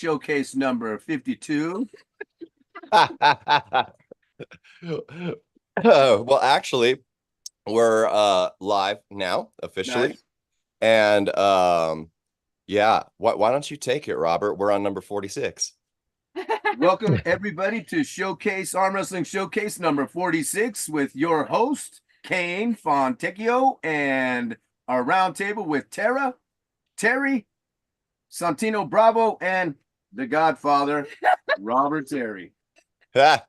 Showcase number 52. Well, actually, we're live now officially. Nice. And yeah, why don't you take it, Robert? We're on number 46. Welcome everybody to Showcase Arm Wrestling Showcase number 46 with your host, Kane Fontecchio, and our roundtable with Terry, Sontino Bravo, and the Godfather, Robert Terry. Well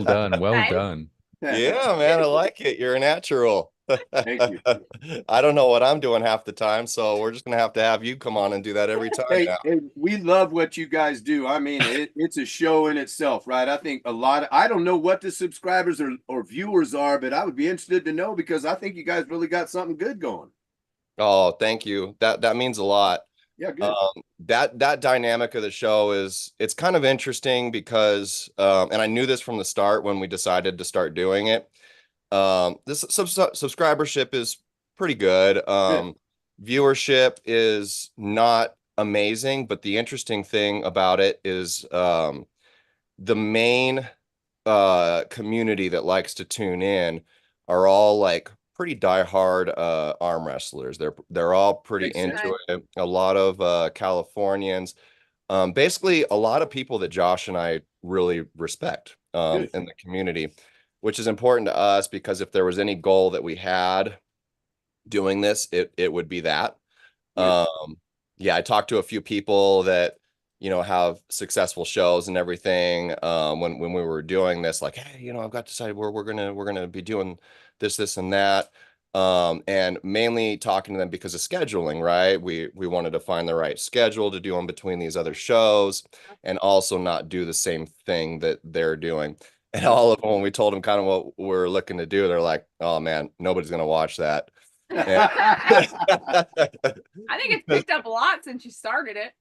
done. Well Nice. done. Yeah, man, I like it. You're a natural. Thank you. I don't know what I'm doing half the time, so we're just gonna have you come on and do that every time Hey, now. hey, we love what you guys do. I mean, it's a show in itself, right? I think I don't know what the subscribers or viewers are, but I would be interested to know because I think you guys really got something good going. Oh, thank you. That means a lot. Yeah, good. That dynamic of the show it's kind of interesting because and I knew this from the start when we decided to start doing it. This subscribership is pretty good. Viewership is not amazing, but the interesting thing about it is the main community that likes to tune in are all like pretty diehard arm wrestlers. They're all pretty Makes into sense. it. A lot of Californians, basically a lot of people that Josh and I really respect Good. in the community, which is important to us because if there was any goal that we had doing this, it would be that. Good. Yeah, I talked to a few people that have successful shows and everything when we were doing this, like, hey, I've got decided we're gonna be doing this and that, and mainly talking to them because of scheduling, right? We wanted to find the right schedule to do in between these other shows and also not do the same thing that they're doing. And all of them, when we told them kind of what we're looking to do, they're like, oh man, nobody's gonna watch that. I think it's picked up a lot since you started it.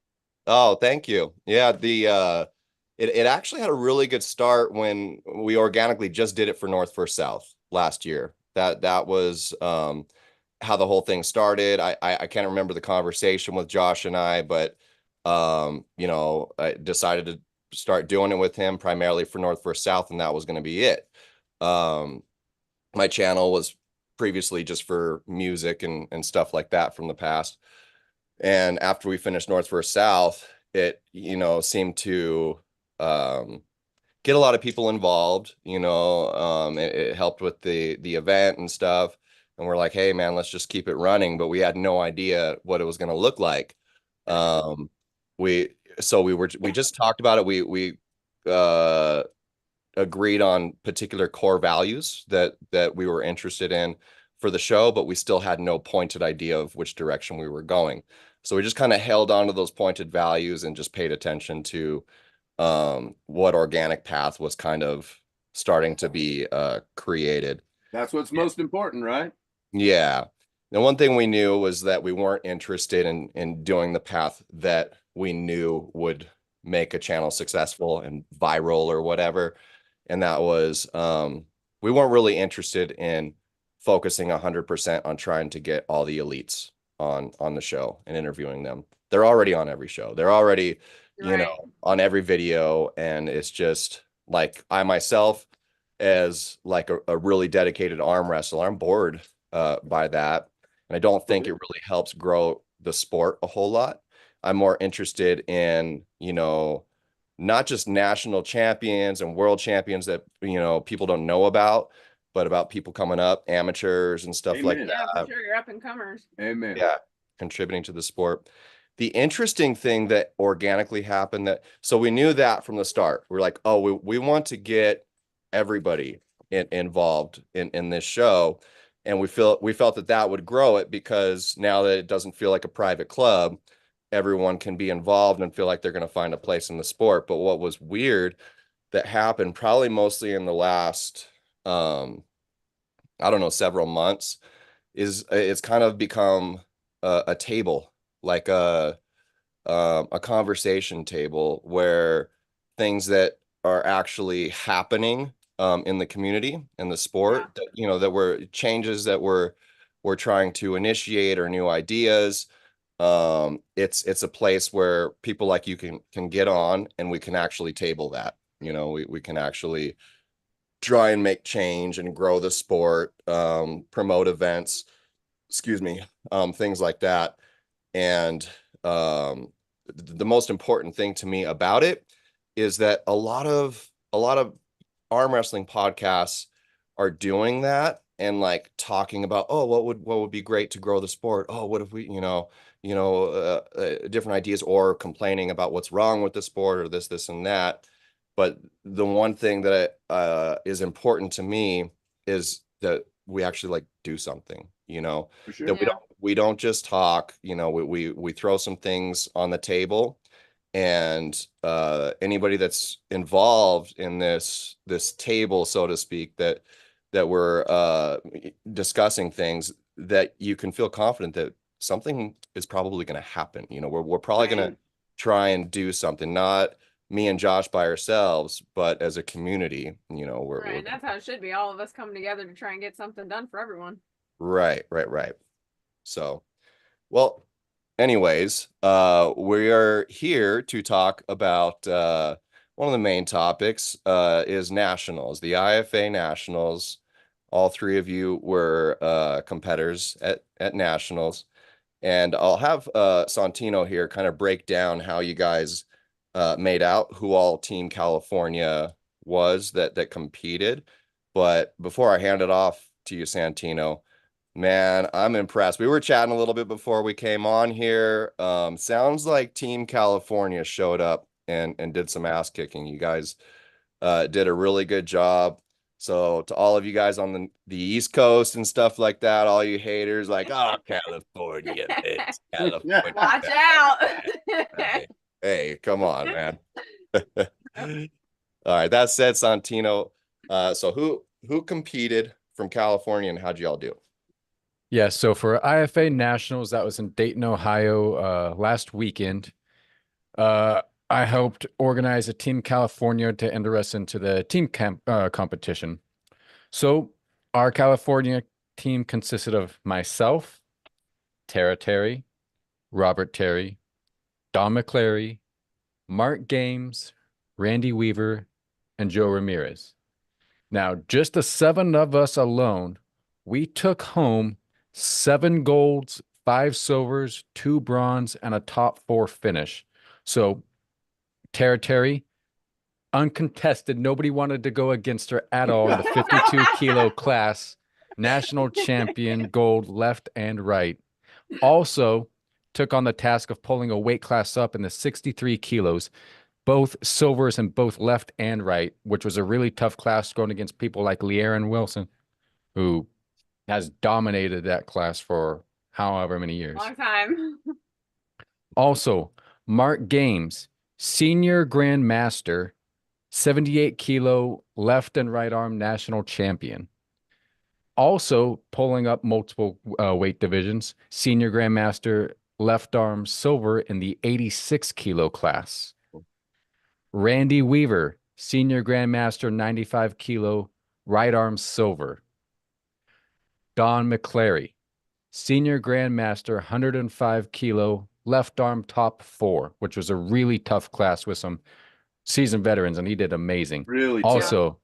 Oh, thank you. Yeah, it actually had a really good start when we organically just did it for North First South last year. That was how the whole thing started. I can't remember the conversation with Josh and I, but I decided to start doing it with him primarily for North First South, and that was going to be it. My channel was previously just for music and stuff like that from the past. And after we finished North First South, it, seemed to get a lot of people involved. It helped with the event and stuff. And we're like, hey, man, let's just keep it running. But we had no idea what it was going to look like. We just talked about it. We agreed on particular core values that we were interested in for the show, but we still had no pointed idea of which direction we were going. So we just kind of held on to those pointed values and just paid attention to what organic path was kind of starting to be created. That's what's most important, right? Yeah. And one thing we knew was that we weren't interested in doing the path that we knew would make a channel successful and viral or whatever. And that was we weren't really interested in focusing 100% on trying to get all the elites on the show and interviewing them. They're already on every show. They're already, Right. on every video. And it's just like I myself, as like a really dedicated arm wrestler, I'm bored by that. And I don't think it really helps grow the sport a whole lot. I'm more interested in, not just national champions and world champions that, people don't know about, but about people coming up, amateurs and stuff like Amen. that. Yeah, for sure. You're up and comers. Amen. Yeah, contributing to the sport. The interesting thing that organically happened so we knew that from the start. We're like, oh, we want to get everybody involved in this show. And we felt that would grow it because now that it doesn't feel like a private club, everyone can be involved and feel like they're going to find a place in the sport. But what was weird that happened probably mostly in the last, I don't know, several months is it's kind of become a table, like a conversation table where things that are actually happening in the community and the sport that, that were changes that we're trying to initiate or new ideas it's a place where people like you can get on, and we can actually table that. You know, we can actually try and make change and grow the sport, promote events, excuse me, things like that. And the most important thing to me about it is that a lot of arm wrestling podcasts are doing that, and like talking about, oh, what would be great to grow the sport? Oh, what if we, different ideas, or complaining about what's wrong with the sport, or this and that. But the one thing that is important to me is that we actually like do something, For sure. that we don't just talk, we throw some things on the table, and anybody that's involved in this table, so to speak, that we're discussing things, that you can feel confident that something is probably going to happen. We're probably going to try and do something, not me and Josh by ourselves, but as a community. Right, that's how it should be. All of us come together to try and get something done for everyone. Right. So, well, anyways, we are here to talk about one of the main topics is nationals, the IFA nationals. All three of you were competitors at nationals, and I'll have Sontino here kind of break down how you guys made out, who all Team California was that competed. But before I hand it off to you, Santino, man, I'm impressed. We were chatting a little bit before we came on here. Sounds like Team California showed up and did some ass kicking. You guys did a really good job. So to all of you guys on the East Coast and stuff like that, all you haters like, oh, California, it's California. Watch out. Hey, come on, man. All right, that said, Santino, so who competed from California, and how'd y'all do? Yeah, so for IFA Nationals, that was in Dayton, Ohio, last weekend. I helped organize a Team California to enter us into the team competition. So our California team consisted of myself, Tara Terry, Robert Terry, Don McClary, Mark Gaims, Randy Weaver, and Joe Ramirez. Now, just the 7 of us alone, we took home 7 golds, 5 silvers, 2 bronze, and a top 4 finish. So Tara Terry, uncontested, nobody wanted to go against her at all in the 52 kilo class, national champion, gold left and right. Also took on the task of pulling a weight class up in the 63 kilos, both silvers in both left and right, which was a really tough class, going against people like Le'Aaron Wilson, who has dominated that class for however many years. Long time. Also, Mark Gaims, senior grandmaster, 78 kilo left and right arm national champion. Also pulling up multiple weight divisions, senior grandmaster, left arm silver in the 86 kilo class. Randy Weaver, senior grandmaster, 95 kilo right arm silver. Don McClary, senior grandmaster, 105 kilo left arm top 4, which was a really tough class with some seasoned veterans, and he did amazing. Really Also,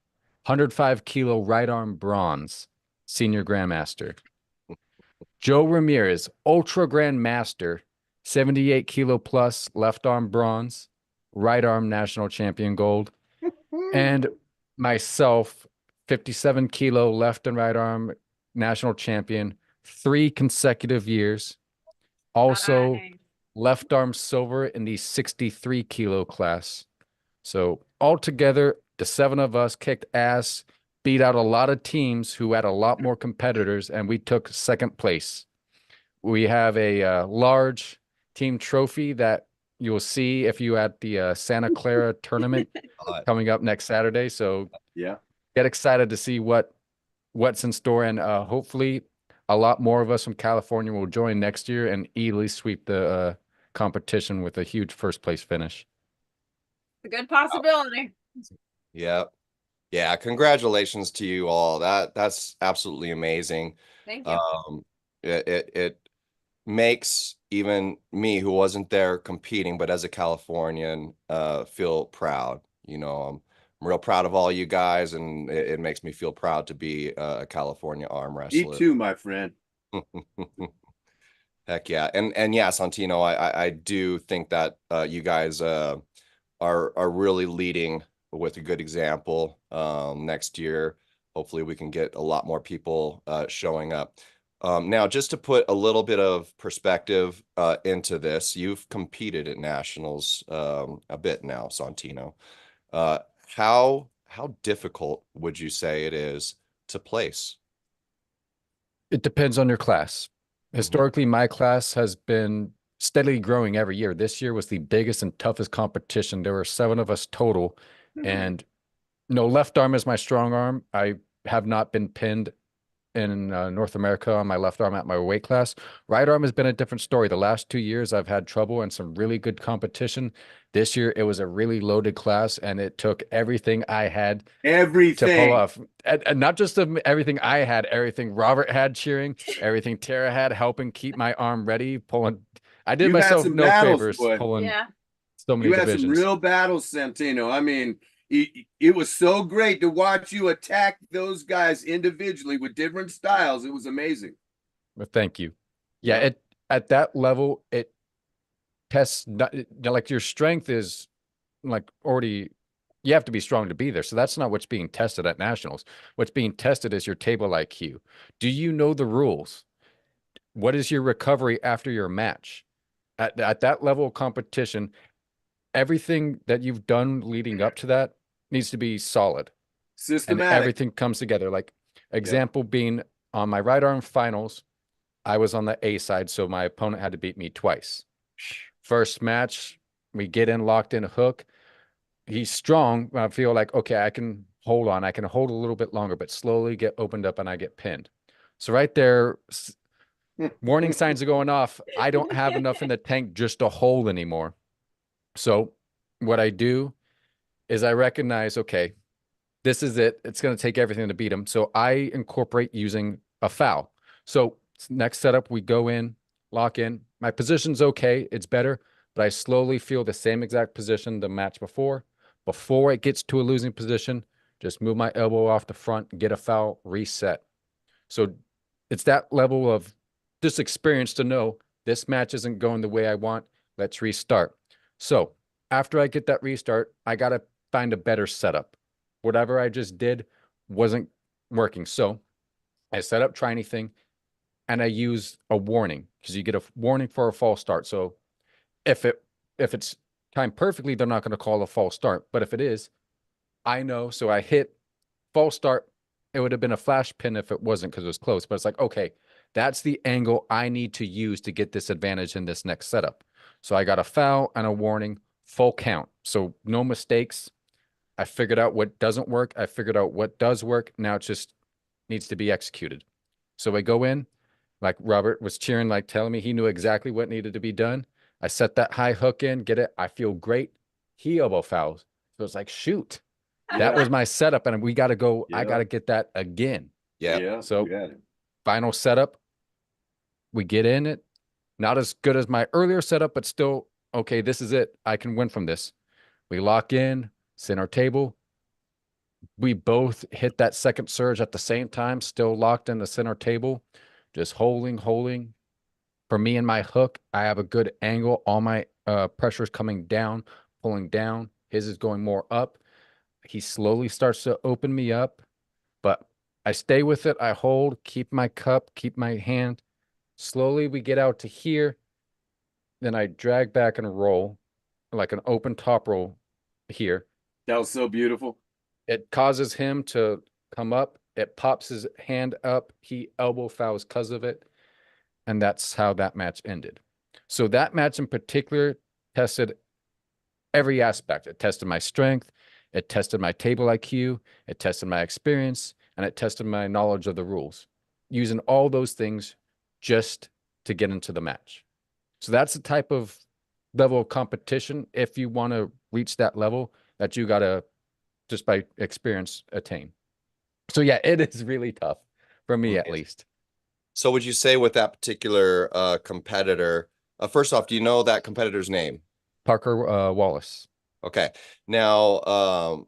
105 kilo right arm bronze, senior grandmaster. Joe Ramirez, ultra grandmaster, 78 kilo plus left arm bronze, right arm national champion gold. And myself, 57 kilo left and right arm national champion, 3 consecutive years. Also, Nice. left arm silver in the 63 kilo class. So altogether, the 7 of us kicked ass, beat out a lot of teams who had a lot more competitors, and we took 2nd place. We have a large team trophy that you'll see if you at the Santa Clara tournament coming up next Saturday. So Yeah. get excited to see what's in store, and hopefully a lot more of us from California will join next year and easily sweep the competition with a huge 1st place finish. A good possibility. Yeah. Congratulations to you all. That's absolutely amazing. Thank you. It makes even me, who wasn't there competing, but as a Californian, feel proud. I'm real proud of all you guys, and it makes me feel proud to be a California arm Me wrestler. too, my friend. Heck yeah. And yeah, Sontino, I do think that you guys are really leading with a good example. Next year, hopefully we can get a lot more people showing up. Now, just to put a little bit of perspective into this, you've competed at nationals a bit now, Sontino. How difficult would you say it is to place? It depends on your class. Historically, my class has been steadily growing every year. This year was the biggest and toughest competition. There were 7 of us total, and no, left arm is my strong arm. I have not been pinned in North America on my left arm at my weight class. Right arm has been a different story. The last 2 years, I've had trouble and some really good competition. This year, it was a really loaded class, and it took everything I had to pull off. And not just everything I had, everything Robert had cheering, everything Tara had helping keep my arm ready, pulling. I did You had myself some no battles, favors boy. pulling Yeah. so many You had some divisions. real battles, Sontino. I mean, it was so great to watch you attack those guys individually with different styles. It was amazing. Well, thank you. Yeah, Yeah. at that level, it tests like your strength is like already. You have to be strong to be there. So that's not what's being tested at nationals. What's being tested is your table IQ. Do you know the rules? What is your recovery after your match? At that level of competition, everything that you've done leading up to that needs to be solid, and Systematic. everything comes together. Like example being on my right arm finals, I was on the A side, so my opponent had to beat me twice. First match, we get in locked in a hook. He's strong. I feel like, okay, I can hold on. I can hold a little bit longer, but slowly get opened up and I get pinned. So right there, warning signs are going off. I don't have enough in the tank just to hold anymore. So what I do is I recognize, okay, this is it. It's going to take everything to beat him. So I incorporate using a foul. So next setup, we go in, lock in. My position's okay. It's better, but I slowly feel the same exact position the match before. Before it gets to a losing position, just move my elbow off the front, get a foul, reset. So it's that level of just experience to know this match isn't going the way I want. Let's restart. So after I get that restart, I got to find a better setup. Whatever I just did wasn't working. So I set up try anything, and I use a warning, because you get a warning for a false start. So if it's timed perfectly, they're not going to call a false start. But if it is, I know. So I hit false start. It would have been a flash pin if it wasn't, because it was close. But it's like, okay, that's the angle I need to use to get this advantage in this next setup. So I got a foul and a warning, full count. So no mistakes. I figured out what doesn't work. I figured out what does work. Now it just needs to be executed. So I go in, like Robert was cheering, like telling me he knew exactly what needed to be done. I set that high hook in, get it. I feel great. He elbow fouls. So it's like, shoot, that was my setup. And we got to go. I got to get that again. Yeah. So final setup, we get in it. Not as good as my earlier setup, but still, okay, this is it. I can win from this. We lock in, center table. We both hit that second surge at the same time, still locked in the center table, just holding. For me and my hook, I have a good angle. All my pressure's coming down, pulling down. His is going more up. He slowly starts to open me up, but I stay with it. I hold, keep my cup, keep my hand. Slowly we get out to here. Then I drag back and roll like an open top roll here. That was so beautiful. It causes him to come up. It pops his hand up. He elbow fouls because of it. And that's how that match ended. So that match in particular tested every aspect. It tested my strength. It tested my table IQ. It tested my experience. And it tested my knowledge of the rules. Using all those things just to get into the match. So that's the type of level of competition, if you want to reach that level, that you got to, just by experience, attain. So yeah, it is really tough for me, at least. So would you say with that particular competitor, first off, do you know that competitor's name? Parker Wallace. Okay. Now,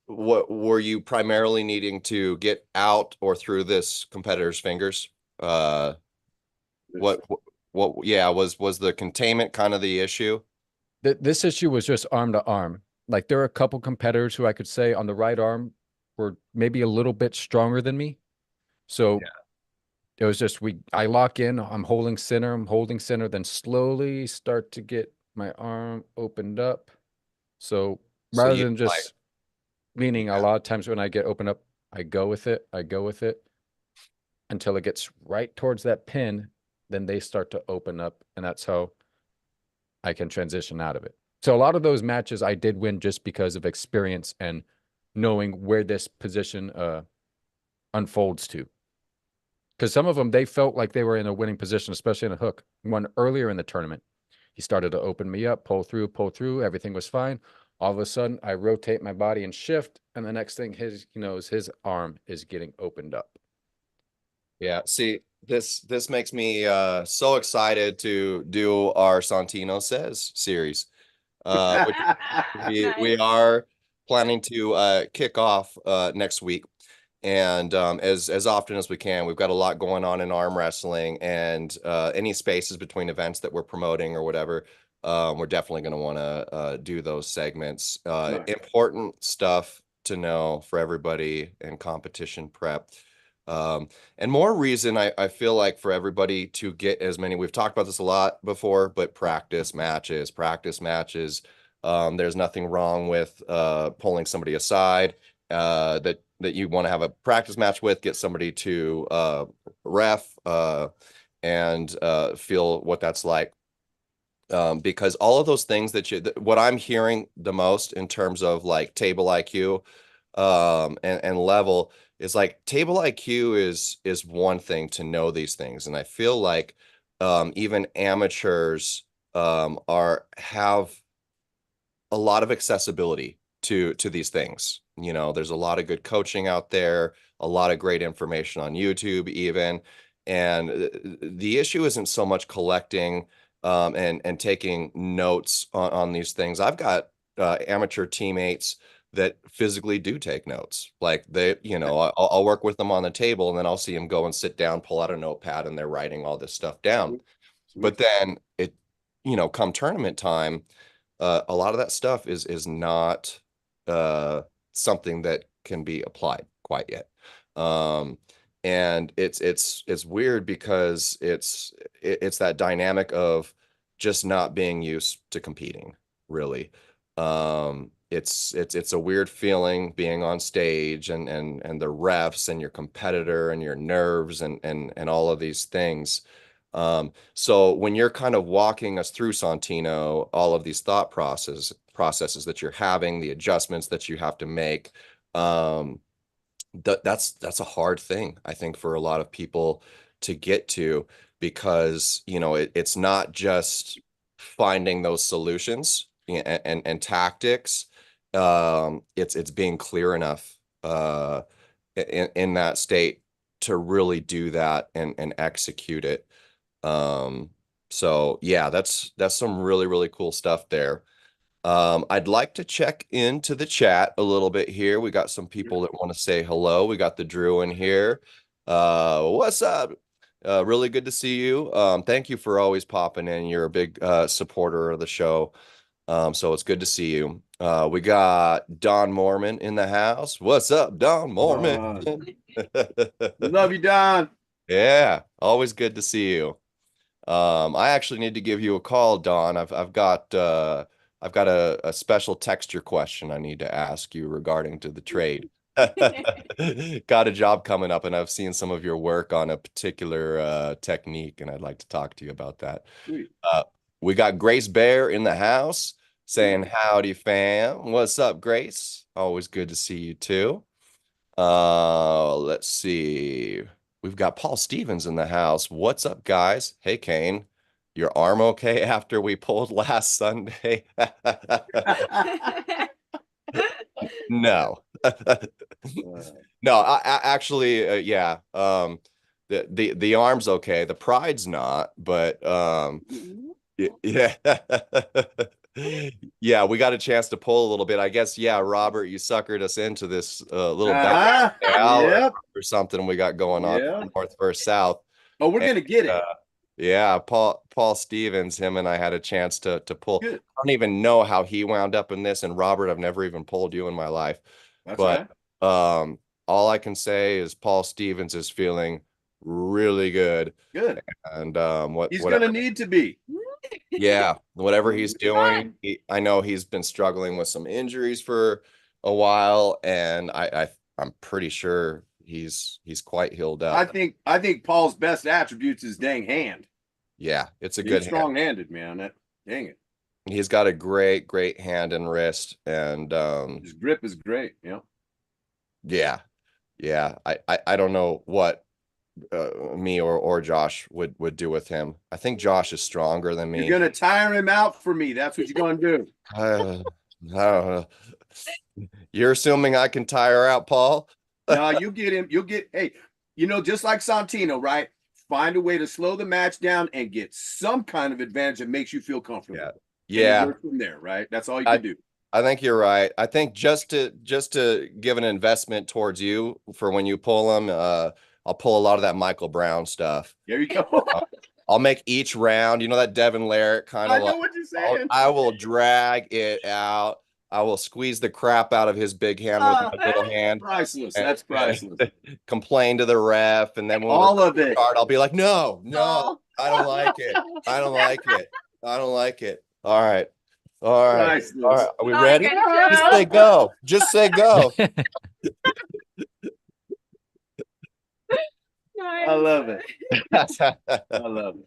what were you primarily needing to get out or through this competitor's fingers? What, yeah, was the containment kind of the issue? This issue was just arm to arm. Like there are a couple competitors who I could say on the right arm were maybe a little bit stronger than me. So it was just I lock in, I'm holding center, then slowly start to get my arm opened up. So So rather you than just meaning a yeah. lot of times when I get opened up, I go with it until it gets right towards that pin, then they start to open up, and that's how I can transition out of it. So a lot of those matches I did win just because of experience and knowing where this position unfolds to. Because some of them, they felt like they were in a winning position, especially in a hook. One earlier in the tournament, he started to open me up, pull through. Everything was fine. All of a sudden, I rotate my body and shift, and the next thing his arm is getting opened up. Yeah, see, this makes me so excited to do our Sontino Says series. Which we Nice. are planning to kick off next week. And as often as we can, we've got a lot going on in arm wrestling, and any spaces between events that we're promoting or whatever, we're definitely going to want to do those segments. Right. Important stuff to know for everybody in competition prep. And more reason I feel like for everybody to get as many, we've talked about this a lot before, but practice matches. There's nothing wrong with pulling somebody aside that you want to have a practice match with, get somebody to ref and feel what that's like. Because all of those things what I'm hearing the most in terms of like table IQ and level is like table IQ is one thing to know these things. And I feel like even amateurs have a lot of accessibility to these things. You know, there's a lot of good coaching out there, a lot of great information on YouTube even. And the issue isn't so much collecting and taking notes on these things. I've got amateur teammates that physically do take notes. Like I'll work with them on the table, and then I'll see them go and sit down, pull out a notepad, and they're writing all this stuff down. But then come tournament time, a lot of that stuff is not something that can be applied quite yet. And it's weird because it's that dynamic of just not being used to competing, really. It's a weird feeling being on stage and the refs and your competitor and your nerves and all of these things. So when you're kind of walking us through, Sontino, all of these thought processes that you're having, the adjustments that you have to make, that's a hard thing, I think, for a lot of people to get to, because it's not just finding those solutions and tactics. It's being clear enough in that state to really do that and execute it. So yeah, that's some really, really cool stuff there. I'd like to check into the chat a little bit here. We got some people that want to say hello. We got the Drew in here. What's up? Really good to see you. Thank you for always popping in. You're a big supporter of the show. So it's good to see you. We got Don Mormon in the house. What's up, Don Mormon? Love you, Don. Yeah, always good to see you. I actually need to give you a call, Don. I've got a special texture question I need to ask you regarding to the trade. Got a job coming up, and I've seen some of your work on a particular technique, and I'd like to talk to you about that. We got Grace Bear in the house saying howdy, fam. What's up, Grace? Always good to see you too. Let's see. We've got Paul Stevens in the house. What's up, guys? Hey, Kane. Your arm okay after we pulled last Sunday? No. No, I actually, yeah. the arm's okay. The pride's not, but yeah. Yeah, we got a chance to pull a little bit. I guess, yeah, Robert, you suckered us into this little battle Yep. or something we got going on North versus South. Oh, we're gonna get it. Yeah, Paul Stevens, him and I had a chance to pull. Good. I don't even know how he wound up in this. And Robert, I've never even pulled you in my life. That's but right. All I can say is Paul Stevens is feeling really good. Good. And he's whatever. gonna need to be. Yeah, whatever he's doing, I know he's been struggling with some injuries for a while, and I'm pretty sure he's quite healed up. I think Paul's best attributes is dang hand. Yeah, it's a He's good strong-handed, man. Dang it. He's got a great hand and wrist, and his grip is great. Yeah. I don't know what me or Josh would do with him. I think Josh is stronger than me. You're gonna tire him out for me. That's what you're gonna do. I don't know. You're assuming I can tire out Paul? No, you get him. You'll get. Hey, just like Sontino, right? Find a way to slow the match down and get some kind of advantage that makes you feel comfortable. Yeah. Work from there, right? That's all you can do. I think you're right. I think just to give an investment towards you for when you pull them, I'll pull a lot of that Michael Brown stuff. There you go. I'll make each round, that Devin Larrett kind of. I know what you're saying. I will drag it out. I will squeeze the crap out of his big hand with my little hand. Priceless. That's priceless. Complain to the ref, and then when all of it. I'll be like, no, I don't like it. I don't like it. All right. Priceless. All right. Are we ready? Just say go. Just say go. I love it. I love it.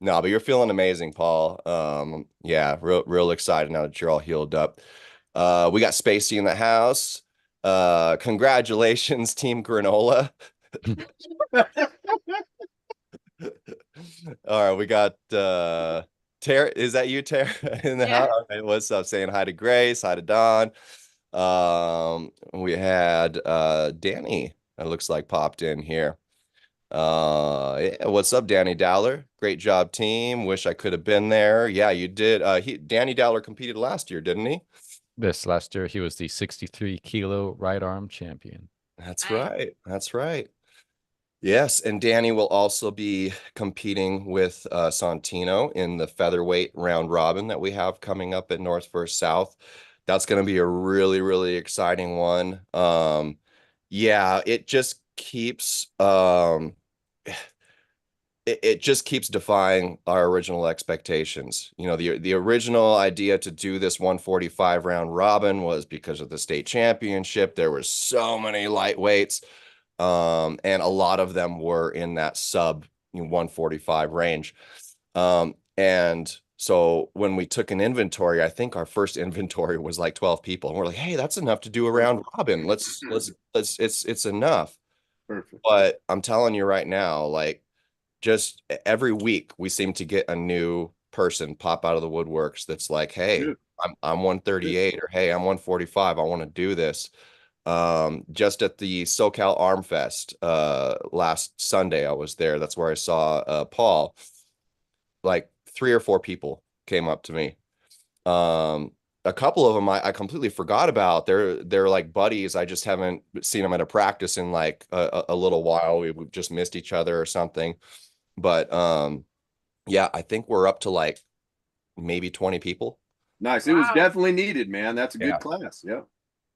No, but you're feeling amazing, Paul. Yeah, real excited now that you're all healed up. We got Spacey in the house. Congratulations, Team Granola. All right, we got Tara. Is that you, Tara, in the house? All right, what's up? Saying hi to Grace, hi to Don. We had Danny, it looks like, popped in here. Yeah, what's up, Danny Dowler? Great job, team. Wish I could have been there. Yeah, you did. Danny Dowler competed last year, didn't he? This last year, he was the 63-kilo right arm champion. That's right. That's right. Yes, and Danny will also be competing with Sontino in the featherweight round robin that we have coming up at North versus South. That's going to be a really exciting one. Yeah, it just keeps it just keeps defying our original expectations. The original idea to do this 145 round robin was because of the state championship. There were so many lightweights, and a lot of them were in that sub 145 range. And so when we took an inventory, I think our first inventory was like 12 people, and we're like, hey, that's enough to do a round robin. Let's it's enough. Perfect. But I'm telling you right now, like, just every week we seem to get a new person pop out of the woodworks that's like, hey, I'm 138, or hey, I'm 145. I want to do this. Just at the SoCal Arm Fest last Sunday, I was there. That's where I saw Paul. Like 3 or 4 people came up to me. A couple of them I completely forgot about. They're like buddies. I just haven't seen them at a practice in like a little while. We've just missed each other or something. But yeah, I think we're up to like maybe 20 people. Nice. It was definitely needed, man. That's a good class. Yeah.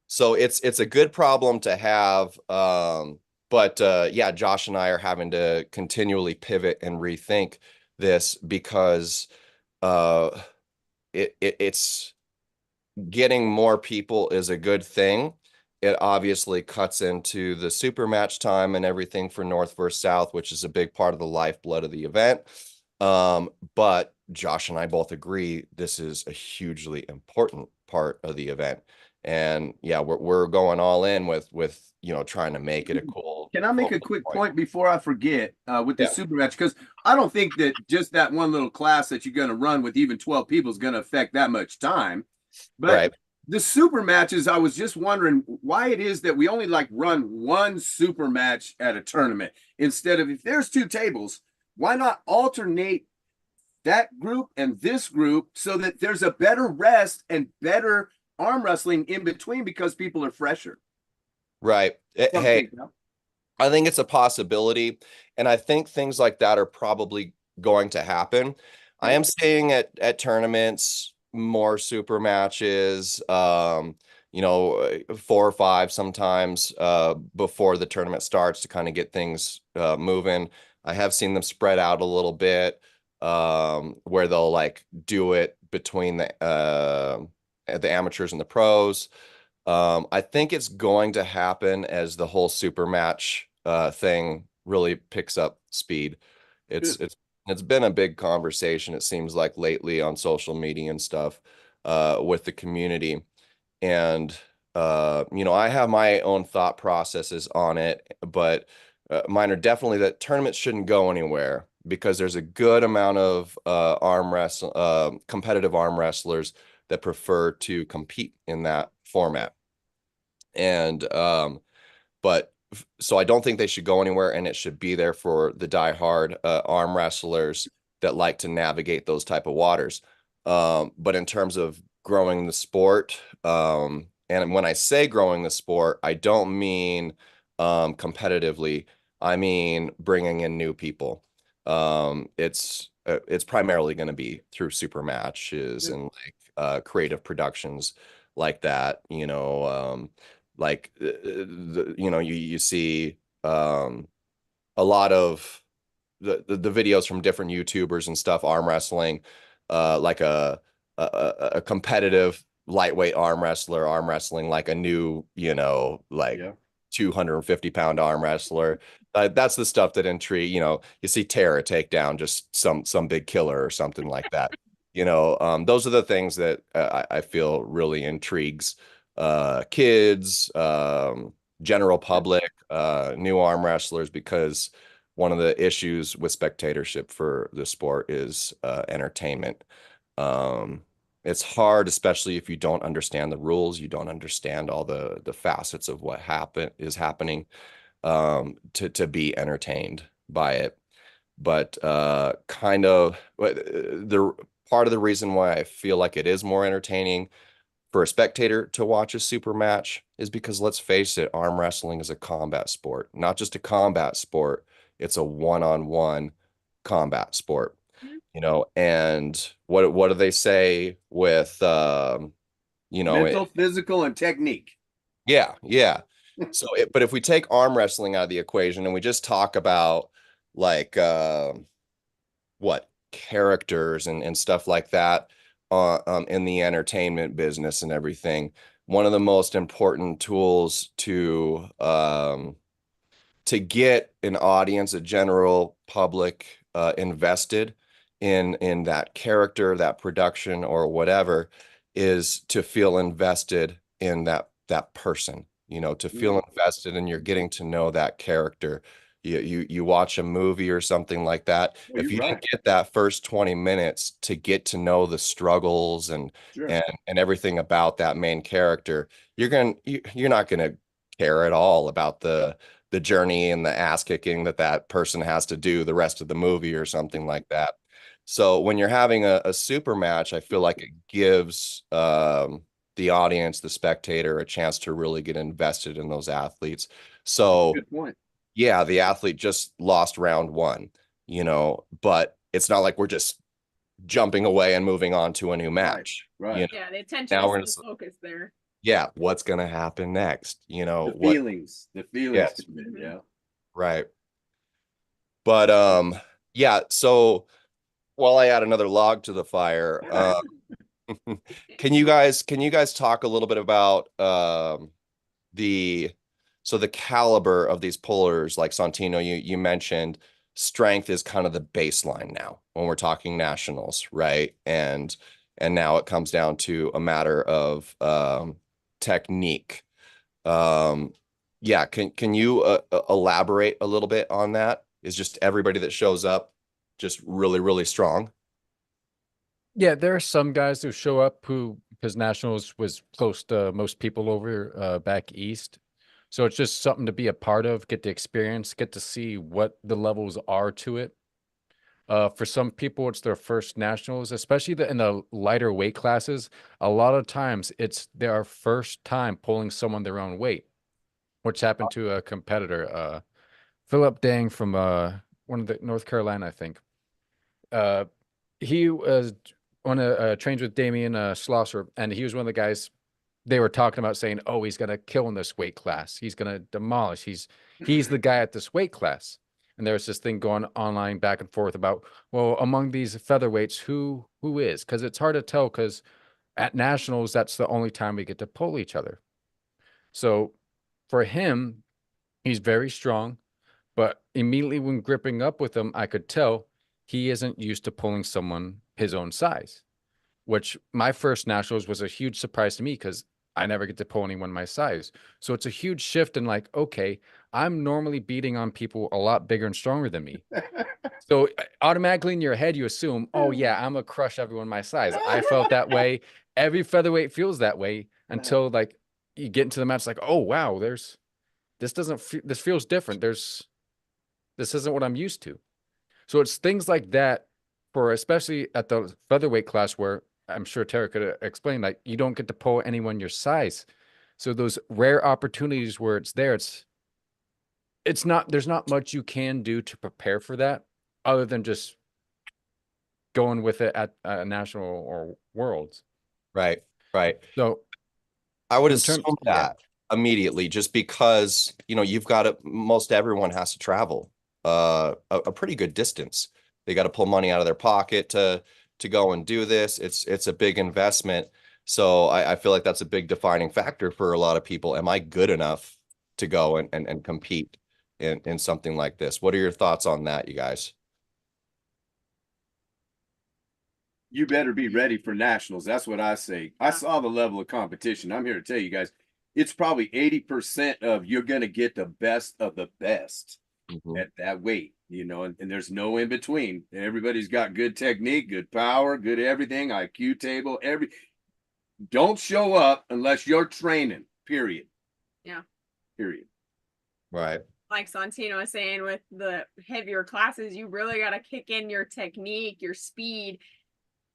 So it's a good problem to have. But yeah, Josh and I are having to continually pivot and rethink this because it's getting more people is a good thing. It obviously cuts into the super match time and everything for North versus South, which is a big part of the lifeblood of the event. But Josh and I both agree this is a hugely important part of the event. And yeah, we're going all in with trying to make it a cool. Can I make a quick point before I forget with the super match? Because I don't think that just that one little class that you're going to run with even 12 people is going to affect that much time. But the super matches, I was just wondering why it is that we only like run one super match at a tournament instead of, if there's two tables, why not alternate that group and this group so that there's a better rest and better arm wrestling in between because people are fresher. Right. Hey, I think it's a possibility, and I think things like that are probably going to happen. I am seeing at tournaments more super matches, you know, 4 or 5 sometimes before the tournament starts to kind of get things moving. I have seen them spread out a little bit, where they'll like do it between the amateurs and the pros. I think it's going to happen as the whole super match thing really picks up speed. It's been a big conversation, it seems like lately on social media and stuff with the community. And you know, I have my own thought processes on it, but mine are definitely that tournaments shouldn't go anywhere because there's a good amount of competitive arm wrestlers that prefer to compete in that format. And but so I don't think they should go anywhere, and it should be there for the diehard arm wrestlers that like to navigate those type of waters. But in terms of growing the sport, and when I say growing the sport, I don't mean competitively. I mean bringing in new people. It's primarily going to be through super matches and like creative productions like that, you know. Like you know, you see a lot of the videos from different YouTubers and stuff, arm wrestling, like a competitive lightweight arm wrestler, arm wrestling like a new, you know, like 250-pound arm wrestler. That's the stuff that intrigue, you know. You see Tara take down just some big killer or something like that. You know, those are the things that I feel really intrigues kids, general public, new arm wrestlers, because one of the issues with spectatorship for the sport is entertainment. It's hard, especially if you don't understand the rules, you don't understand all the facets of what is happening, to be entertained by it. But kind of the part of the reason why I feel like it is more entertaining for a spectator to watch a super match is because, let's face it, arm wrestling is a combat sport, not just a combat sport. It's a one-on-one combat sport, you know. And what do they say with, you know, mental, physical, and technique. Yeah. So, but if we take arm wrestling out of the equation and we just talk about like what characters and stuff like that in the entertainment business and everything, one of the most important tools to get an audience, a general public, invested in that character, that production, or whatever, is to feel invested in that person, you know, to feel invested, and you're getting to know that character. You watch a movie or something like that. If you don't get that first 20 minutes to get to know the struggles and everything about that main character, you're not gonna care at all about the journey and the ass kicking that person has to do the rest of the movie or something like that. So when you're having a super match, I feel like it gives the audience, the spectator, a chance to really get invested in those athletes. So good point. Yeah, the athlete just lost round 1, you know, but it's not like we're just jumping away and moving on to a new match. Right. You know? Yeah, the attention is the focus there. Yeah, what's going to happen next? You know, the feelings. Yes. Yeah. Right. But yeah, so while I add another log to the fire, can you guys talk a little bit about the caliber of these pullers? Like Sontino, you mentioned strength is kind of the baseline now when we're talking nationals, right? And now it comes down to a matter of technique. Yeah, can you elaborate a little bit on that? Is just everybody that shows up just really, really strong? Yeah, there are some guys who show up who because nationals was close to most people over back east. So it's just something to be a part of, get the experience, get to see what the levels are to it. For some people, it's their first nationals, especially in the lighter weight classes. A lot of times it's their first time pulling someone their own weight, which happened to a competitor, Philip Dang from one of the North Carolina, I think. He was trains with Damian Schlosser, and he was one of the guys they were talking about saying, oh, he's gonna kill in this weight class. He's gonna demolish. He's the guy at this weight class. And there's this thing going online back and forth about, well, among these featherweights, who is? Because it's hard to tell, because at nationals, that's the only time we get to pull each other. So for him, he's very strong, but immediately when gripping up with him, I could tell he isn't used to pulling someone his own size, which my first nationals was a huge surprise to me because I never get to pull anyone my size. So it's a huge shift in like, okay, I'm normally beating on people a lot bigger and stronger than me. So automatically in your head, you assume, oh yeah, I'm gonna crush everyone my size. I felt that way. Every featherweight feels that way until like you get into the match, like, oh wow, this feels different. This isn't what I'm used to. So it's things like that for especially at the featherweight class where I'm sure Tara could explain, like you don't get to pull anyone your size. So those rare opportunities where it's there, it's not, there's not much you can do to prepare for that other than just going with it at national or worlds. Right. So I would assume that immediately, just because, you've got to, most everyone has to travel a pretty good distance. They got to pull money out of their pocket to go and do this. It's a big investment. So I feel like that's a big defining factor for a lot of people. Am I good enough to go and compete in something like this? What are your thoughts on that, you guys? You better be ready for nationals. That's what I say. I saw the level of competition. I'm here to tell you guys, it's probably 80% of you're going to get the best of the best at that weight, and there's no in between. Everybody's got good technique, good power, good everything, IQ table, don't show up unless you're training, period. Yeah. Period. Right. Like Sontino was saying, with the heavier classes, you really got to kick in your technique, your speed.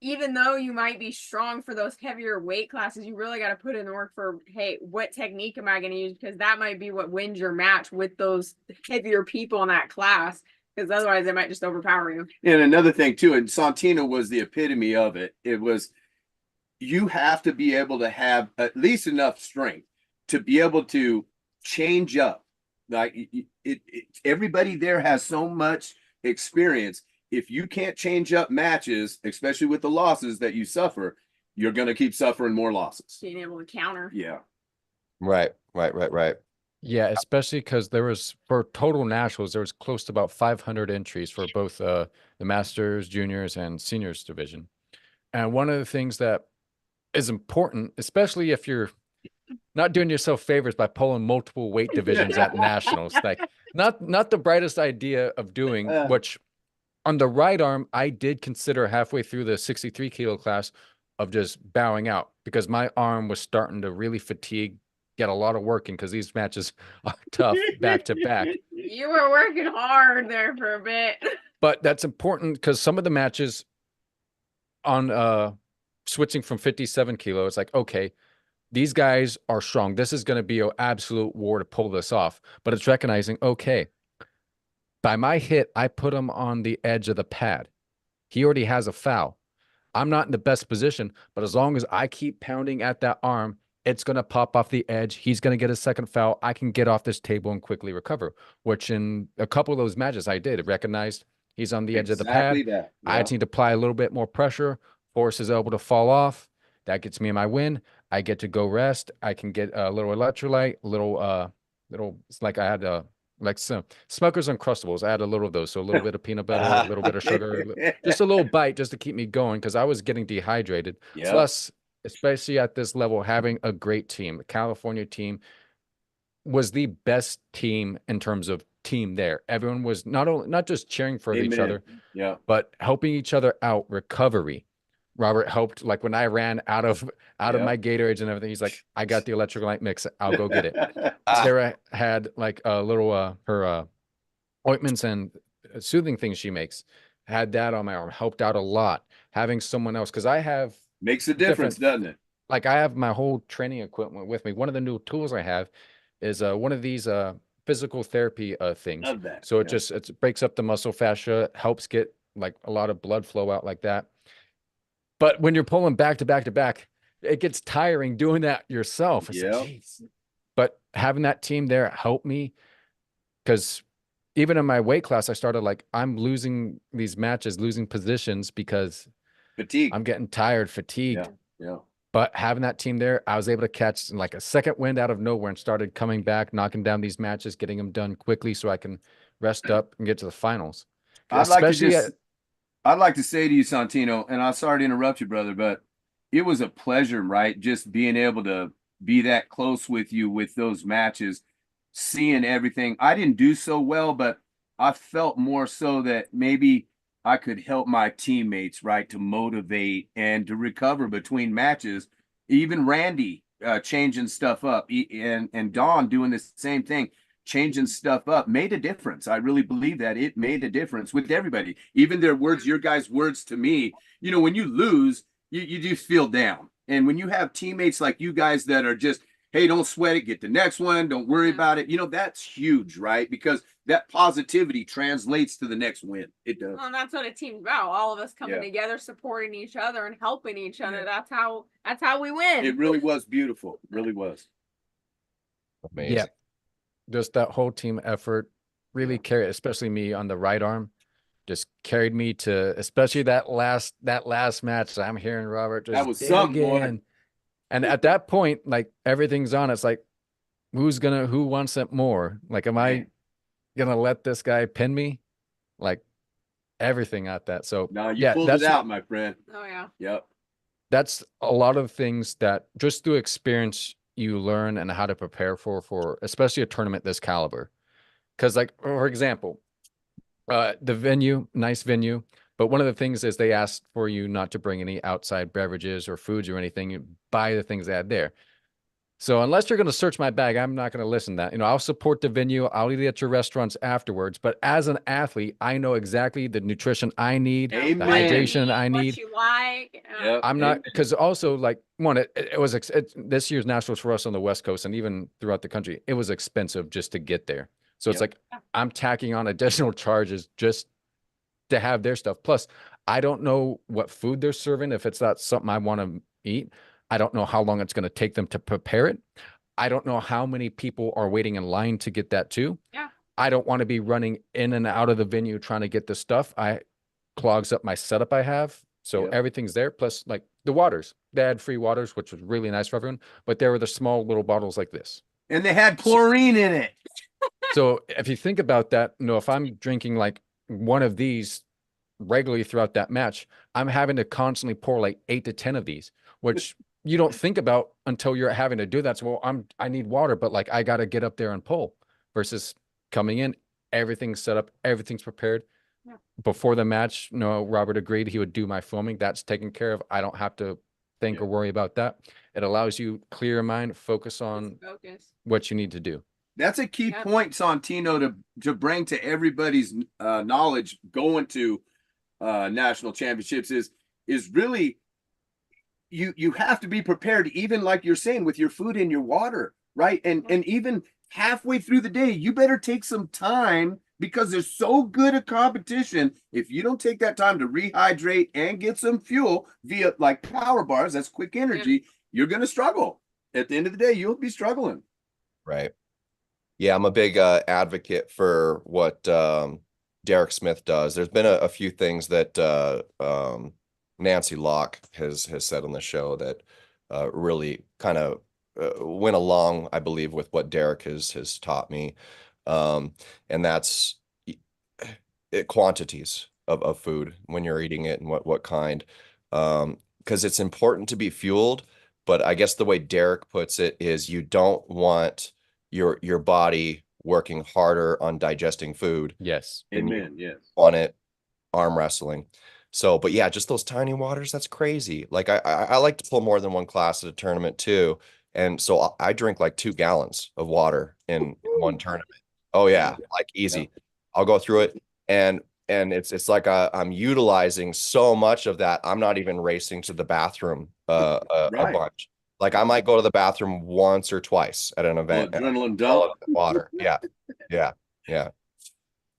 Even though you might be strong for those heavier weight classes, you really got to put in the work for, hey, what technique am I going to use? Because that might be what wins your match with those heavier people in that class. Because otherwise they might just overpower you. And another thing too, and Sontino was the epitome of it. It was, you have to be able to have at least enough strength to be able to change up. Like everybody there has so much experience. If you can't change up matches, especially with the losses that you suffer, you're going to keep suffering more losses. Being able to counter. Yeah. Right. Yeah, especially because there was, for total nationals, there was close to about 500 entries for both the masters, juniors, and seniors division. And one of the things that is important, especially if you're not doing yourself favors by pulling multiple weight divisions at nationals, like not the brightest idea of doing, which on the right arm, I did consider halfway through the 63 kilo class of just bowing out because my arm was starting to really fatigue, get a lot of working because these matches are tough back to back. You were working hard there for a bit. But that's important because some of the matches on switching from 57 kilo, it's like, okay, these guys are strong. This is going to be an absolute war to pull this off. But it's recognizing, okay, by my hit, I put him on the edge of the pad. He already has a foul. I'm not in the best position, but as long as I keep pounding at that arm, it's going to pop off the edge. He's going to get a second foul. I can get off this table and quickly recover, which in a couple of those matches I did. Recognized he's on the edge of the pad. Yeah. I just need to apply a little bit more pressure, force his elbow to fall off. That gets me my win. I get to go rest. I can get a little electrolyte, it's like I had like some Smucker's Uncrustables. I had a little of those. So a little bit of peanut butter, a little bit of sugar, just a little bite just to keep me going because I was getting dehydrated. Yep. Plus, especially at this level, having a great team. The California team was the best team in terms of team there. Everyone was not just cheering for each other, yeah, but helping each other out, recovery. Robert helped, like when I ran out of Yep. my Gatorades and everything, he's like, I got the electrolyte mix. I'll go get it. Ah, Sarah had like a little her ointments and soothing things she makes. Had that on my arm, helped out a lot. Having someone else, because I have Makes a difference, doesn't it? like I have my whole training equipment with me. One of the new tools I have is one of these physical therapy things. Love that. So Yeah. it breaks up the muscle fascia, helps get like a lot of blood flow out like that. But when you're pulling back to back to back, it gets tiring doing that yourself. It's like, Yep. geez. But having that team there helped me, because even in my weight class, I started like, I'm losing these matches, losing positions because Fatigue. I'm getting tired, fatigued. Yeah. But having that team there, I was able to catch like a second wind out of nowhere and started coming back, knocking down these matches, getting them done quickly so I can rest up and get to the finals. I'd like Especially to I'd like to say to you, Sontino, and I'm sorry to interrupt you, brother, but it was a pleasure, right? Just being able to be that close with you with those matches, seeing everything. I didn't do so well, but I felt more so that maybe I could help my teammates, right, to motivate and to recover between matches. Even Randy changing stuff up, and Don doing the same thing, changing stuff up made a difference. I really believe that it made a difference with everybody. Even their words, your guys' words to me, when you lose, you just feel down. And when you have teammates like you guys that are just, hey, don't sweat it, get the next one, don't worry about it, that's huge, right? Because that positivity translates to the next win. It does. Well, and that's what a team's about. All of us coming together, supporting each other and helping each other. That's how we win. It really was beautiful. It really was. amazing. yeah, just that whole team effort really carried, especially me on the right arm, just carried me to, especially that last match. I'm hearing Robert just That was something, boy. in. And at that point, like everything's on. It's like, who wants it more? Like, am I gonna let this guy pin me? Like everything at that. So No, you pulled it out, my friend. Oh yeah. Yep. That's a lot of things that just through experience you learn and how to prepare for especially a tournament this caliber. Because like, for example, the venue, nice venue, but one of the things is they asked for you not to bring any outside beverages or foods or anything. You buy the things they had there. So unless you're going to search my bag, I'm not going to listen to that. I'll support the venue. I'll eat at your restaurants afterwards. But as an athlete, I know exactly the nutrition I need, Amen. the hydration I need. What you like. Yep. I'm not, because also like it was this year's Nationals for us on the West Coast and even throughout the country, it was expensive just to get there. So it's like I'm tacking on additional charges just to have their stuff. Plus, I don't know what food they're serving. If it's not something I want to eat, I don't know how long it's going to take them to prepare it. I don't know how many people are waiting in line to get that too. Yeah. I don't want to be running in and out of the venue trying to get the stuff. Clogs up my setup I have. So everything's there. Plus like the waters, they had free waters, which was really nice for everyone, but there were the small little bottles like this. And they had chlorine in it. So if you think about that, if I'm drinking like one of these regularly throughout that match, I'm having to constantly pour like 8 to 10 of these, which you don't think about until you're having to do that. So, I need water, but like I got to get up there and pull versus coming in, everything's set up, everything's prepared. Yeah. Before the match, Robert agreed he would do my filming. That's taken care of. I don't have to think or worry about that. It allows you clear your mind, focus on what you need to do. That's a key point, Sontino, to bring to everybody's knowledge going to national championships is really you have to be prepared, even like you're saying, with your food and your water, right? And even halfway through the day, you better take some time, because there's so good a competition. If you don't take that time to rehydrate and get some fuel via like power bars, that's quick energy, you're going to struggle. At the end of the day, you'll be struggling. Right. Yeah, I'm a big advocate for what Derek Smith does. There's been a few things that Nancy Locke has said on the show that really kind of went along, I believe, with what Derek has taught me. And that's quantities of food when you're eating it and what kind. Because it's important to be fueled. But I guess the way Derek puts it is you don't want your body working harder on digesting food. Yes. Amen. Yes. On it, arm wrestling. So, but yeah, just those tiny waters, that's crazy. Like I like to pull more than one class at a tournament too. And so I drink like 2 gallons of water in one tournament. Oh yeah, like easy. I'll go through it, and it's like I'm utilizing so much of that. I'm not even racing to the bathroom a Right. bunch. Like I might go to the bathroom once or twice at an event. Adrenaline All dump. of the water. Yeah. Yeah. Yeah.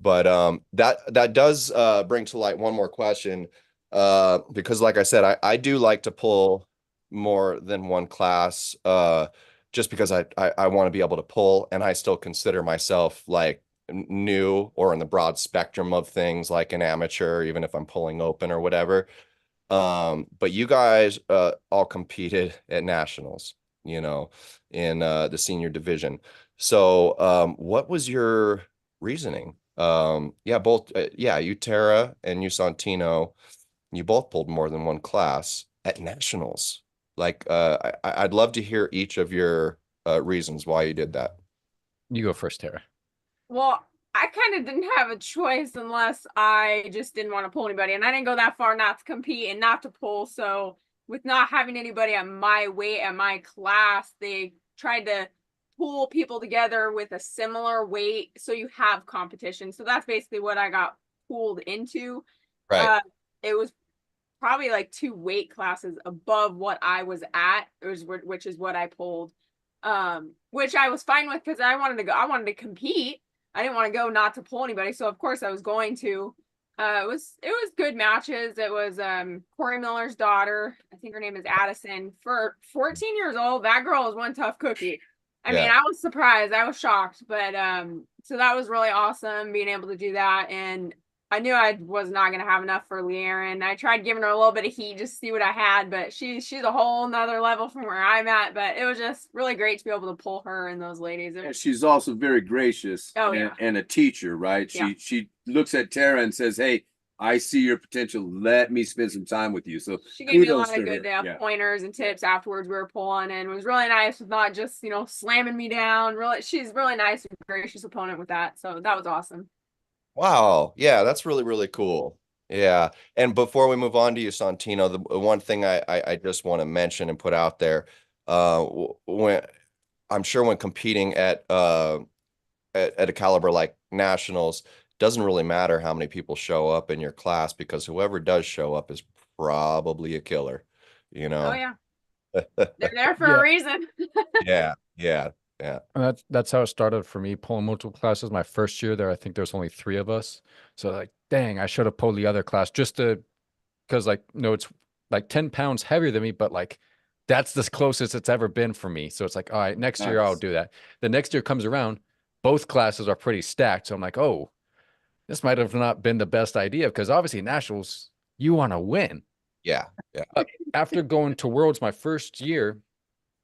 But that does bring to light one more question. Because like I said, I do like to pull more than one class just because I want to be able to pull, and I still consider myself like new or in the broad spectrum of things like an amateur, even if I'm pulling open or whatever. But you guys all competed at nationals, you know, in the senior division. So what was your reasoning? Yeah, both yeah, you Tara and you Sontino, you both pulled more than one class at nationals. Like I'd love to hear each of your reasons why you did that. You go first, Tara. Well, I kind of didn't have a choice unless I just didn't want to pull anybody. And I didn't go that far not to compete and not to pull. So with not having anybody at my weight, at my class, they tried to pull people together with a similar weight so you have competition. So that's basically what I got pulled into. Right. It was probably like 2 weight classes above what I was at, which is what I pulled. Which I was fine with because I wanted to go. I wanted to compete. I didn't want to go not to pull anybody, so of course I was going to. It was good matches. It was Corey Miller's daughter. I think her name is Addison. For 14 years old, that girl is one tough cookie. I mean, I was surprised. I was shocked, but so that was really awesome being able to do that. And I knew I was not going to have enough for Leanne. I tried giving her a little bit of heat just to see what I had, but she's a whole nother level from where I'm at. But it was just really great to be able to pull her and those ladies. And she's also very gracious and a teacher, right? She looks at Tara and says, "Hey, I see your potential. Let me spend some time with you." So she gave me a lot of good pointers and tips afterwards. We were pulling, and it was really nice with not just slamming me down. Really, she's really nice and gracious opponent with that. So that was awesome. Wow. Yeah, that's really, really cool. Yeah. And before we move on to you, Sontino, the one thing I just want to mention and put out there, when I'm sure when competing at a caliber like nationals, doesn't really matter how many people show up in your class, because whoever does show up is probably a killer, you know? Oh yeah. They're there for a reason. Yeah. Yeah. Yeah. And that's how it started for me, pulling multiple classes. My first year there, I think there's only 3 of us. So like, dang, I should have pulled the other class just because like, no, it's like 10 pounds heavier than me, but like that's the closest it's ever been for me. So it's like, all right, next year I'll do that. The next year comes around, both classes are pretty stacked. So I'm like, oh, this might have not been the best idea, because obviously nationals, you want to win. Yeah. Yeah. After going to Worlds my first year,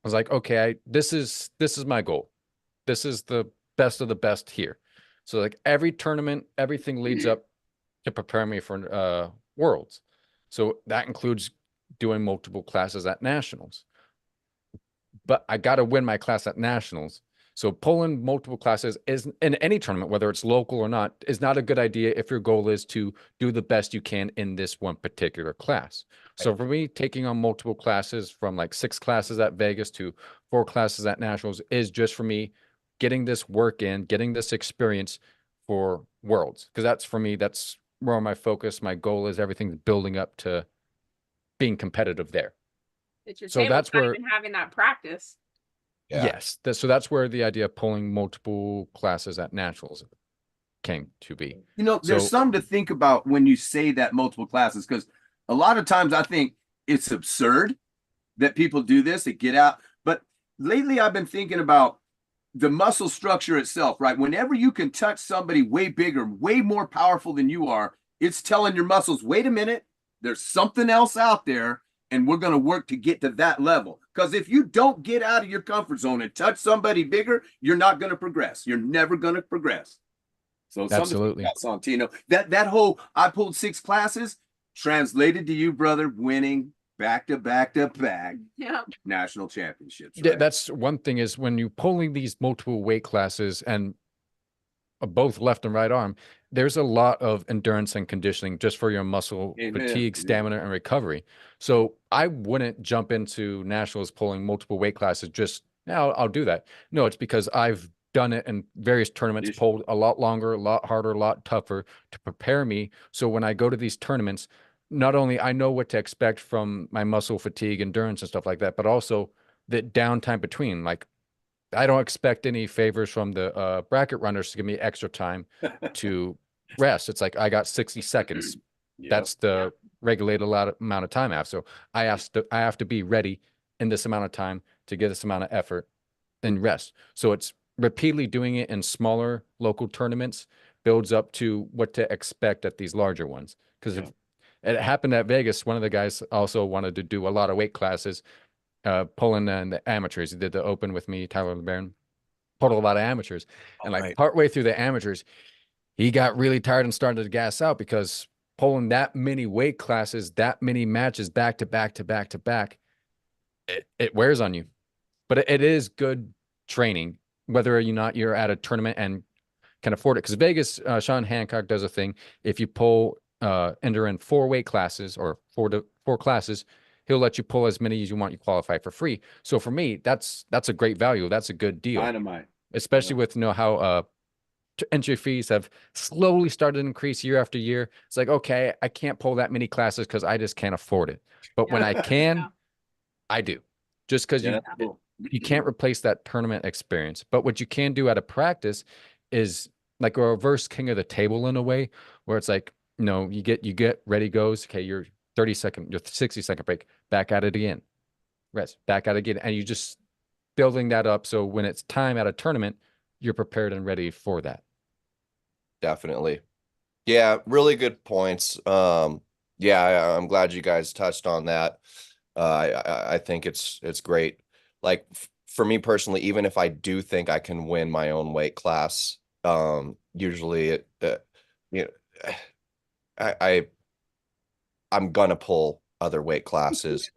I was like, okay, this is my goal. This is the best of the best here. So like every tournament, everything leads up to prepare me for Worlds. So that includes doing multiple classes at nationals. But I got to win my class at nationals. So pulling multiple classes is in any tournament, whether it's local or not, is not a good idea if your goal is to do the best you can in this one particular class. So for me, taking on multiple classes from like 6 classes at Vegas to 4 classes at nationals is just for me getting this work in, getting this experience for Worlds. Because that's for me, that's where my focus, my goal is. Everything building up to being competitive there. So that's where even having that practice. Yeah. Yes. So that's where the idea of pulling multiple classes at nationals came to be. There's something to think about when you say that multiple classes, because a lot of times I think it's absurd that people do this, they get out. But lately I've been thinking about the muscle structure itself, right? Whenever you can touch somebody way bigger, way more powerful than you are, it's telling your muscles, wait a minute, there's something else out there, and we're going to work to get to that level. Because if you don't get out of your comfort zone and touch somebody bigger, you're not going to progress. You're never going to progress. So absolutely, Sontino, that whole I pulled 6 classes translated to you, brother, winning back to back national championships. Right? That's one thing, is when you're pulling these multiple weight classes and both left and right arm, there's a lot of endurance and conditioning just for your muscle Amen. fatigue, stamina, and recovery. So I wouldn't jump into nationals pulling multiple weight classes. Just now, I'll do that. No, it's because I've done it in various tournaments, pulled a lot longer, a lot harder, a lot tougher to prepare me. So when I go to these tournaments, not only I know what to expect from my muscle fatigue, endurance, and stuff like that, but also the downtime between. Like, I don't expect any favors from the bracket runners to give me extra time to rest. It's like I got 60 seconds. Yep. That's the regulated amount of time I have. So I have to be ready in this amount of time to get this amount of effort and rest. So it's repeatedly doing it in smaller local tournaments builds up to what to expect at these larger ones. Because if it happened at Vegas, one of the guys also wanted to do a lot of weight classes, pulling in the amateurs. He did the open with me, Tyler LeBaron, pulled a lot of amateurs. And like partway through the amateurs, he got really tired and started to gas out because pulling that many weight classes, that many matches back to back to back to back, it wears on you. But it is good training, whether or not you're at a tournament and can afford it. Because Vegas, Sean Hancock does a thing. If you enter in 4 weight classes or 4 classes, he'll let you pull as many as you want. You qualify for free. So for me, that's a great value. That's a good deal. Dynamite. Especially with how entry fees have slowly started to increase year after year. It's like, okay, I can't pull that many classes because I just can't afford it. But when I can, I do. Just because you can't replace that tournament experience. But what you can do at a practice is like a reverse king of the table in a way, where it's like, you get ready, goes, okay, your 60-second break, back at it again, rest, back at it again. And you just building that up. So when it's time at a tournament, you're prepared and ready for that. Definitely. Yeah, really good points. Yeah, I'm glad you guys touched on that. I think it's great. Like for me personally, even if I do think I can win my own weight class, usually I'm gonna pull other weight classes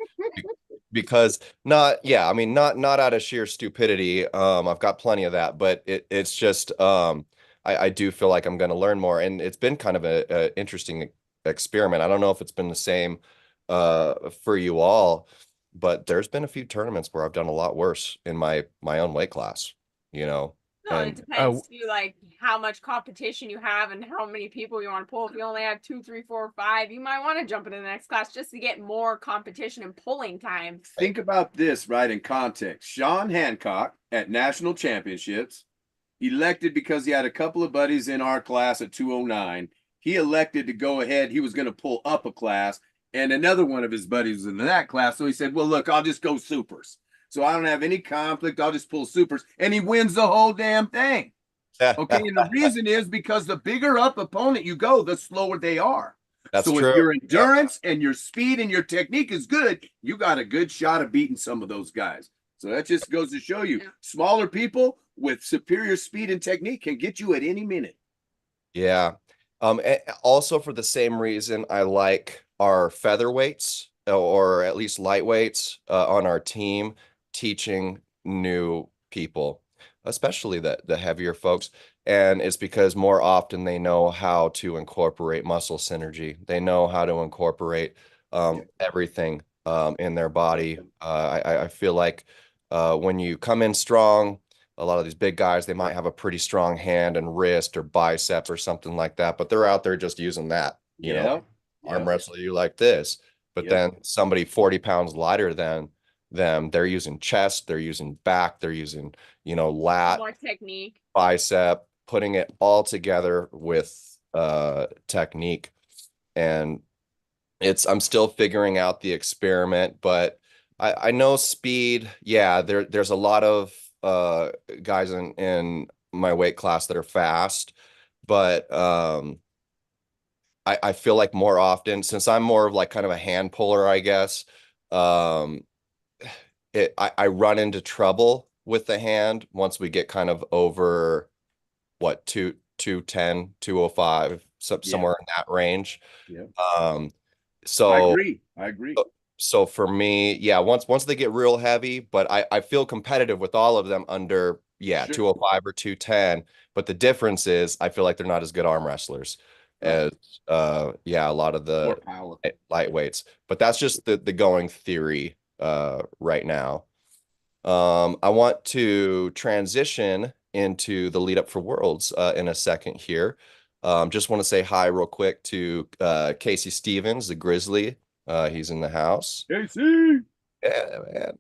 because not out of sheer stupidity. I've got plenty of that, but it's just I do feel like I'm gonna learn more, and it's been kind of a interesting experiment. I don't know if it's been the same for you all, but there's been a few tournaments where I've done a lot worse in my own weight class, No, it depends too, like how much competition you have and how many people you want to pull. If you only have 2, 3, 4, 5, you might want to jump into the next class just to get more competition and pulling time. Think about this, right, in context. Sean Hancock at national championships elected, because he had a couple of buddies in our class at 209. He elected to go ahead. He was going to pull up a class, and another one of his buddies was in that class. So he said, well, look, I'll just go supers. So I don't have any conflict. I'll just pull supers. And he wins the whole damn thing. Okay. And the reason is because the bigger up opponent you go, the slower they are. That's so true. If your endurance and your speed and your technique is good, you got a good shot of beating some of those guys. So that just goes to show you, smaller people with superior speed and technique can get you at any minute. Yeah. Also for the same reason, I like our featherweights or at least lightweights on our team teaching new people, especially the heavier folks. And it's because more often they know how to incorporate muscle synergy. They know how to incorporate everything in their body. I feel like when you come in strong, a lot of these big guys, they might have a pretty strong hand and wrist or bicep or something like that, but they're out there just using that, arm wrestle you like this. But then somebody 40 pounds lighter than them, they're using chest, they're using back, they're using, lat, more technique, bicep, putting it all together with technique. And I'm still figuring out the experiment, but I know speed. Yeah, there's a lot of guys in my weight class that are fast, but I feel like more often, since I'm more of like kind of a hand puller, I guess, I run into trouble with the hand once we get kind of over what 210, 205, somewhere in that range. So I agree. So for me, once they get real heavy, but I feel competitive with all of them under, yeah, Sure. 205 or 210. But the difference is I feel like they're not as good arm wrestlers as yeah, a lot of More the power. lightweights. But that's just the going theory right now. I want to transition into the lead up for Worlds in a second here. Just want to say hi real quick to Casey Stevens, the Grizzly. He's in the house. Casey. Yeah, man.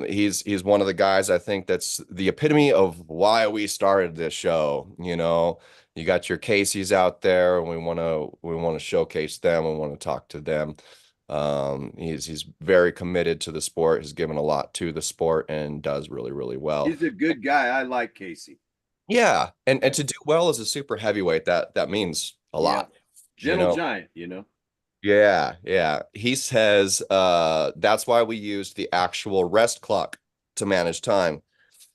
He's one of the guys I think that's the epitome of why we started this show. You know, you got your Caseys out there, and we want to showcase them. We want to talk to them. He's very committed to the sport. He's given a lot to the sport and does really, really well. He's a good guy. I like Casey. Yeah, and to do well as a super heavyweight, that means a lot. Gentle giant, you know. Yeah, yeah. He says that's why we used the actual rest clock to manage time.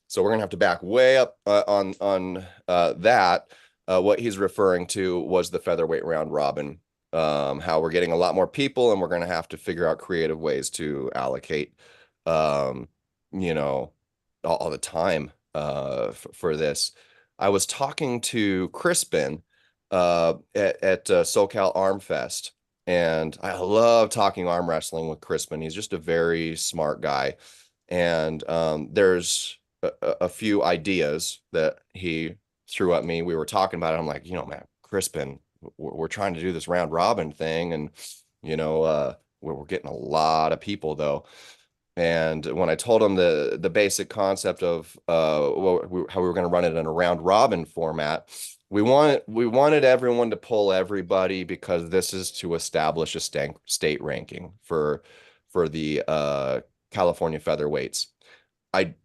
So we're gonna have to back way up on that. What he's referring to was the featherweight round robin. How we're getting a lot more people, and we're gonna have to figure out creative ways to allocate, you know, all the time for this. I was talking to Crispin at SoCal Arm Fest. And I love talking arm wrestling with Crispin. He's just a very smart guy. And there's a few ideas that he threw at me. We were talking about it. I'm like, man, Crispin, we're trying to do this round robin thing. And, we're getting a lot of people, though. And when I told him the basic concept of how we were going to run it in a round robin format, we wanted everyone to pull everybody because this is to establish a state ranking for the California featherweights.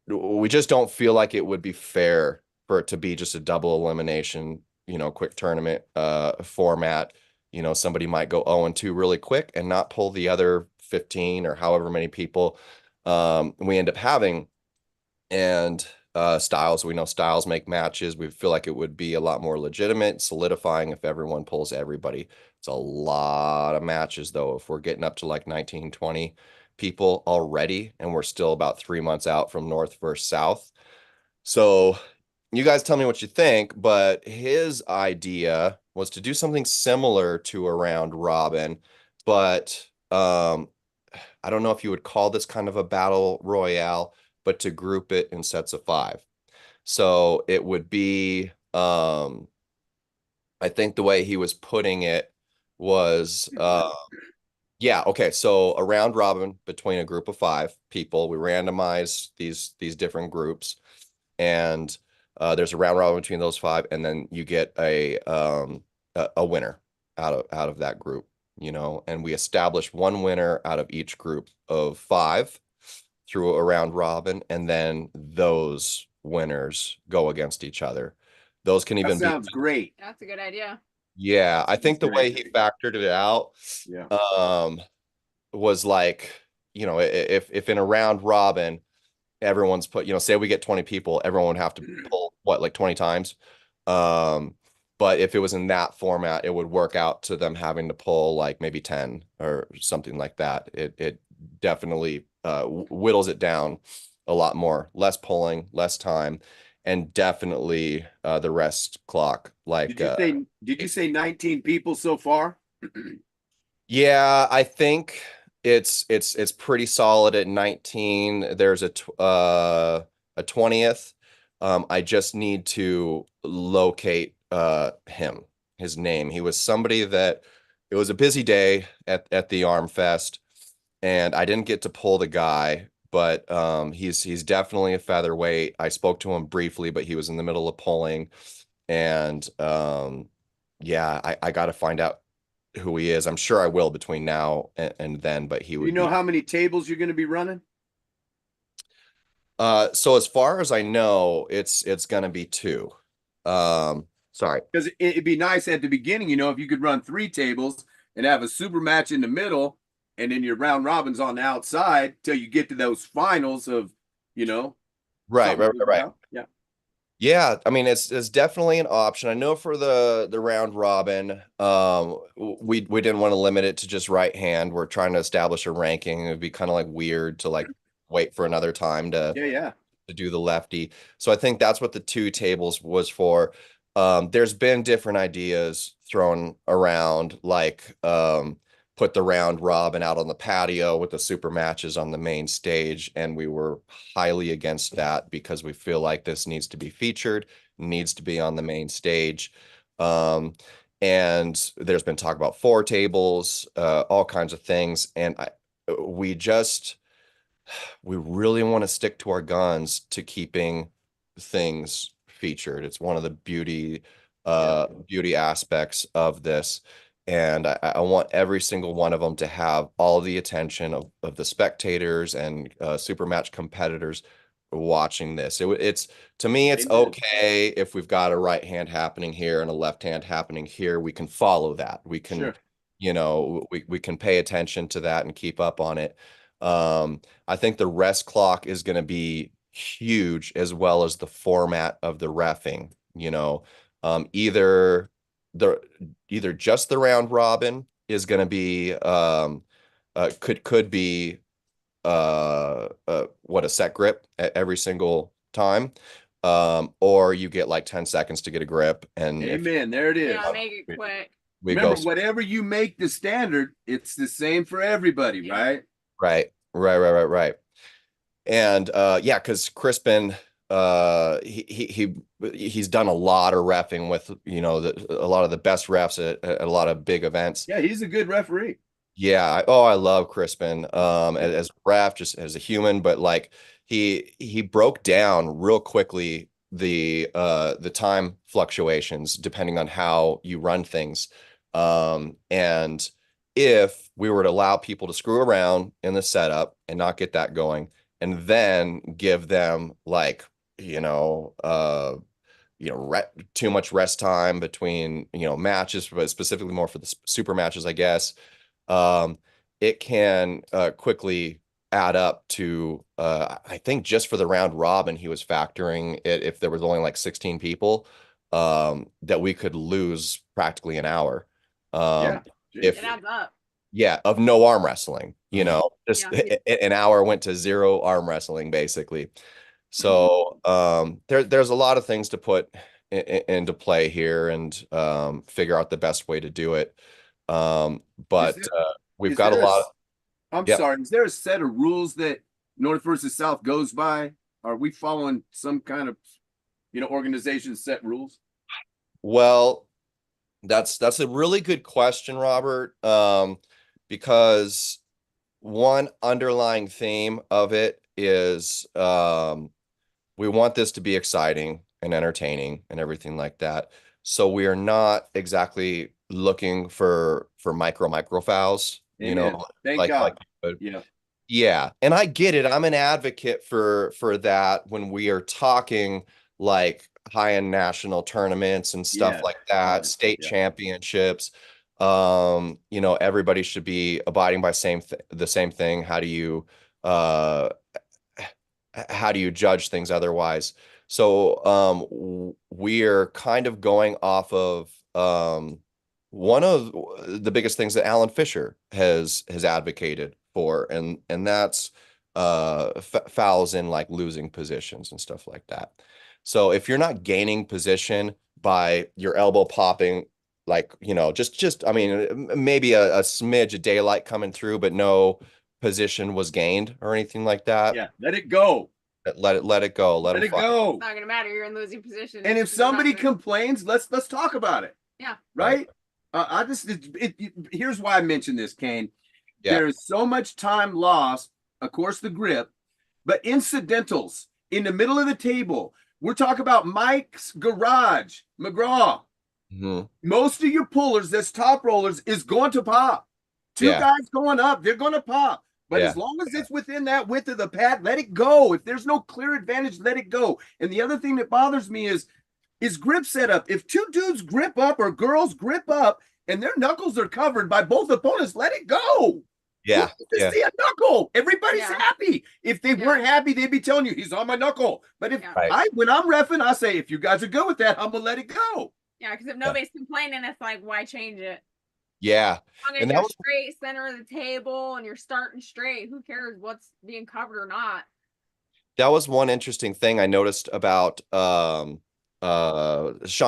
We just don't feel like it would be fair for it to be just a double elimination, quick tournament format. Somebody might go 0-2 really quick and not pull the other 15 or however many people we end up having. And styles, we know styles make matches. We feel like it would be a lot more legitimate, solidifying if everyone pulls everybody. It's a lot of matches, though. If we're getting up to like 19, 20 people already, and we're still about 3 months out from North versus South. So you guys tell me what you think, but his idea was to do something similar to a round robin, but I don't know if you would call this kind of a battle royale, but to group it in sets of 5. So it would be, I think the way he was putting it was, yeah, okay. So a round robin between a group of 5 people. We randomize these different groups, and there's a round robin between those 5, and then you get a winner out of that group, and we establish one winner out of each group of 5 through a round robin, and then those winners go against each other. Those can even That sounds great. That's a good idea. Yeah, I think the way he factored it out, was like, if in a round robin, everyone's put, say we get 20 people, everyone would have to pull like 20 times. But if it was in that format, it would work out to them having to pull like maybe 10 or something like that. It definitely whittles it down a lot more, less pulling, less time, and definitely the rest clock. Like, did you say 19 people so far? Yeah, I think it's pretty solid at 19. There's a 20th. I just need to locate his name. He was somebody that it was a busy day at the Arm Fest, and I didn't get to pull the guy, but he's definitely a featherweight. I spoke to him briefly, but he was in the middle of pulling, and yeah, I got to find out who he is. I'm sure I will between now and then, but he would. You know how many tables you're going to be running? So as far as I know, it's going to be 2. Sorry. Because it'd be nice at the beginning, if you could run 3 tables and have a super match in the middle, and then your round robins on the outside till you get to those finals of, Right. Yeah. Yeah, I mean it's definitely an option. I know for the round robin, we didn't want to limit it to just right hand. We're trying to establish a ranking. It would be kind of like weird to like wait for another time to to do the lefty. So I think that's what the 2 tables was for. There's been different ideas thrown around, like put the round robin out on the patio with the super matches on the main stage. And we were highly against that because we feel like this needs to be featured, needs to be on the main stage. And there's been talk about 4 tables, all kinds of things. And we really want to stick to our guns to keeping things featured. It's one of the beauty aspects of this. And I want every single one of them to have all the attention of the spectators and super match competitors watching this. It's to me, it's Amen. okay if we've got a right hand happening here and a left hand happening here. We can follow that. We can, Sure. we can pay attention to that and keep up on it. I think the rest clock is going to be huge, as well as the format of the reffing. Either just the round robin is going to be could be what, a set grip at every single time, or you get like 10 seconds to get a grip, and Amen. There it is. Yeah, make it quick. Remember, whatever you make the standard, it's the same for everybody, right? Right. And yeah, because Crispin, he's done a lot of reffing with a lot of the best refs at a lot of big events. Yeah, he's a good referee. Yeah, I love Crispin as a ref, just as a human, but like he broke down real quickly the time fluctuations depending on how you run things. And if we were to allow people to screw around in the setup and not get that going, and then give them like, too much rest time between, matches, but specifically more for the super matches, I guess, it can quickly add up to, I think just for the round robin, he was factoring it, if there was only like 16 people, that we could lose practically an hour. Yeah. If It adds up. Yeah, of no arm wrestling, just Yeah. an hour went to 0 arm wrestling basically. So there's a lot of things to put into play here and figure out the best way to do it. But we've got a lot. I'm Yeah. sorry. Is there a set of rules that North versus South goes by? Are we following some kind of, organization set rules? Well, that's a really good question, Robert. Because one underlying theme of it is we want this to be exciting and entertaining and everything like that. So we are not exactly looking for micro fouls, Amen. Thank God. Yeah. Yeah. And I get it. I'm an advocate for that when we are talking like high-end national tournaments and stuff like that, state championships. Everybody should be abiding by the same thing. How do you judge things otherwise? So we're kind of going off of one of the biggest things that Alan Fisher has advocated for, and that's fouls in like losing positions and stuff like that. So if you're not gaining position by your elbow popping, like, just I mean, maybe a smidge of daylight coming through, but no position was gained or anything like that. Yeah, let it go. Let it go. Let it fight. go. It's not gonna matter. You're in losing position. And if somebody complains, let's talk about it. Yeah. Right. Here's why I mentioned this, Kane. Yeah. There's so much time lost. Of course, the grip, but incidentals in the middle of the table. We're talking about Mike's Garage, McGraw. Mm-hmm. Most of your pullers, that's top rollers, is going to pop. Two guys going up, they're going to pop. But as long as it's within that width of the pad, let it go. If there's no clear advantage, let it go. And the other thing that bothers me is grip setup. If two dudes grip up or girls grip up and their knuckles are covered by both opponents, let it go. Yeah. To see a knuckle. Everybody's happy. If they weren't happy, they'd be telling you he's on my knuckle. But if when I'm reffing, I say, if you guys are good with that, I'm gonna let it go. Yeah, because if nobody's complaining, it's like, why change it? Yeah. And you're straight center of the table and you're starting straight, who cares what's being covered or not? that was one interesting thing I noticed about Sean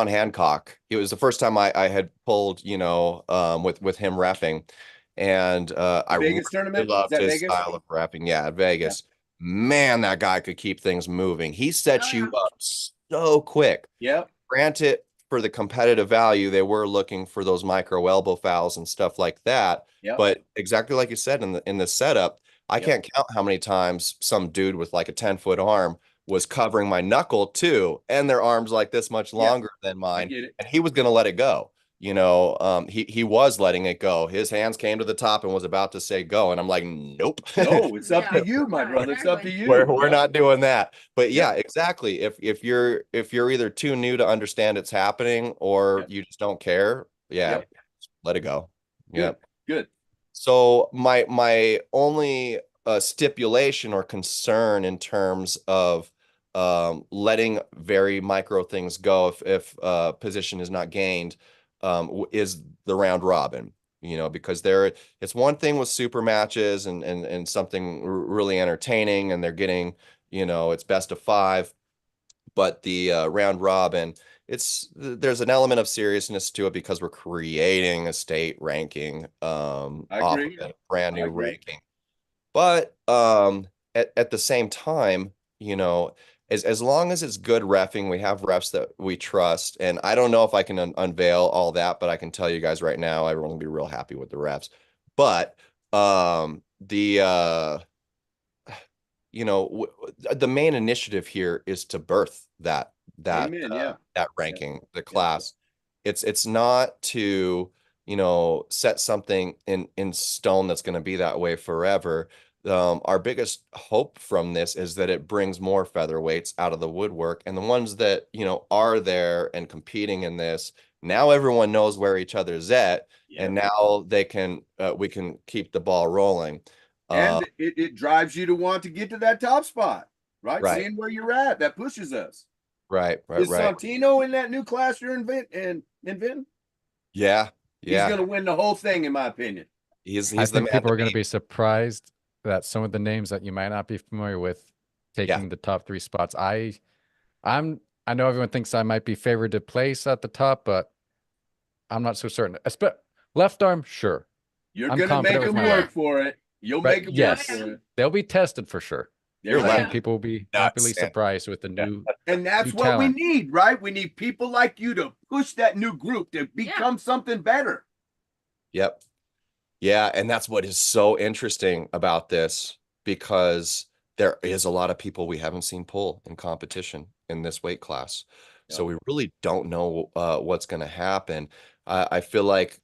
Hancock. It was the first time I had pulled, with him repping, and I really Vegas tournament? Is loved that his Vegas? style of repping. Yeah, at Vegas. Man, that guy could keep things moving. He sets Oh, you yeah. up so quick. Yep. Granted, for the competitive value, they were looking for those micro elbow fouls and stuff like that. Yep. But exactly like you said in the setup, I Yep. can't count how many times some dude with like a 10-foot arm was covering my knuckle too, and their arms like this much longer than I mine, get it. and he was going to let it go. He was letting it go. His hands came to the top and was about to say go, and I'm like, nope. No, it's up Yeah. to you, my Yeah, brother. It's up to exactly. you. We're Yep. not doing that. But Yep. yeah, exactly. If you're either too new to understand it's happening or Yep. you just don't care, yeah, Yep. let it go. Good. Yep. Good. So my only stipulation or concern in terms of letting very micro things go if position is not gained is the round robin. Because it's one thing with super matches and something really entertaining, and they're getting, it's best of 5, but the round robin, there's an element of seriousness to it because we're creating a state ranking I off of agree. a brand I new agree. ranking. But at the same time, as long as it's good reffing, we have refs that we trust. And I don't know if I can unveil all that, but I can tell you guys right now, everyone will be real happy with the refs. But the main initiative here is to birth that Amen. Yeah. ranking, the class. It's not to, set something in stone that's going to be that way forever. Our biggest hope from this is that it brings more featherweights out of the woodwork, and the ones that, are there and competing in this, now everyone knows where each other's at, and now we can keep the ball rolling. And it drives you to want to get to that top spot, right? Right. Seeing where you're at, that pushes us. Right. Is Sontino in that new class you're inventing? Yeah. He's going to win the whole thing, in my opinion. He's I the think man people to are going to beat. be surprised that some of the names that you might not be familiar with taking the top 3 spots. I know everyone thinks I might be favored to place at the top, but I'm not so certain. Left arm, sure. You're I'm going to make confident with them my work left. for it. You'll But make them yes, work for it. they'll be tested for sure. There's I that. think people will be happily surprised with the new. And that's new what talent. we need, right? We need people like you to push that new group to become something better. Yep. Yeah, and that's what is so interesting about this, because there is a lot of people we haven't seen pull in competition in this weight class. So we really don't know what's going to happen. I feel like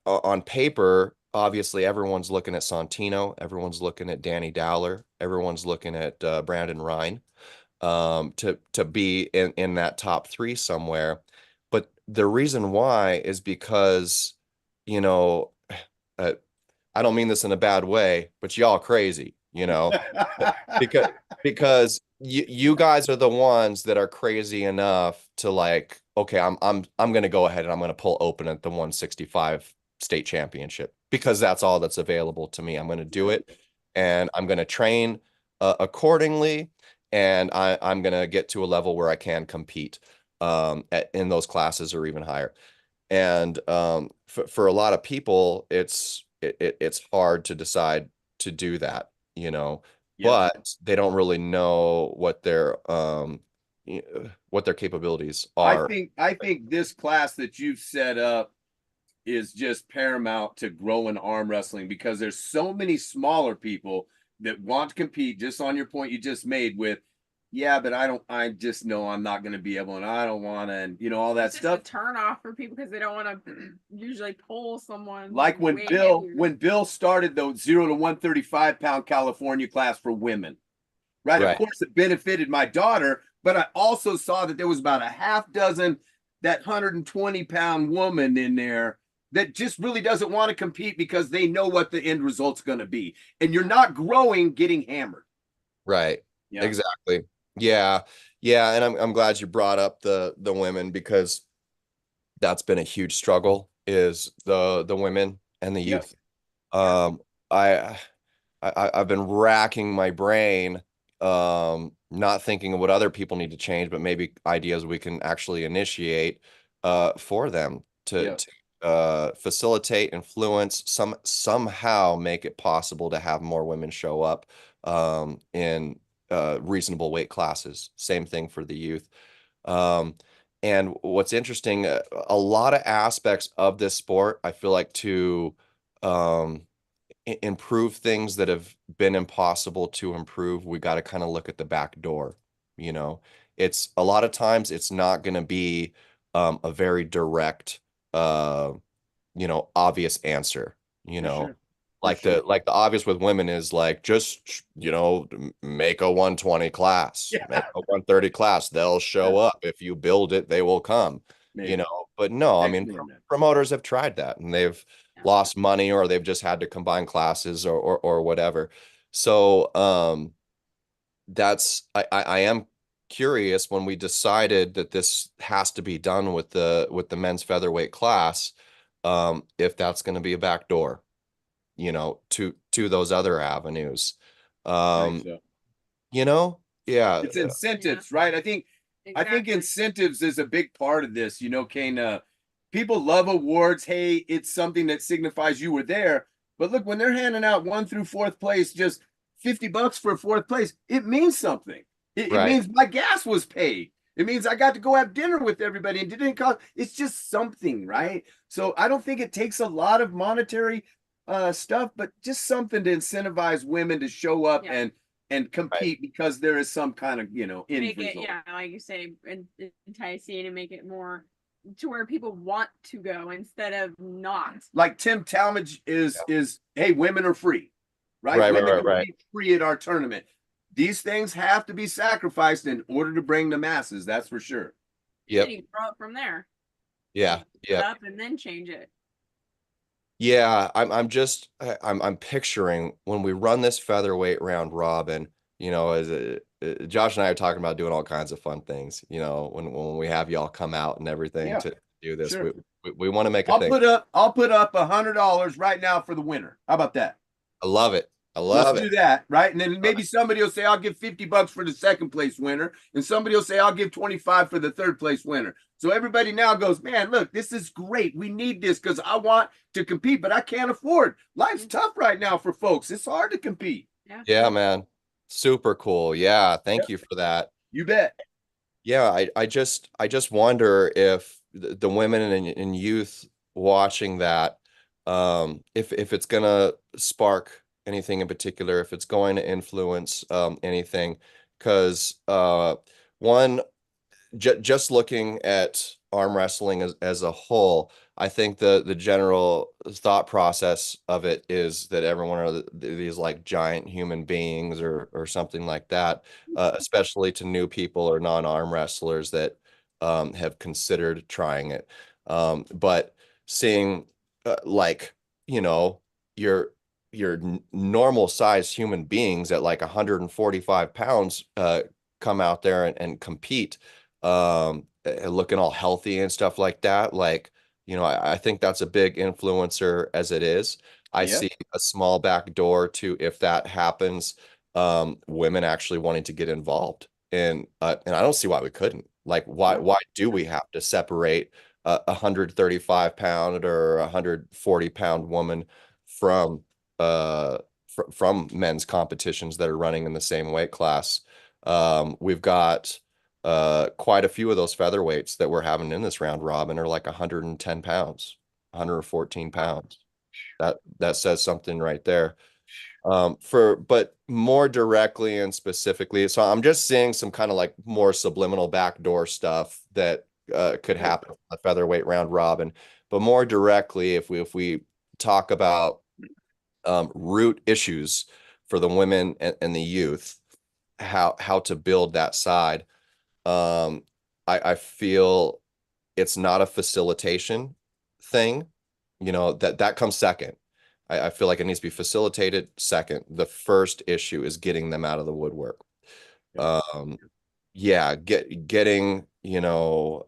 on paper, obviously everyone's looking at Sontino, everyone's looking at Danny Dowler, everyone's looking at Brandon Ryan to be in that top 3 somewhere. But the reason why is because, I don't mean this in a bad way, but y'all crazy, because you guys are the ones that are crazy enough to like, okay, I'm going to go ahead and I'm going to pull open at the 165 state championship because that's all that's available to me. I'm going to do it, and I'm going to train accordingly, and I'm going to get to a level where I can compete in those classes or even higher. And for a lot of people, it's hard to decide to do that, but they don't really know what their capabilities are. I think this class that you've set up is just paramount to growing arm wrestling, because there's so many smaller people that want to compete, just on your point you just made with, but I just know I'm not going to be able, and I don't want to, and all that It's stuff. just a turn off for people because they don't want to usually pull someone. Like when Bill started the 0 to 135 pound California class for women, right? Of course, it benefited my daughter, but I also saw that there was about a half dozen, that 120-pound woman in there that just really doesn't want to compete because they know what the end result's going to be. And you're not growing getting hammered. Right. Yeah. Exactly. Yeah. Yeah. And I'm glad you brought up the women, because that's been a huge struggle, is the women and the youth. I've been racking my brain not thinking of what other people need to change, but maybe ideas we can actually initiate for them to facilitate, influence, somehow make it possible to have more women show up in reasonable weight classes. Same thing for the youth. And what's interesting, a lot of aspects of this sport, I feel like to improve things that have been impossible to improve, we got to kind of look at the back door. You know, it's a lot of times it's not going to be a very direct, obvious answer. You For know, sure. like sure. the obvious with women is like just make a 120 class, make a 130 class. They'll show up if you build it. They will come. Maybe. But no, I mean, Excellent, man. promoters have tried that and they've lost money, or they've just had to combine classes or whatever. So I am curious, when we decided that this has to be done with the men's featherweight class, if that's going to be a back door, to those other avenues. So. Yeah. It's incentives, right? I think incentives is a big part of this. Kane, people love awards. Hey, it's something that signifies you were there. But look, when they're handing out 1 through 4th place, just $50 for 4th place, it means something. It means my gas was paid. It means I got to go have dinner with everybody and it didn't cost. It's just something, right? So I don't think it takes a lot of monetary stuff, but just something to incentivize women to show up and compete, because there is some kind of, end make it, result. like you say, enticing and make it more to where people want to go instead of not. Like Tim Talmadge is, hey, women are free, right? Women compete free at our tournament. These things have to be sacrificed in order to bring the masses. That's for sure. Yeah. You grow up from there. Yeah. Up and then change it. Yeah, I'm picturing when we run this featherweight round robin, as Josh and I are talking about doing all kinds of fun things, when we have y'all come out and everything to do this. Sure. We want to make a thing. I'll put up $100 right now for the winner. How about that? I love it. Let's do that, right? And then maybe somebody will say, I'll give $50 for the 2nd place winner. And somebody will say, I'll give 25 for the 3rd place winner. So everybody now goes, man, look, this is great. We need this because I want to compete, but I can't afford. Life's tough right now for folks. It's hard to compete. Yeah, man. Super cool. Yeah. Thank you for that. You bet. Yeah. I just wonder if the women and youth watching that, if it's going to spark anything in particular, if it's going to influence anything, because just looking at arm wrestling as a whole, I think the general thought process of it is that everyone are these like giant human beings or something like that, especially to new people or non-arm wrestlers that have considered trying it. But seeing your normal sized human beings at like 145 pounds come out there and compete, looking all healthy and stuff like that. Like, I think that's a big influencer as it is. I see a small back door to, if that happens, women actually wanting to get involved. And I don't see why we couldn't. Like, why do we have to separate a 135 pound or 140 pound woman from men's competitions that are running in the same weight class? We've got quite a few of those featherweights that we're having in this round robin are like 110 pounds, 114 pounds. That says something right there. But more directly and specifically, so I'm just seeing some kind of like more subliminal backdoor stuff that could happen in the featherweight round robin. But more directly, if we talk about root issues for the women and the youth, how to build that side, I feel it's not a facilitation thing, that comes second. I feel like it needs to be facilitated second. The first issue is getting them out of the woodwork. Getting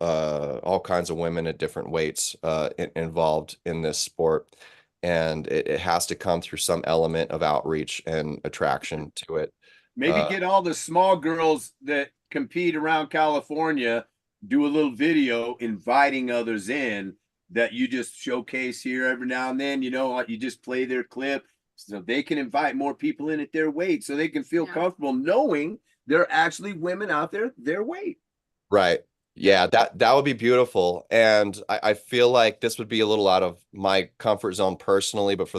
all kinds of women at different weights involved in this sport, and it has to come through some element of outreach and attraction to it. Maybe get all the small girls that compete around California, do a little video inviting others in that you just showcase here every now and then. You know, you just play their clip so they can invite more people in at their weight, so they can feel comfortable knowing there are actually women out there their weight. Right. Yeah, that would be beautiful. And I feel like this would be a little out of my comfort zone personally, but for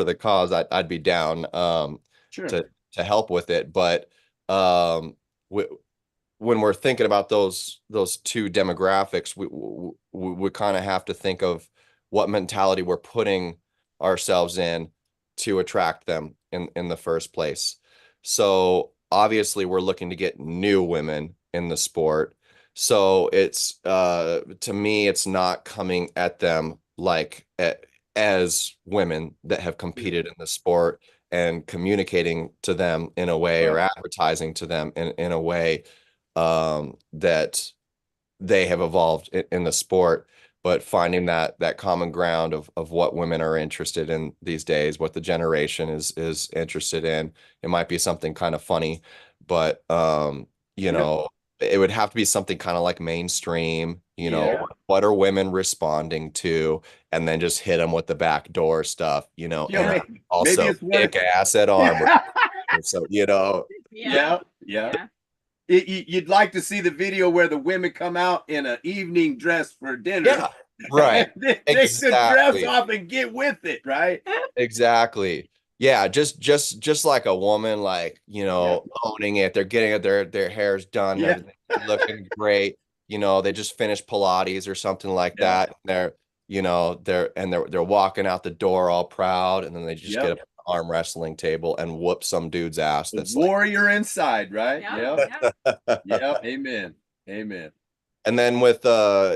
the cause, I'd be down Sure. to help with it. But when we're thinking about those two demographics, we kind of have to think of what mentality we're putting ourselves in to attract them in the first place. So obviously we're looking to get new women in the sport. So it's to me, it's not coming at them like as women that have competed in the sport and communicating to them in a way or advertising to them in a way that they have evolved in the sport, but finding that common ground of what women are interested in these days, what the generation is interested in. It might be something kind of funny, but you know, it would have to be something kind of like mainstream, you know, what are women responding to, and then just hit them with the backdoor stuff, you know, and also kick ass at armor. So, you know, you'd like to see the video where the women come out in an evening dress for dinner. Yeah, right. They take the dress off and get with it, right? Exactly. Yeah, just like a woman, like, you know, owning it. They're getting their hair's done, everything looking great. You know, they just finished Pilates or something like that. They're, you know, they're walking out the door all proud, and then they just get up arm wrestling table and whoop some dude's ass. That's warrior inside, right? Yeah. Amen. And then with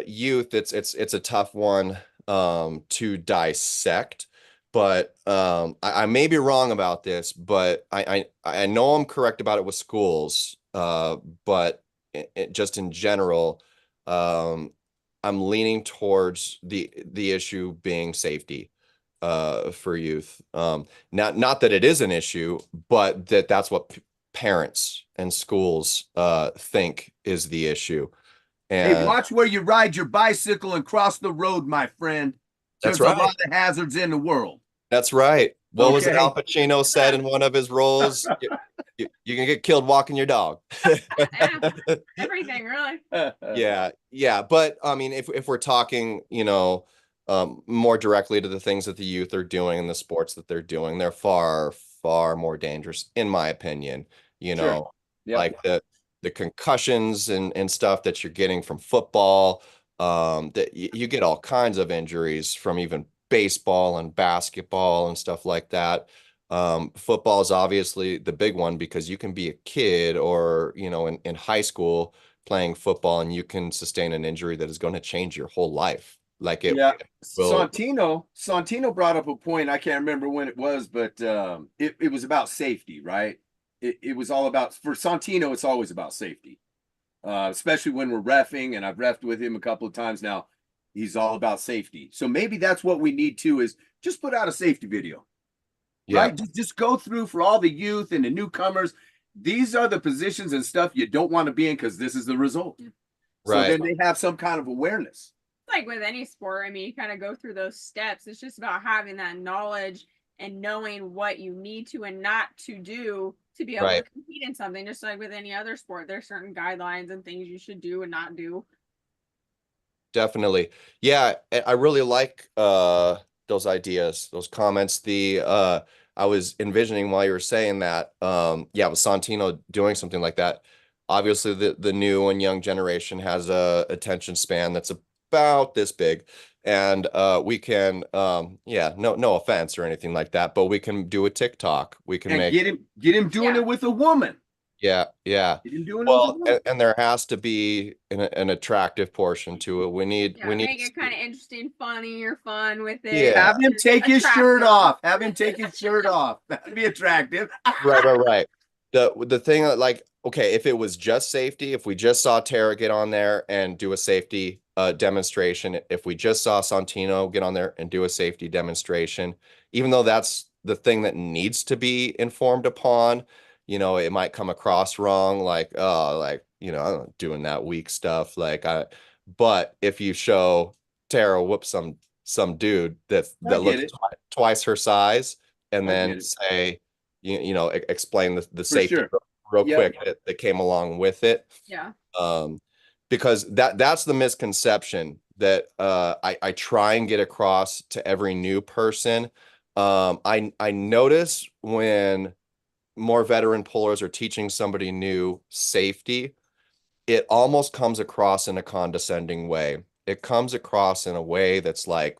youth, it's a tough one to dissect. But I may be wrong about this, but I know I'm correct about it with schools. But just in general, I'm leaning towards the issue being safety for youth. Not that it is an issue, but that's what parents and schools think is the issue. And hey, watch where you ride your bicycle and cross the road, my friend. There's a lot of hazards in the world. That's right. What was it Al Pacino said in one of his roles? You can get killed walking your dog. Everything, really. Yeah. But I mean, if we're talking, you know, more directly to the things that the youth are doing and the sports that they're doing, they're far, far more dangerous, in my opinion. You know, like the concussions and stuff that you're getting from football, that you get all kinds of injuries from even baseball and basketball and stuff like that. Football is obviously the big one because you can be a kid or, you know, in high school playing football and you can sustain an injury that is going to change your whole life. Like it will. Sontino brought up a point. I can't remember when it was, but it was about safety, right? It was all about, for Sontino, it's always about safety, especially when we're reffing, and I've reffed with him a couple of times now. He's all about safety. So maybe that's what we need to is just put out a safety video. Right? Just go through for all the youth and the newcomers. These are the positions and stuff you don't want to be in because this is the result. So then they have some kind of awareness. Like with any sport, I mean, you kind of go through those steps. It's just about having that knowledge and knowing what you need to and not to do to be able to compete in something. Just like with any other sport, there's certain guidelines and things you should do and not do. Definitely. Yeah, I really like those ideas, those comments. I was envisioning while you were saying that, with Sontino doing something like that. Obviously, the new and young generation has a attention span that's about this big, and we can, no offense or anything like that, but we can do a TikTok. We can make get him doing it with a woman. Yeah. Well, and there has to be an attractive portion to it. We need make it kind of interesting, funny, or fun with it. Yeah. Have him take his shirt off. That'd be attractive. Right. The thing, like, okay, if it was just safety, if we just saw Tara get on there and do a safety demonstration, if we just saw Sontino get on there and do a safety demonstration, even though that's the thing that needs to be informed upon, you know, it might come across wrong, like, oh, like, you know, I'm not doing that weak stuff. But if you show Tara whoop some dude that I get looks it. twice her size, and I get then it. say, explain the For safety sure. real Yep. quick that came along with it. Yeah. Because that's the misconception that I try and get across to every new person. I notice when more veteran pullers are teaching somebody new safety, it almost comes across in a condescending way. It comes across in a way that's like,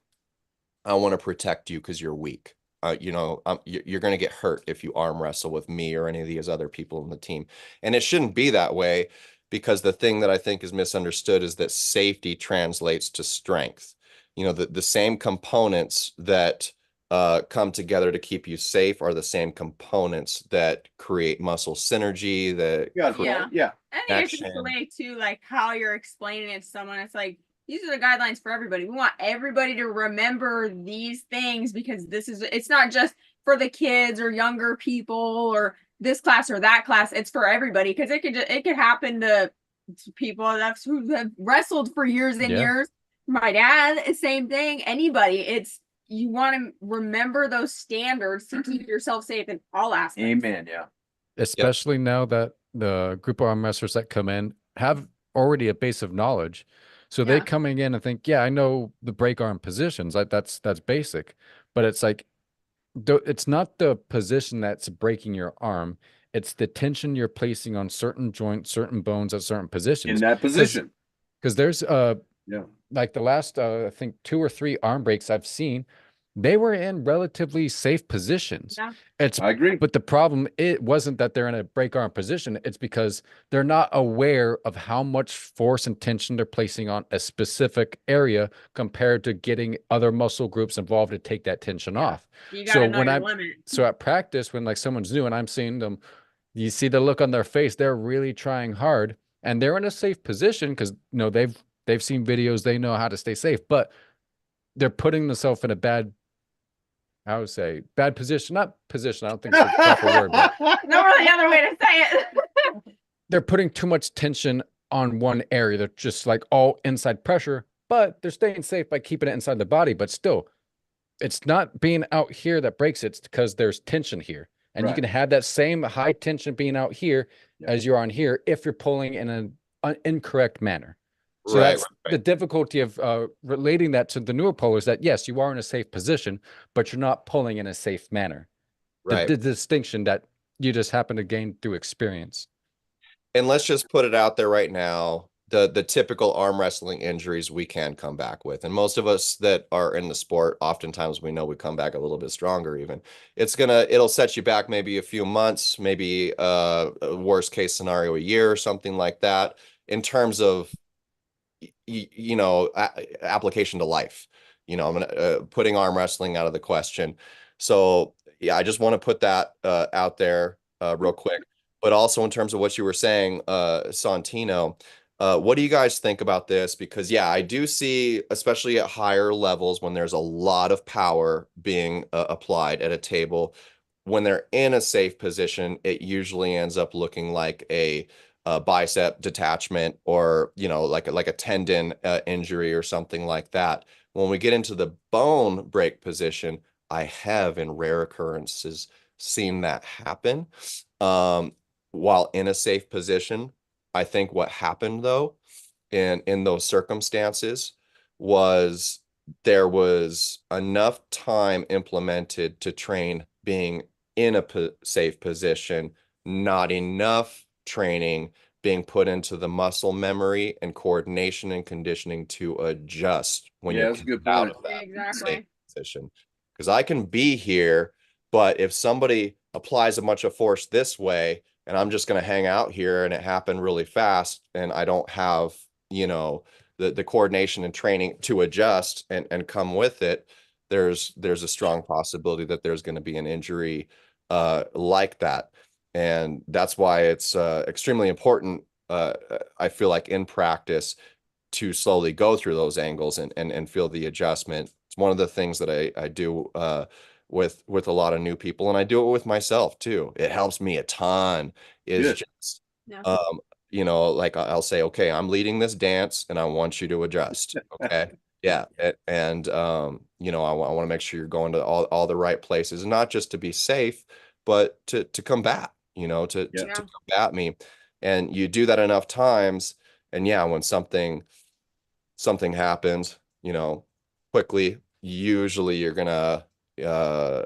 I want to protect you because you're weak. You're going to get hurt if you arm wrestle with me or any of these other people in the team. And it shouldn't be that way, because the thing that I think is misunderstood is that safety translates to strength. You know, the same components that come together to keep you safe are the same components that create muscle synergy, that Yeah. create Yeah. I think it's just the action. way too, like how you're explaining it to someone. It's like, these are the guidelines for everybody. We want everybody to remember these things, because it's not just for the kids or younger people or this class or that class. It's for everybody, because it could happen to people who have wrestled for years and Yeah. years. My dad, same thing. Anybody. You want to remember those standards to keep yourself safe in all aspects. Amen. Yeah. Especially now that the group of arm wrestlers that come in have already a base of knowledge. So they Yeah. coming in and think, yeah, I know the break arm positions. Like that's basic. But it's like, it's not the position that's breaking your arm. It's the tension you're placing on certain joints, certain bones at certain positions. In that position. Because there's Yeah. like the last I think 2 or 3 arm breaks I've seen, they were in relatively safe positions. Yeah. I agree. But the problem, it wasn't that they're in a break arm position. It's because they're not aware of how much force and tension they're placing on a specific area compared to getting other muscle groups involved to take that tension off. You gotta know your limit. So at practice, when like someone's new and I'm seeing them, you see the look on their face, they're really trying hard and they're in a safe position because they've seen videos, they know how to stay safe, but they're putting themselves in a bad position. Not position, I don't think it's the proper word, but No really other way to say it. they're putting too much tension on one area. They're just like all inside pressure, but they're staying safe by keeping it inside the body. But still, it's not being out here that breaks it. It's because there's tension here. And you Right. can have that same high tension being out here Yeah. as you're on here if you're pulling in an incorrect manner. So Right, that's the difficulty of relating that to the newer pullers, that yes, you are in a safe position, but you're not pulling in a safe manner. right. The distinction that you just happen to gain through experience. And let's just put it out there right now, the typical arm wrestling injuries we can come back with. And most of us that are in the sport, oftentimes we know we come back a little bit stronger even. It'll set you back maybe a few months, maybe a worst case scenario, a year or something like that, in terms of application to life. I'm gonna putting arm wrestling out of the question. So yeah, I just want to put that out there real quick. But also in terms of what you were saying, Sontino, what do you guys think about this? Because yeah, I do see, especially at higher levels, when there's a lot of power being applied at a table, when they're in a safe position, it usually ends up looking like a bicep detachment, or like a tendon injury or something like that. When we get into the bone break position, I have in rare occurrences seen that happen while in a safe position. I think what happened though in those circumstances was there was enough time implemented to train being in a safe position, not enough training being put into the muscle memory and coordination and conditioning to adjust when Yeah, you're that's a good out point. of that Exactly. safe position. Because I can be here, but if somebody applies a bunch of force this way and I'm just going to hang out here and it happened really fast and I don't have, the coordination and training to adjust and come with it, there's a strong possibility that there's going to be an injury like that. And that's why it's extremely important, I feel like, in practice, to slowly go through those angles and feel the adjustment. It's one of the things that I do with a lot of new people, and I do it with myself too. It helps me a ton. Is Good. just Yeah. you know, like I'll say, okay, I'm leading this dance and I want you to adjust. Okay. Yeah. And you know, I want to make sure you're going to all the right places, and not just to be safe, but to combat, you know, to Yeah. combat me. And you do that enough times, and yeah, when something happens, you know, quickly, usually you're gonna uh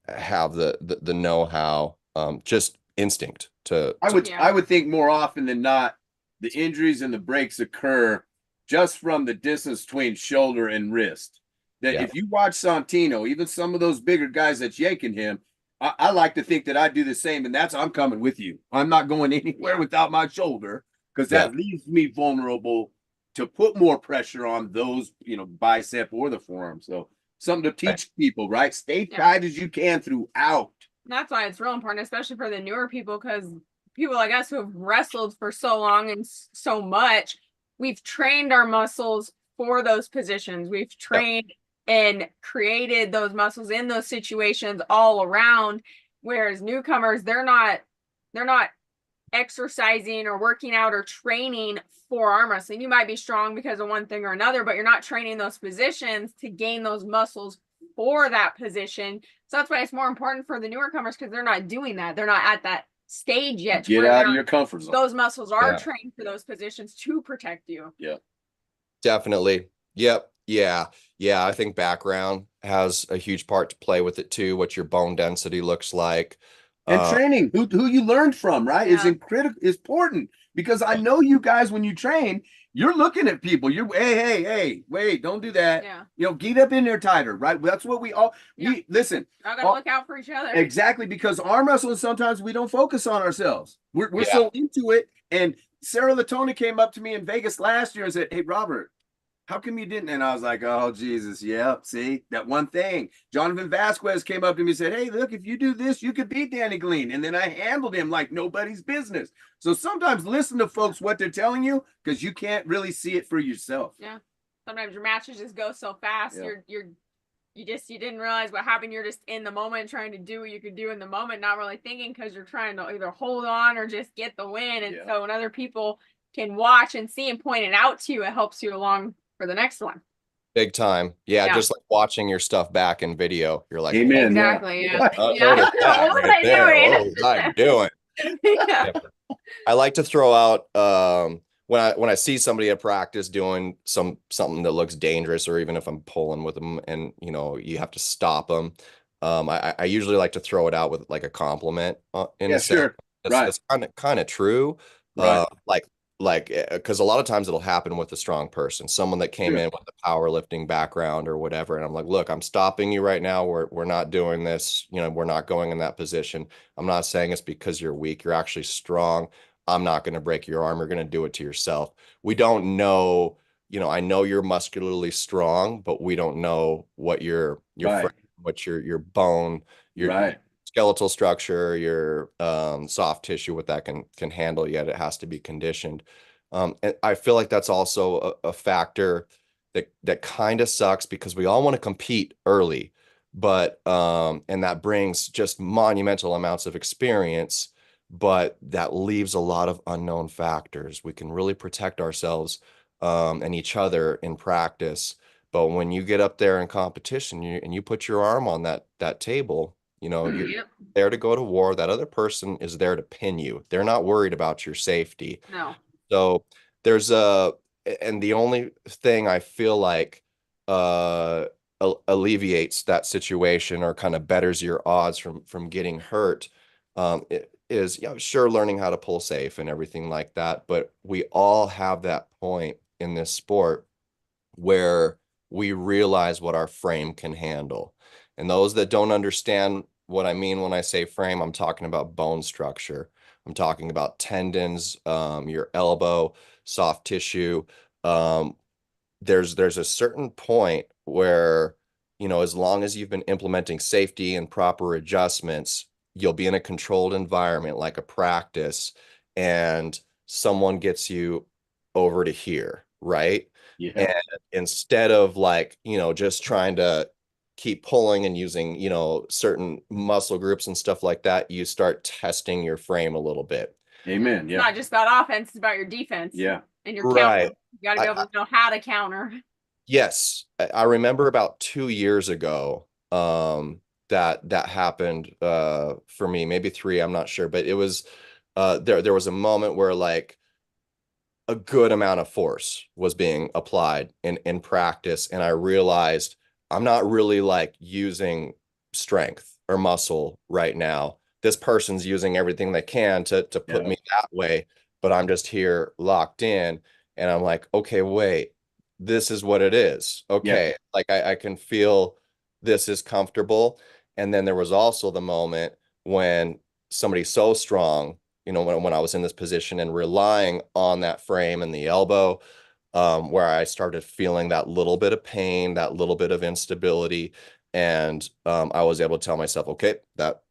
have the know-how, just instinct to I would think more often than not, the injuries and the breaks occur just from the distance between shoulder and wrist. That Yeah. if you watch Sontino, even some of those bigger guys that's yanking him, I like to think that I do the same, and that's I'm coming with you. I'm not going anywhere without my shoulder, because that leaves me vulnerable to put more pressure on those, you know, bicep or the forearm. So something to teach people, right? Stay tight as you can throughout. That's why it's real important, especially for the newer people, because people like us who have wrestled for so long and so much, we've trained our muscles for those positions. We've trained and created those muscles in those situations all around. Whereas newcomers, they're not exercising or working out or training for arm wrestling. You might be strong because of one thing or another, but you're not training those positions to gain those muscles for that position. So that's why it's more important for the newer comers, because they're not doing that. They're not at that stage yet. Get out of your comfort zone. Those muscles are trained for those positions to protect you. Yeah. Definitely. Yep. Yeah. Yeah. I think background has a huge part to play with it too. What your bone density looks like. And training, who you learned from, right? Is important, because I know you guys, when you train, you're looking at people. You're hey, wait, don't do that. Yeah. You know, get up in there tighter, right? That's what we listen. I gotta look out for each other. Exactly, because arm wrestling, sometimes we don't focus on ourselves. We're so into it. And Sarah Latona came up to me in Vegas last year and said, "Hey, Robert, how come you didn't?" And I was like, "Oh, Jesus, yeah, see, that one thing." Jonathan Vasquez came up to me and said, "Hey, look, if you do this, you could beat Danny Glean." And then I handled him like nobody's business. So sometimes listen to folks, what they're telling you, because you can't really see it for yourself. Yeah. Sometimes your matches just go so fast. Yeah. You didn't realize what happened. You're just in the moment trying to do what you could do in the moment, not really thinking, because you're trying to either hold on or just get the win. And so when other people can watch and see and point it out to you, it helps you along for the next one. Big time. Yeah. Just like watching your stuff back in video. You're like, amen. Exactly. Yeah. What was I doing? I like to throw out, when I see somebody at practice doing something that looks dangerous, or even if I'm pulling with them and, you know, you have to stop them. I usually like to throw it out with like a compliment in a sense. Sure. That's kind of true. Right. Because a lot of times it'll happen with a strong person, someone that came in with a powerlifting background or whatever. And I'm like, look, I'm stopping you right now. We're not doing this. You know, we're not going in that position. I'm not saying it's because you're weak. You're actually strong. I'm not going to break your arm. You're going to do it to yourself. We don't know, you know, I know you're muscularly strong, but we don't know what your frame, what your bone, your skeletal structure, your soft tissue, what that can handle yet. It has to be conditioned. And I feel like that's also a factor that kind of sucks, because we all want to compete early, but and that brings just monumental amounts of experience, but that leaves a lot of unknown factors. We can really protect ourselves and each other in practice, but when you get up there in competition, and you put your arm on that table, you know, you're there to go to war. That other person is there to pin you. They're not worried about your safety. No. So there's and the only thing I feel like alleviates that situation, or kind of betters your odds from getting hurt, is, you know, sure, learning how to pull safe and everything like that. But we all have that point in this sport where we realize what our frame can handle. And those that don't understand what I mean when I say frame, I'm talking about bone structure. I'm talking about tendons, your elbow, soft tissue. There's a certain point where, you know, as long as you've been implementing safety and proper adjustments, you'll be in a controlled environment like a practice, and someone gets you over to here, right? Yeah. And instead of, like, you know, just trying to keep pulling and using, you know, certain muscle groups and stuff like that, you start testing your frame a little bit. Amen. It's Yeah. not just about offense, it's about your defense. Yeah. And your Right. counter. You got to be able to know how to counter. Yes. I remember about 2 years ago, that happened for me, maybe 3, I'm not sure, but it was there was a moment where like a good amount of force was being applied in practice, and I realized I'm not really like using strength or muscle right now. This person's using everything they can to put me that way, but I'm just here locked in, and I'm like, okay, wait, this is what it is. Okay, like I can feel this is comfortable. And then there was also the moment when somebody's so strong, you know, when I was in this position and relying on that frame and the elbow, where I started feeling that little bit of pain, that little bit of instability. And I was able to tell myself, okay, that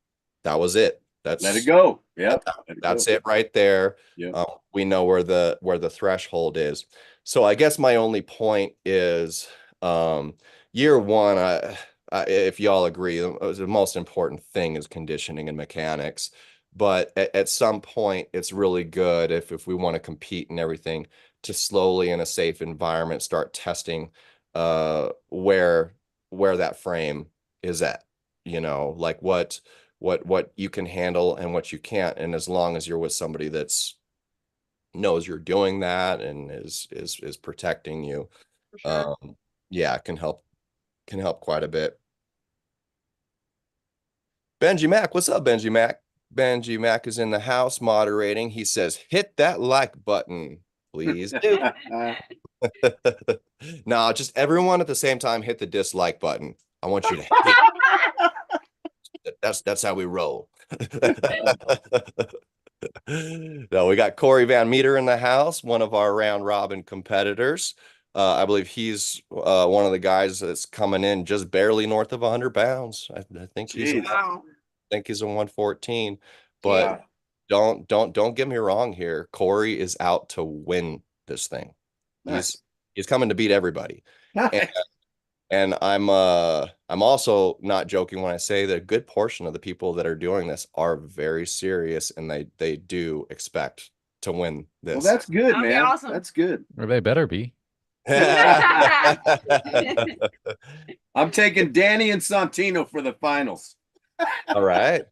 was it. That's Let it go. Yeah. That's it right there. Yeah. We know where the threshold is. So I guess my only point is, year one, if y'all agree, the most important thing is conditioning and mechanics. But at some point, it's really good if we want to compete and everything, to slowly in a safe environment start testing where that frame is at. You know, like what you can handle and what you can't. And as long as you're with somebody that's knows you're doing that and is protecting you, Sure. yeah, it can help quite a bit. Benjimac, what's up, Benjimac? Benjimac is in the house moderating. He says, hit that like button, please do. No, just everyone at the same time hit the dislike button. I want you to hit. That's how we roll. No, we got Corey Van Meter in the house, one of our round robin competitors. I believe he's one of the guys that's coming in just barely north of 100 pounds. I think he's Wow. I think he's a 114. But don't get me wrong here. Corey is out to win this thing. Nice. He's coming to beat everybody. Nice. And I'm also not joking when I say that a good portion of the people that are doing this are very serious, and they do expect to win this. Well, that's good, That'd be man. awesome. That's good. Or they better be. I'm taking Danny and Sontino for the finals. All right.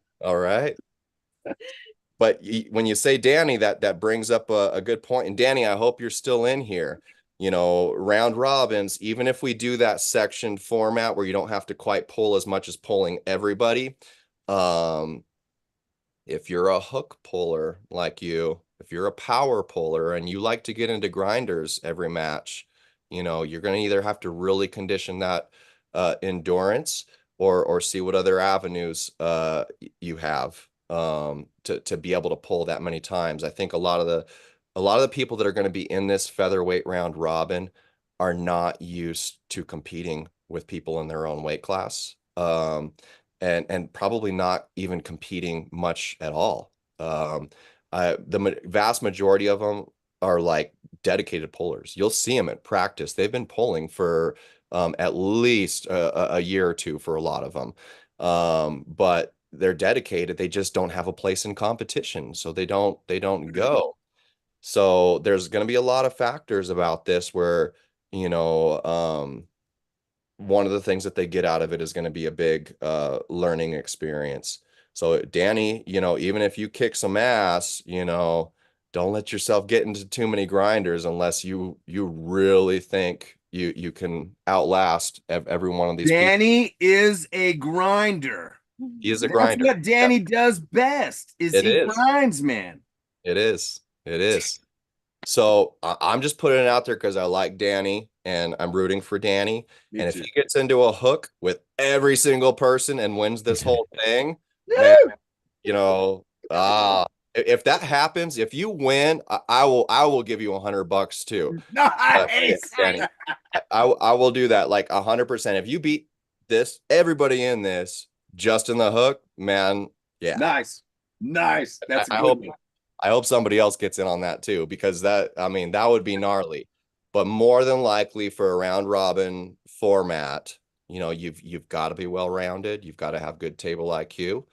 But when you say Danny, that brings up a good point. And Danny, I hope you're still in here. You know, round robins, even if we do that sectioned format where you don't have to quite pull as much as pulling everybody, if you're a hook puller like you, if you're a power puller and you like to get into grinders every match, you know, you're going to either have to really condition that endurance or see what other avenues you have to be able to pull that many times. I think a lot of the people that are going to be in this featherweight round robin are not used to competing with people in their own weight class, and probably not even competing much at all. The vast majority of them are like dedicated pullers. You'll see them at practice. They've been pulling for at least a year or two for a lot of them. But they're dedicated. They just don't have a place in competition, so they don't go. So there's going to be a lot of factors about this where, you know, one of the things that they get out of it is going to be a big learning experience. So Danny, you know, even if you kick some ass, you know, don't let yourself get into too many grinders unless you really think you can outlast every one of these Danny is a grinder. He is a grinder. That's what Danny does best. He grinds, man. It is. So I'm just putting it out there because I like Danny and I'm rooting for Danny. Me and too. If he gets into a hook with every single person and wins this whole thing, Woo! you know, if that happens, if you win, I will give you $100 too. Nice. Danny, I will do that like 100%. If you beat everybody in this just in the hook, man, yeah. Nice. That's I hope somebody else gets in on that too, because that would be gnarly. But more than likely for a round robin format, You know, you've got to be well-rounded. You've got to have good table IQ.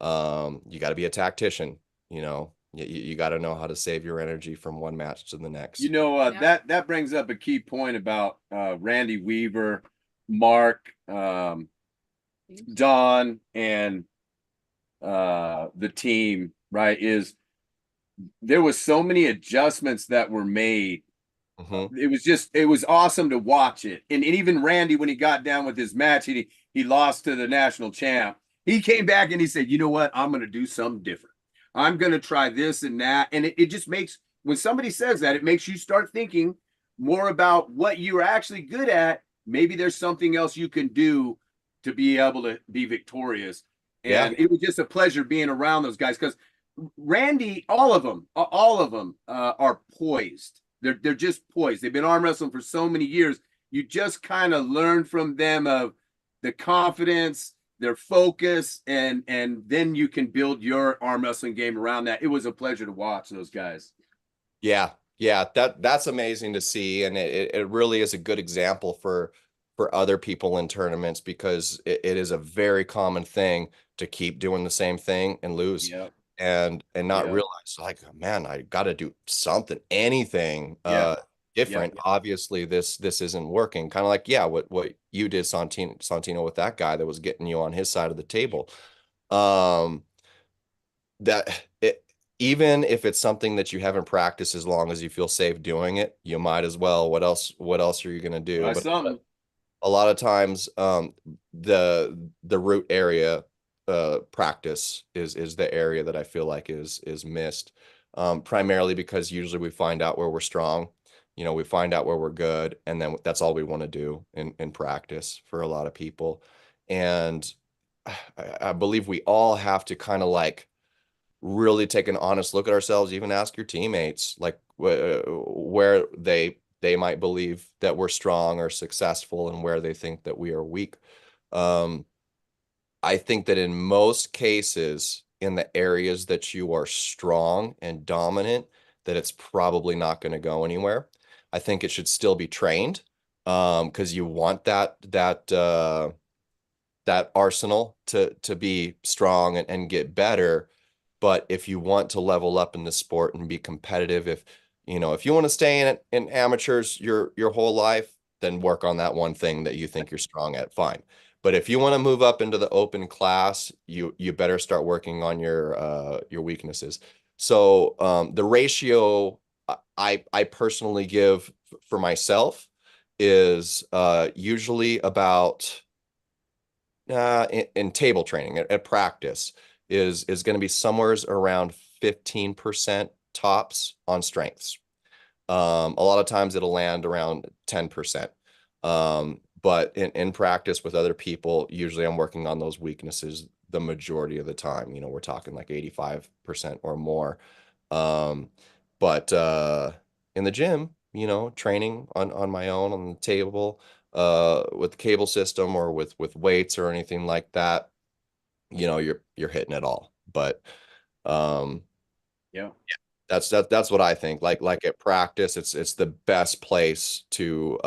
You got to be a tactician. You know, you got to know how to save your energy from one match to the next. You know, that brings up a key point about Randy Weaver, Mark, Don, and the team, right? Is there was so many adjustments that were made. It was awesome to watch it. And even Randy, when he got down with his match, he lost to the national champ. He came back and he said, you know what? I'm going to do something different. I'm going to try this and that. And it just makes, when somebody says that, it makes you start thinking more about what you're actually good at. Maybe there's something else you can do to be able to be victorious. And it was just a pleasure being around those guys, because Randy, all of them are poised. They're just poised. They've been arm wrestling for so many years. You just kind of learn from them of the confidence, their focus, and then you can build your arm wrestling game around that. It was a pleasure to watch those guys. Yeah, that's amazing to see, and it really is a good example for other people in tournaments, because it is a very common thing to keep doing the same thing and lose. Yep. And not realize, like, man, I got to do something, anything different. Obviously this isn't working. Kind of like, what you did, Sontino, with that guy that was getting you on his side of the table. Even if it's something that you haven't practiced, as long as you feel safe doing it, you might as well. What else are you going to do? But a lot of times, the root area practice is the area that I feel like is missed, primarily because usually we find out where we're strong, you know, we find out where we're good, and then that's all we want to do in practice for a lot of people. And I believe we all have to kind of like really take an honest look at ourselves, even ask your teammates like where they might believe that we're strong or successful and where they think that we are weak. I think that in most cases, in the areas that you are strong and dominant, that it's probably not going to go anywhere. I think it should still be trained, because you want that arsenal to be strong and get better. But if you want to level up in the sport and be competitive, if you want to stay in amateurs your whole life, then work on that one thing that you think you're strong at. Fine. But if you want to move up into the open class, you better start working on your weaknesses. So the ratio I personally give for myself is usually about in table training at practice is going to be somewhere around 15% tops on strengths. A lot of times it'll land around 10%. But in practice with other people, usually I'm working on those weaknesses the majority of the time. You know, we're talking like 85% or more. But in the gym, you know, training on my own on the table, with the cable system or with weights or anything like that, you know, you're hitting it all. But that's what I think. Like at practice, it's the best place to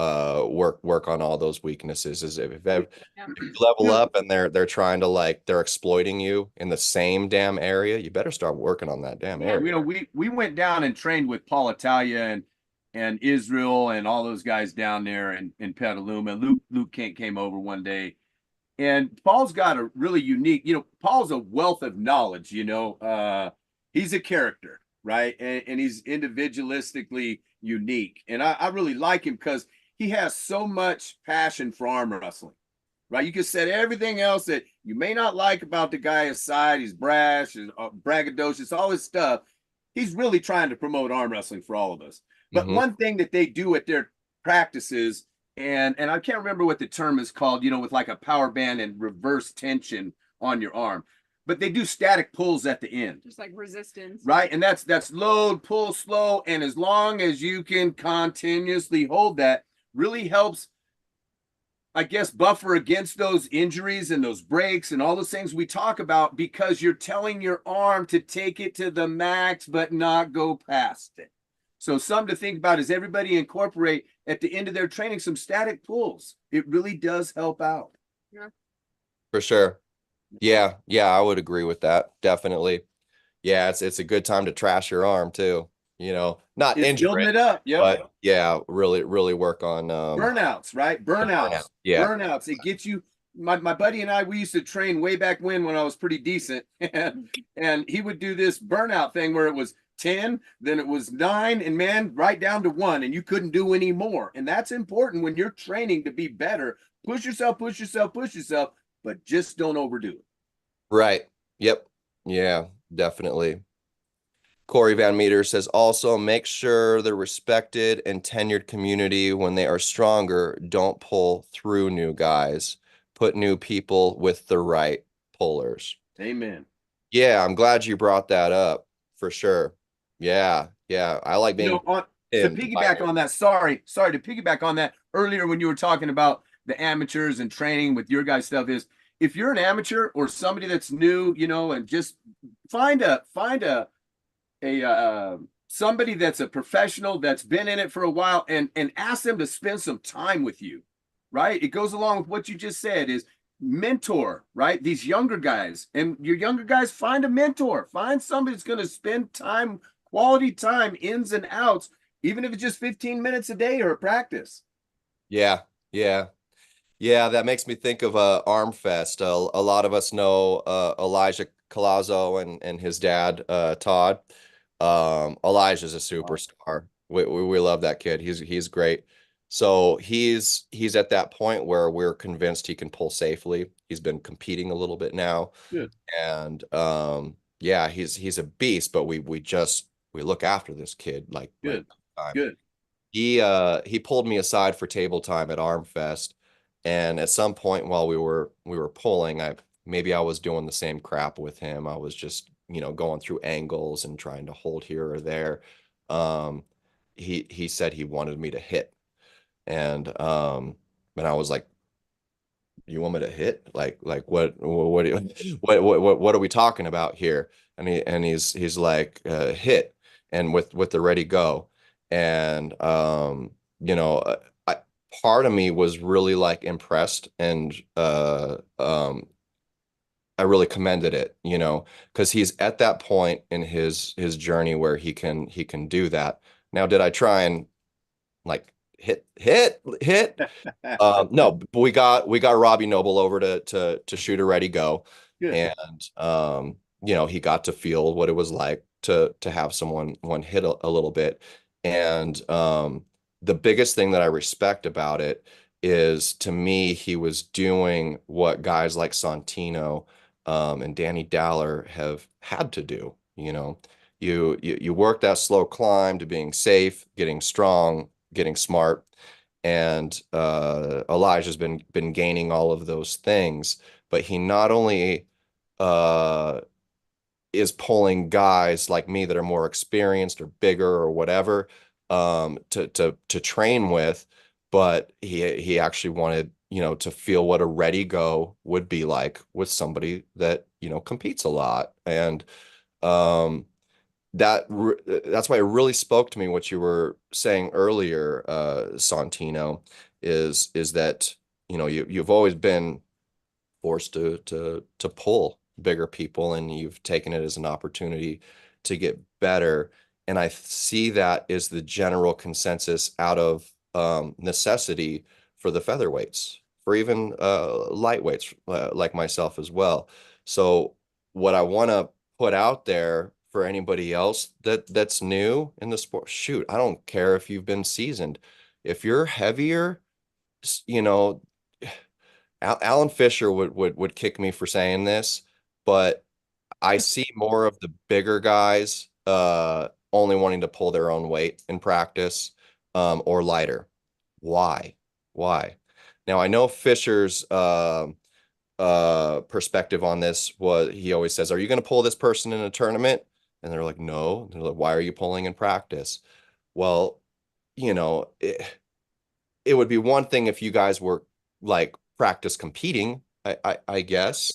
work on all those weaknesses. Is if you level up and they're trying to they're exploiting you in the same damn area, you better start working on that damn area. You know, we went down and trained with Paul Italia and Israel and all those guys down there in Petaluma. Luke Kent came over one day, and Paul's got a really unique, you know, Paul's a wealth of knowledge, you know, he's a character. Right. And he's individualistically unique. And I really like him because he has so much passion for arm wrestling. Right. You can say everything else that you may not like about the guy aside. He's brash and braggadocious, all this stuff. He's really trying to promote arm wrestling for all of us. But one thing that they do at their practices, and I can't remember what the term is called, you know, with like a power band and reverse tension on your arm. But they do static pulls at the end. Just like resistance. Right. And that's load, pull, slow. And as long as you can continuously hold that, really helps, I guess, buffer against those injuries and those breaks and all those things we talk about, because you're telling your arm to take it to the max, but not go past it. So something to think about is everybody incorporate at the end of their training some static pulls. It really does help out. Yeah. For sure. Yeah, I would agree with that. Definitely. Yeah, it's a good time to trash your arm too. Not It's injure building it, it up. Yep. but yeah, really work on Burnouts, right? Burnouts. Yeah. Burnouts. It gets you. My buddy and I, we used to train way back when I was pretty decent. And he would do this burnout thing where it was 10, then it was 9, and man, right down to 1, and you couldn't do any more. And that's important when you're training to be better. Push yourself, but just don't overdo it. Right. Yep. Yeah, definitely. Corey Van Meter says also make sure the respected and tenured community, when they are stronger, don't pull through new guys. Put new people with the right pullers. Amen. Yeah, I'm glad you brought that up for sure. Yeah. I like being to piggyback on that. Sorry, to piggyback on that. Earlier when you were talking about the amateurs and training with your guys' stuff, is if you're an amateur or somebody that's new, and just find a somebody that's a professional that's been in it for a while, and ask them to spend some time with you, right? It goes along with what you just said, is mentor, right? These younger guys, and your younger guys, find a mentor, find somebody that's going to spend time, quality time, ins and outs, even if it's just 15 minutes a day or a practice. Yeah. That makes me think of Armfest. A lot of us know Elijah Colazzo and his dad Todd. Elijah's a superstar. We love that kid. He's great. So he's at that point where we're convinced he can pull safely. He's been competing a little bit now. Good. And yeah, he's a beast, but we look after this kid like Good. time. Good. He pulled me aside for table time at Armfest, and at some point while we were pulling, maybe I was doing the same crap with him. I was just going through angles and trying to hold here or there. He said he wanted me to hit, and I was like, you want me to hit? Like what what are we talking about here? And he's like, hit, and with the ready go. And I, part of me was really like impressed, and I really commended it, because he's at that point in his journey where he can do that. Now, did I try and like hit? No, but we got Robbie Noble over to shoot a ready go. Good. And he got to feel what it was like to have someone hit a little bit. And the biggest thing that I respect about it is, to me, he was doing what guys like Sontino and Danny Dowler have had to do. You work that slow climb to being safe, getting strong, getting smart. And Elijah's been gaining all of those things, but he not only is pulling guys like me that are more experienced or bigger or whatever to train with, but he actually wanted to feel what a ready go would be like with somebody that competes a lot. And that's why it really spoke to me what you were saying earlier, Santino, is that you've always been forced to pull bigger people, and you've taken it as an opportunity to get better. And I see that as the general consensus out of necessity for the featherweights, for even lightweights like myself as well. So what I want to put out there for anybody else that's new in the sport, shoot, I don't care if you've been seasoned. If you're heavier, Alan Fisher would kick me for saying this, but I see more of the bigger guys only wanting to pull their own weight in practice, or lighter. Why? Now, I know Fisher's perspective on this was, he always says, are you going to pull this person in a tournament? And they're like, no. And they're like, why are you pulling in practice? Well, it would be one thing if you guys were like practice competing, I guess.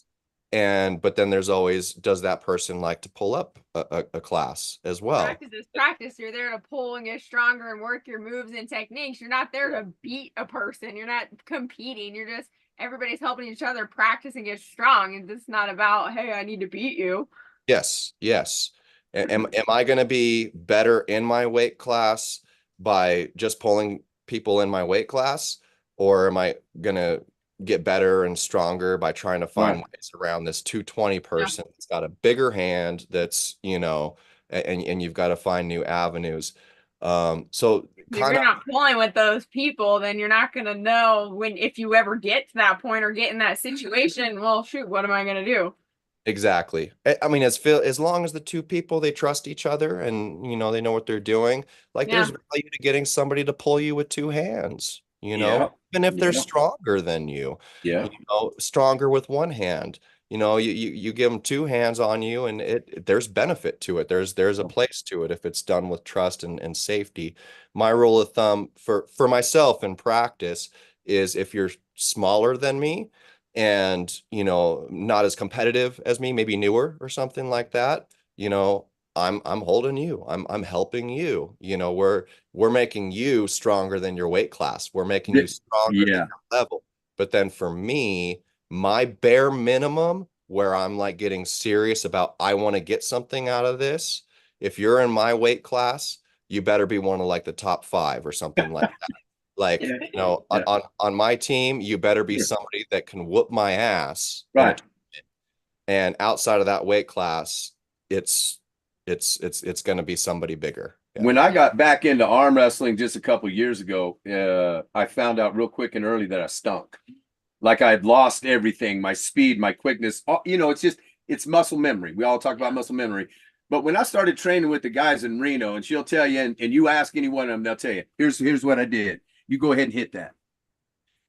But then there's always, does that person like to pull up a class as well? Practice is practice. You're there to pull and get stronger and work your moves and techniques. You're not there to beat a person. You're not competing. You're just everybody's helping each other practice and get strong. And it's not about, hey, I need to beat you. Yes, yes. Am I going to be better in my weight class by just pulling people in my weight class, or am I going to get better and stronger by trying to find ways around this 220 person that's got a bigger hand, that's, you know, and you've got to find new avenues. So if you're not pulling with those people, then you're not going to know if you ever get to that point or get in that situation, well, shoot, what am I going to do? Exactly. I mean, as long as the two people, they trust each other and, you know, they know what they're doing, like there's value to getting somebody to pull you with two hands, you know, even if they're stronger than you, you know, stronger with one hand, you know, you give them two hands on you, and there's benefit to it. There's a place to it if it's done with trust and safety. My rule of thumb for myself in practice is, if you're smaller than me and, you know, not as competitive as me, maybe newer or something like that, you know, I'm holding you. I'm helping you. You know, we're making you stronger than your weight class. We're making you stronger than your level. But then for me, my bare minimum, where I'm like getting serious about, I want to get something out of this. If you're in my weight class, you better be one of like the top 5 or something like that. Like, you know, on my team, you better be somebody that can whoop my ass. Right. And outside of that weight class, it's going to be somebody bigger. Yeah. When I got back into arm wrestling just a couple years ago, I found out real quick and early that I stunk. Like I had lost everything, my speed, my quickness. You know, it's muscle memory. We all talk about muscle memory. But when I started training with the guys in Reno, and she'll tell you, and you ask any one of them, they'll tell you, here's what I did. You go ahead and hit that.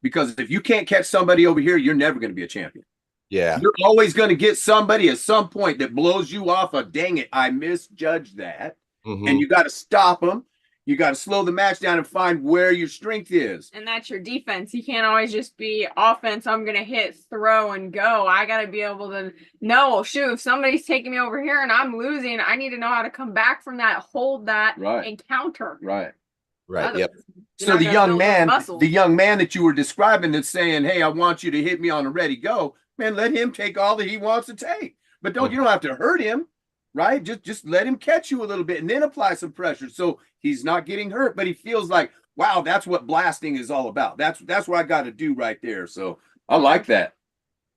Because if you can't catch somebody over here, you're never going to be a champion. Yeah. You're always going to get somebody at some point that blows you off of, dang it, I misjudged that. And you got to stop them. You got to slow the match down and find where your strength is. And that's your defense. You can't always just be offense. I'm going to hit, throw, and go. I got to be able to know, shoot, if somebody's taking me over here and I'm losing, I need to know how to come back from that, hold that, and counter. Right. Yep. So the young man that you were describing that's saying, hey, I want you to hit me on a ready go, man, let him take all that he wants to take. But you don't have to hurt him, right? Just let him catch you a little bit and then apply some pressure so he's not getting hurt, but he feels like, wow, that's what blasting is all about. That's what I got to do right there. So I like that.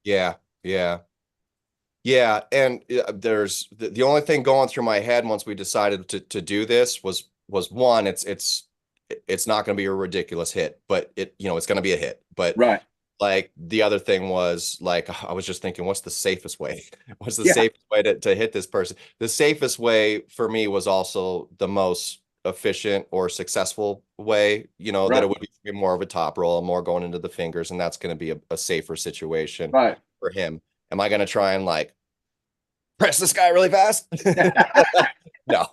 Yeah. And there's the only thing going through my head once we decided to do this was one, it's not going to be a ridiculous hit, but it's going to be a hit. But like the other thing was, like, I was just thinking, what's the safest way? What's the safest way to hit this person? The safest way for me was also the most efficient or successful way, that it would be more of a top roll, more going into the fingers, and that's going to be a safer situation for him. Am I going to try and like press this guy really fast? No.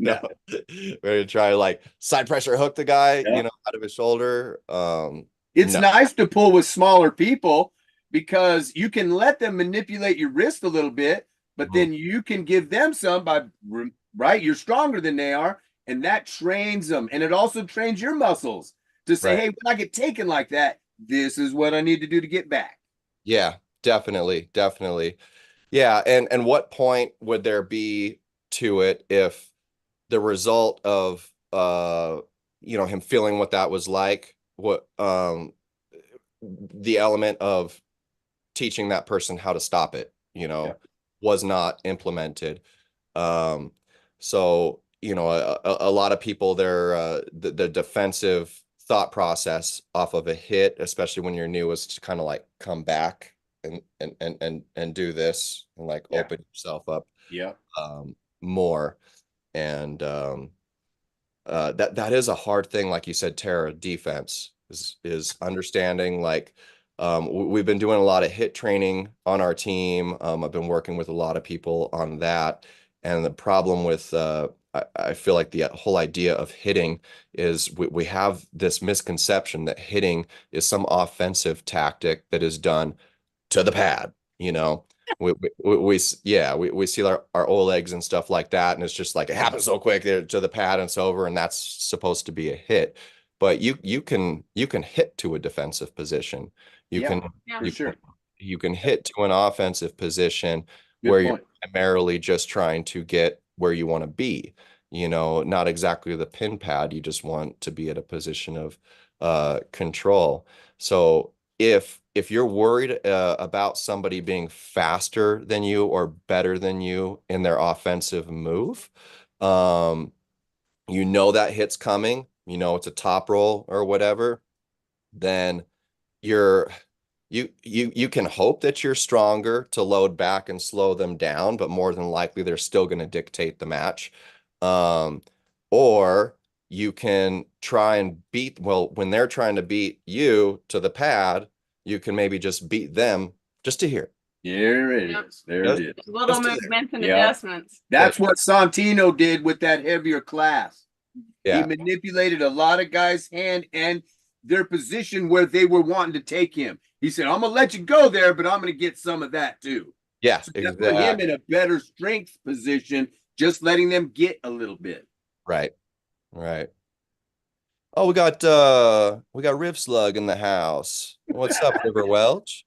We're gonna try like side pressure hook the guy, out of his shoulder. It's nice to pull with smaller people because you can let them manipulate your wrist a little bit, but then you can give them some you're stronger than they are, and that trains them, and it also trains your muscles to say, hey, when I get taken like that, this is what I need to do to get back. Yeah, definitely. Yeah, and what point would there be to it if the result of him feeling what that was like, what the element of teaching that person how to stop it, was not implemented. So a lot of people, the defensive thought process off of a hit, especially when you're new, is to kind of like come back and do this and like open yourself up more. And that is a hard thing, like you said, Tara. Defense is understanding, like, we've been doing a lot of hit training on our team. I've been working with a lot of people on that, and the problem with I feel like the whole idea of hitting is we have this misconception that hitting is some offensive tactic that is done to the pad, we see our old legs and stuff like that, and it's just like it happens so quick there to the pad and it's over, and that's supposed to be a hit. But you can hit to a defensive position. You Yeah, can Yeah. for sure. you can hit to an offensive position Good where point. you're primarily just trying to get where you want to be, not exactly the pin pad. You just want to be at a position of control. So if you're worried about somebody being faster than you or better than you in their offensive move, that hit's coming, it's a top roll or whatever, then you're you can hope that you're stronger to load back and slow them down, but more than likely they're still going to dictate the match. Or you can try and when they're trying to beat you to the pad, you can maybe just beat them just to hear. There it Yep. is. There Just- it is. Little Just to- movements and Yeah. adjustments. That's what Sontino did with that heavier class. He Yeah, manipulated a lot of guys' hand and their position where they were wanting to take him. He said, I'm going to let you go there, but I'm going to get some of that too. yeah, So that put him in a better strength position, just letting them get a little bit. Right. Oh, we got Riv Slug in the house. What's up, River Welch?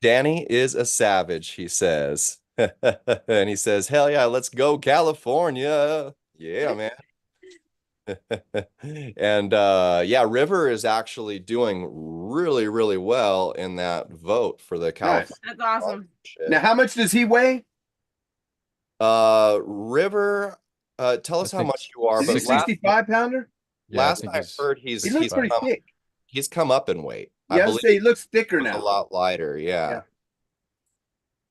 Danny is a savage, he says. And he says, hell yeah, let's go California. Yeah, man. And yeah, River is actually doing really, really well in that vote for the California. That's awesome. Now, how much does he weigh? River, tell us how much you are. Is he But 65 pounder? last I heard, He looks pretty thick. he's come up in weight. Yeah, I would say he looks thicker a now. lot lighter. Yeah.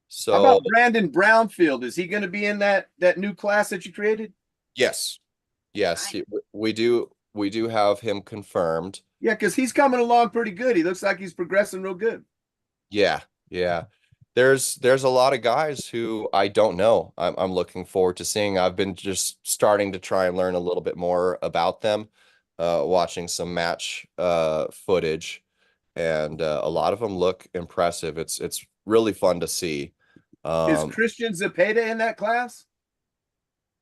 So how about Brandon Brownfield? Is he going to be in that new class that you created? yes, we do have him confirmed. Yeah, because he's coming along pretty good. He looks like he's progressing real good. Yeah. There's a lot of guys who I don't know. I'm looking forward to seeing. I've been just starting to try and learn a little bit more about them, watching some match footage, and a lot of them look impressive. It's really fun to see. Is Christian Zepeda in that class?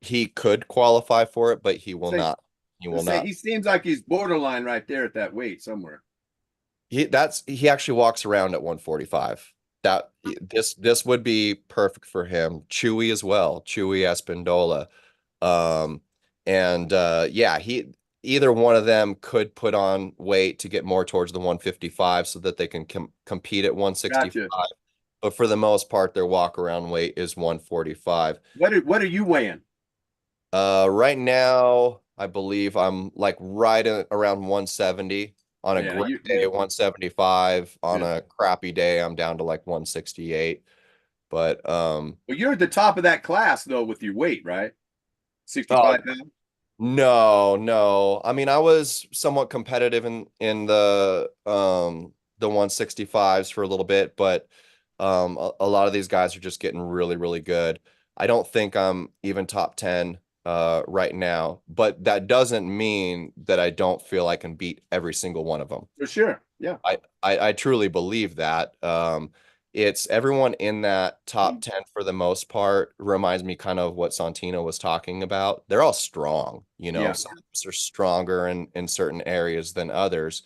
He could qualify for it, but he will Say- not. He will not. He seems like he's borderline right there at that weight somewhere. He actually walks around at 145. This would be perfect for him. Chewy as well. Chewy Espindola. Yeah, either one of them could put on weight to get more towards the 155 so that they can compete at 165. Gotcha. But for the most part, their walk around weight is 145. What are you weighing? Right now, I believe I'm like right around 170. On a great day, 175. On a crappy day, I'm down to like 168. But well, you're at the top of that class though with your weight, right? 65 pounds. No. I mean, I was somewhat competitive in the 165s for a little bit, but a lot of these guys are just getting really, really good. I don't think I'm even top 10 right now, but that doesn't mean that I don't feel I can beat every single one of them. For sure. Yeah. I truly believe that. It's everyone in that top 10 for the most part reminds me kind of what Sontino was talking about. They're all strong, Yeah. Some of us are stronger in certain areas than others,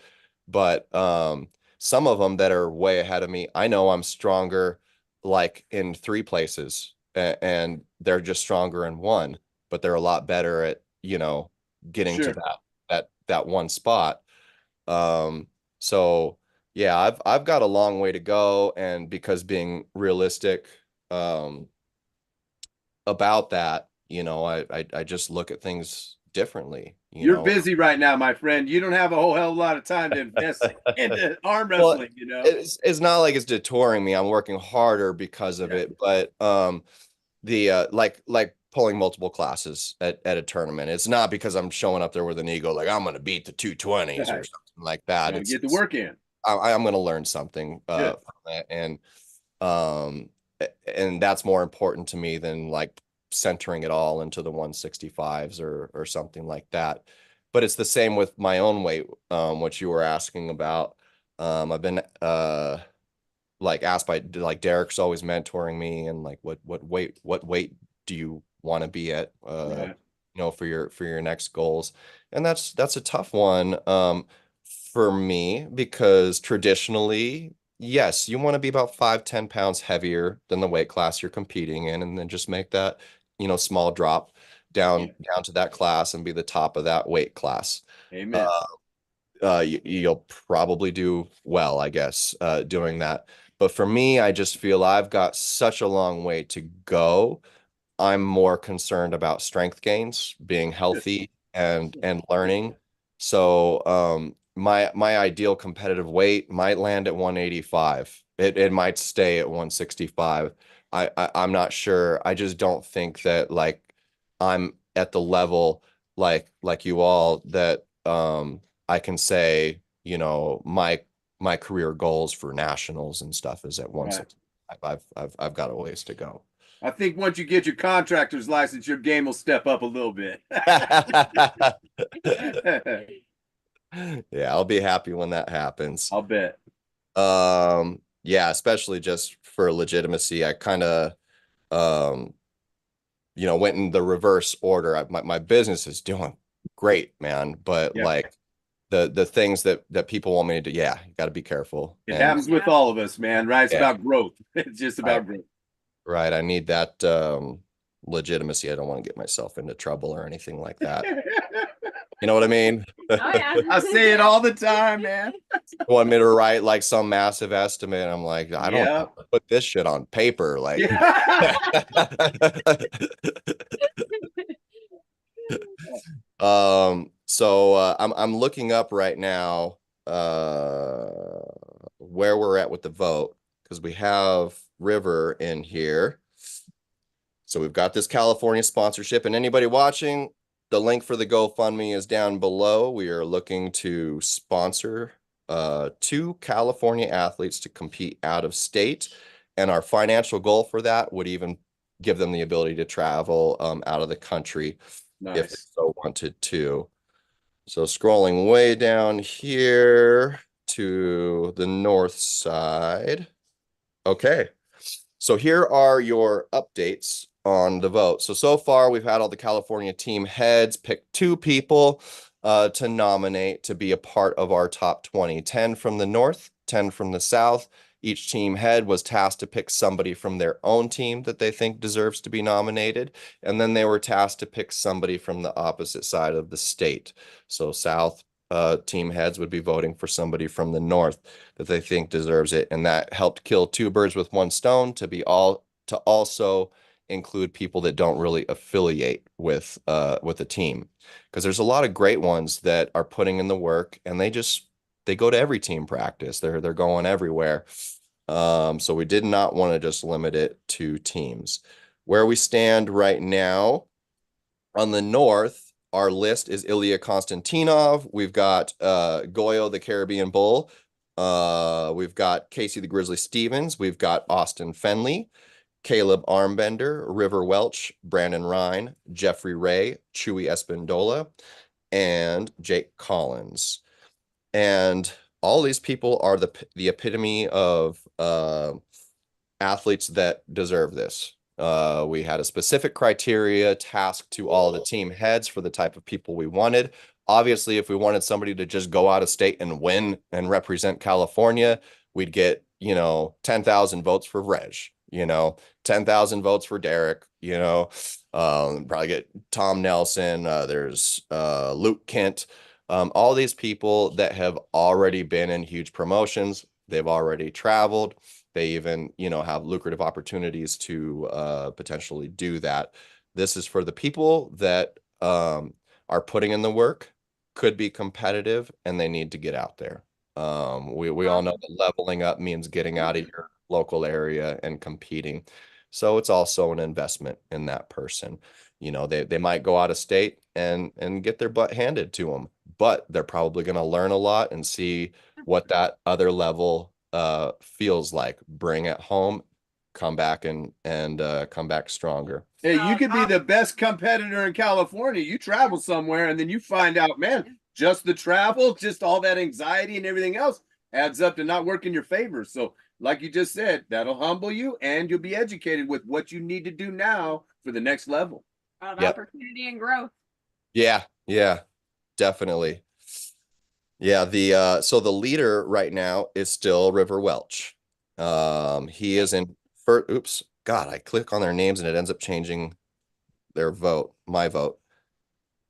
but some of them that are way ahead of me, I know I'm stronger like in 3 places and they're just stronger in 1, but they're a lot better at, getting Sure. to that one spot. So yeah, I've got a long way to go, and because being realistic about that, I just look at things differently. You're busy right now, my friend. You don't have a whole hell of a lot of time to invest into arm wrestling, It's not like it's detouring me. I'm working harder because of it, but the like pulling multiple classes at a tournament. It's not because I'm showing up there with an ego like I'm going to beat the 220s or something like that. It's get the work in. I'm going to learn something from that, and that's more important to me than like centering it all into the 165s or something like that. But it's the same with my own weight, what you were asking about. I've been like asked by like Derek's always mentoring me and like what weight do you want to be at for your next goals, and that's a tough one. for me because traditionally, yes, you want to be about 5-10 pounds heavier than the weight class you're competing in, and then just make that, small drop down to that class and be the top of that weight class. Amen. You'll probably do well, I guess, doing that. But for me, I just feel I've got such a long way to go. I'm more concerned about strength gains, being healthy and learning. So my ideal competitive weight might land at 185. It might stay at 165. I'm not sure. I just don't think that like I'm at the level like you all that I can say, my career goals for nationals and stuff is at 165. I've got a ways to go. I think once you get your contractor's license, your game will step up a little bit. Yeah, I'll be happy when that happens. I'll bet. Yeah, especially just for legitimacy. I kind of went in the reverse order. My business is doing great, man, but like the things that people want me to do, you got to be careful. It happens with all of us, man, right? It's about growth. It's just about growth. Right. I need that legitimacy. I don't want to get myself into trouble or anything like that. You know what I mean? Oh, yeah. I say it all the time, man. You want me to write like some massive estimate? I'm like, I don't know, put this shit on paper. Like, so I'm looking up right now where we're at with the vote, because we have River in here. So we've got this California sponsorship, and anybody watching, the link for the GoFundMe is down below. We are looking to sponsor 2 California athletes to compete out of state. And our financial goal for that would even give them the ability to travel out of the country if they so wanted to. So scrolling way down here to the north side. Okay. So here are your updates on the vote. So far, we've had all the California team heads pick 2 people to nominate to be a part of our top 20. 10 from the north, 10 from the south. Each team head was tasked to pick somebody from their own team that they think deserves to be nominated. And then they were tasked to pick somebody from the opposite side of the state. So south team heads would be voting for somebody from the north that they think deserves it. And that helped kill 2 birds with 1 stone to also include people that don't really affiliate with a team, because there's a lot of great ones that are putting in the work, and they go to every team practice. They're going everywhere. So we did not want to just limit it to teams. Where we stand right now on the north, our list is Ilya Konstantinov. We've got Goyo the Caribbean Bull. We've got Casey the Grizzly Stevens. We've got Austin Fenley, Caleb Armbender, River Welch, Brandon Ryan, Jeffrey Ray, Chewy Espindola, and Jake Collins. And all these people are the epitome of athletes that deserve this. We had a specific criteria tasked to all the team heads for the type of people we wanted. Obviously, if we wanted somebody to just go out of state and win and represent California, we'd get, 10,000 votes for Reg, 10,000 votes for Derek, probably get Tom Nelson. There's Luke Kent. All these people that have already been in huge promotions. They've already traveled. They even, have lucrative opportunities to potentially do that. This is for the people that are putting in the work, could be competitive, and they need to get out there. We all know that leveling up means getting out of your local area and competing. So it's also an investment in that person. They might go out of state and get their butt handed to them, but they're probably going to learn a lot and see what that other level feels like. Bring it home, come back and come back stronger. Hey, you could be the best competitor in California. You travel somewhere and then you find out, man, just the travel, just all that anxiety and everything else adds up to not work in your favor. So like you just said, that'll humble you and you'll be educated with what you need to do now for the next level. Opportunity and growth. Yeah, definitely. Yeah, so the leader right now is still River Welch. He is in first. Oops, God, I click on their names and it ends up changing their vote, my vote.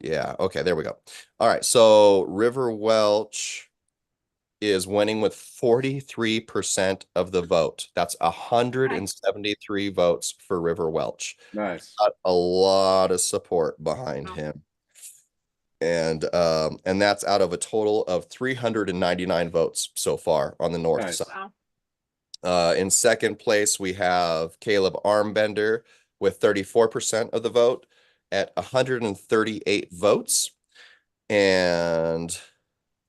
Yeah, okay, there we go. All right, so River Welch is winning with 43% of the vote. That's 173 votes for River Welch. Nice. Got a lot of support behind him. And that's out of a total of 399 votes so far on the north Nice. side. In second place, we have Caleb Armbender with 34% of the vote at 138 votes. And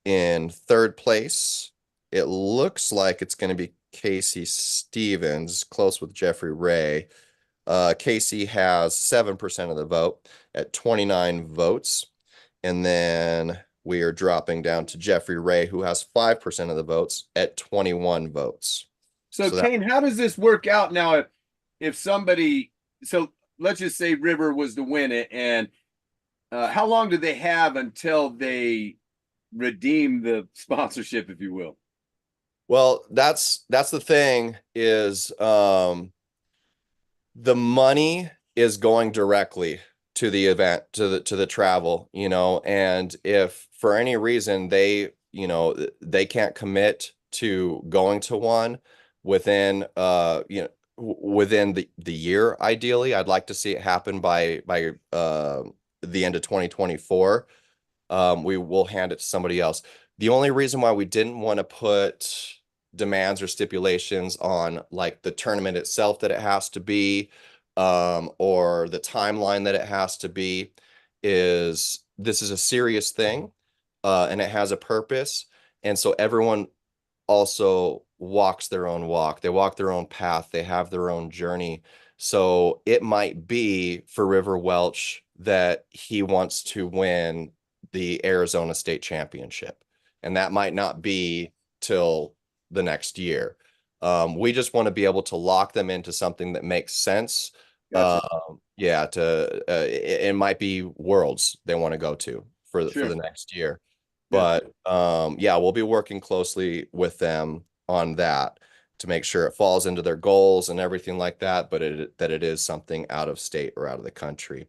in third place, it looks like it's going to be Casey Stevens, close with Jeffrey Ray. Casey has 7% of the vote at 29 votes. And then we are dropping down to Jeffrey Ray, who has 5% of the votes at 21 votes. So Kane, how does this work out now? If somebody, so let's just say River was to win it, and how long do they have until they redeem the sponsorship, if you will? Well, that's the thing is the money is going directly to the event, to the travel, you know, and if for any reason they, you know, they can't commit to going to one within within the year, ideally, I'd like to see it happen by the end of 2024. We will hand it to somebody else. The only reason why we didn't want to put demands or stipulations on like the tournament itself that it has to be, or the timeline that it has to be, is this is a serious thing, and it has a purpose. And so everyone also walks their own walk. They walk their own path. They have their own journey. So it might be for River Welch that he wants to win the Arizona State Championship, and that might not be till the next year. We just want to be able to lock them into something that makes sense. Gotcha. Yeah, it might be Worlds they want to go to for Sure. the next year. Yeah. But yeah, we'll be working closely with them on that to make sure it falls into their goals and everything like that, but that it is something out of state or out of the country.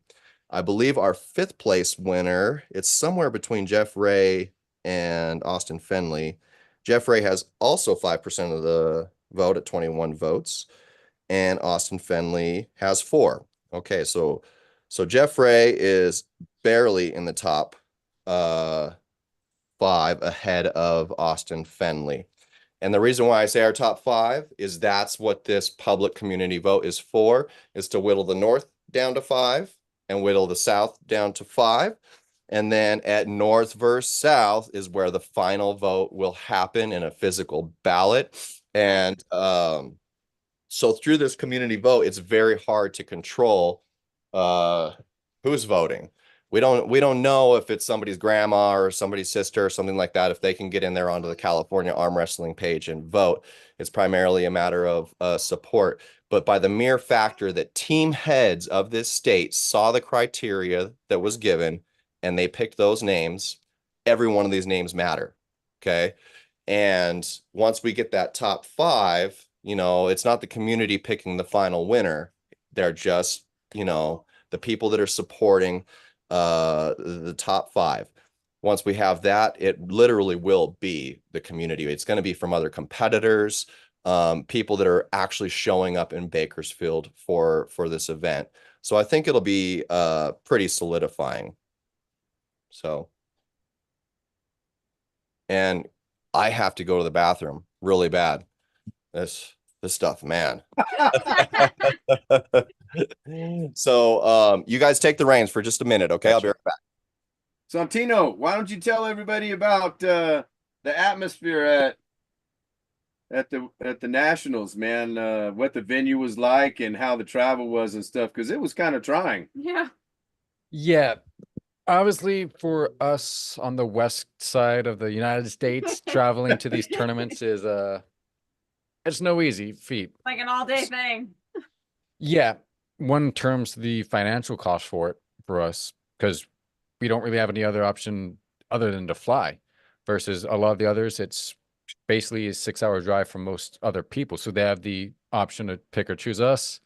I believe our fifth place winner, it's somewhere between Jeff Ray and Austin Fenley. Jeff Ray has also 5% of the vote at 21 votes, and Austin Fenley has 4. Okay, so Jeff Ray is barely in the top 5 ahead of Austin Fenley. And the reason why I say our top 5 is that's what this public community vote is for, is to whittle the North down to 5 and whittle the South down to 5. And then at North versus South is where the final vote will happen in a physical ballot. And so through this community vote, it's very hard to control who's voting. We don't know if it's somebody's grandma or somebody's sister or something like that. If they can get in there onto the California Arm Wrestling page and vote, it's primarily a matter of support. But by the mere factor that team heads of this state saw the criteria that was given and they picked those names, every one of these names matter. Okay. And once we get that top 5, you know, it's not the community picking the final winner. They're just, you know, the people that are supporting the top 5. Once we have that, it literally will be the community. It's going to be from other competitors, people that are actually showing up in Bakersfield for this event. So I think it'll be pretty solidifying. So, and I have to go to the bathroom really bad. This stuff, man. So you guys take the reins for just a minute, okay? I'll be right back. Sontino, why don't you tell everybody about the atmosphere at the Nationals, man? What the venue was like and how the travel was and stuff, because it was kind of trying. Yeah. Obviously, for us on the west side of the United States, traveling to these tournaments is it's no easy feat. Like an all-day thing. Yeah. One terms the financial cost for it for us, because we don't really have any other option other than to fly. versus a lot of the others, it's basically a 6-hour drive from most other people. So they have the option to pick or choose us.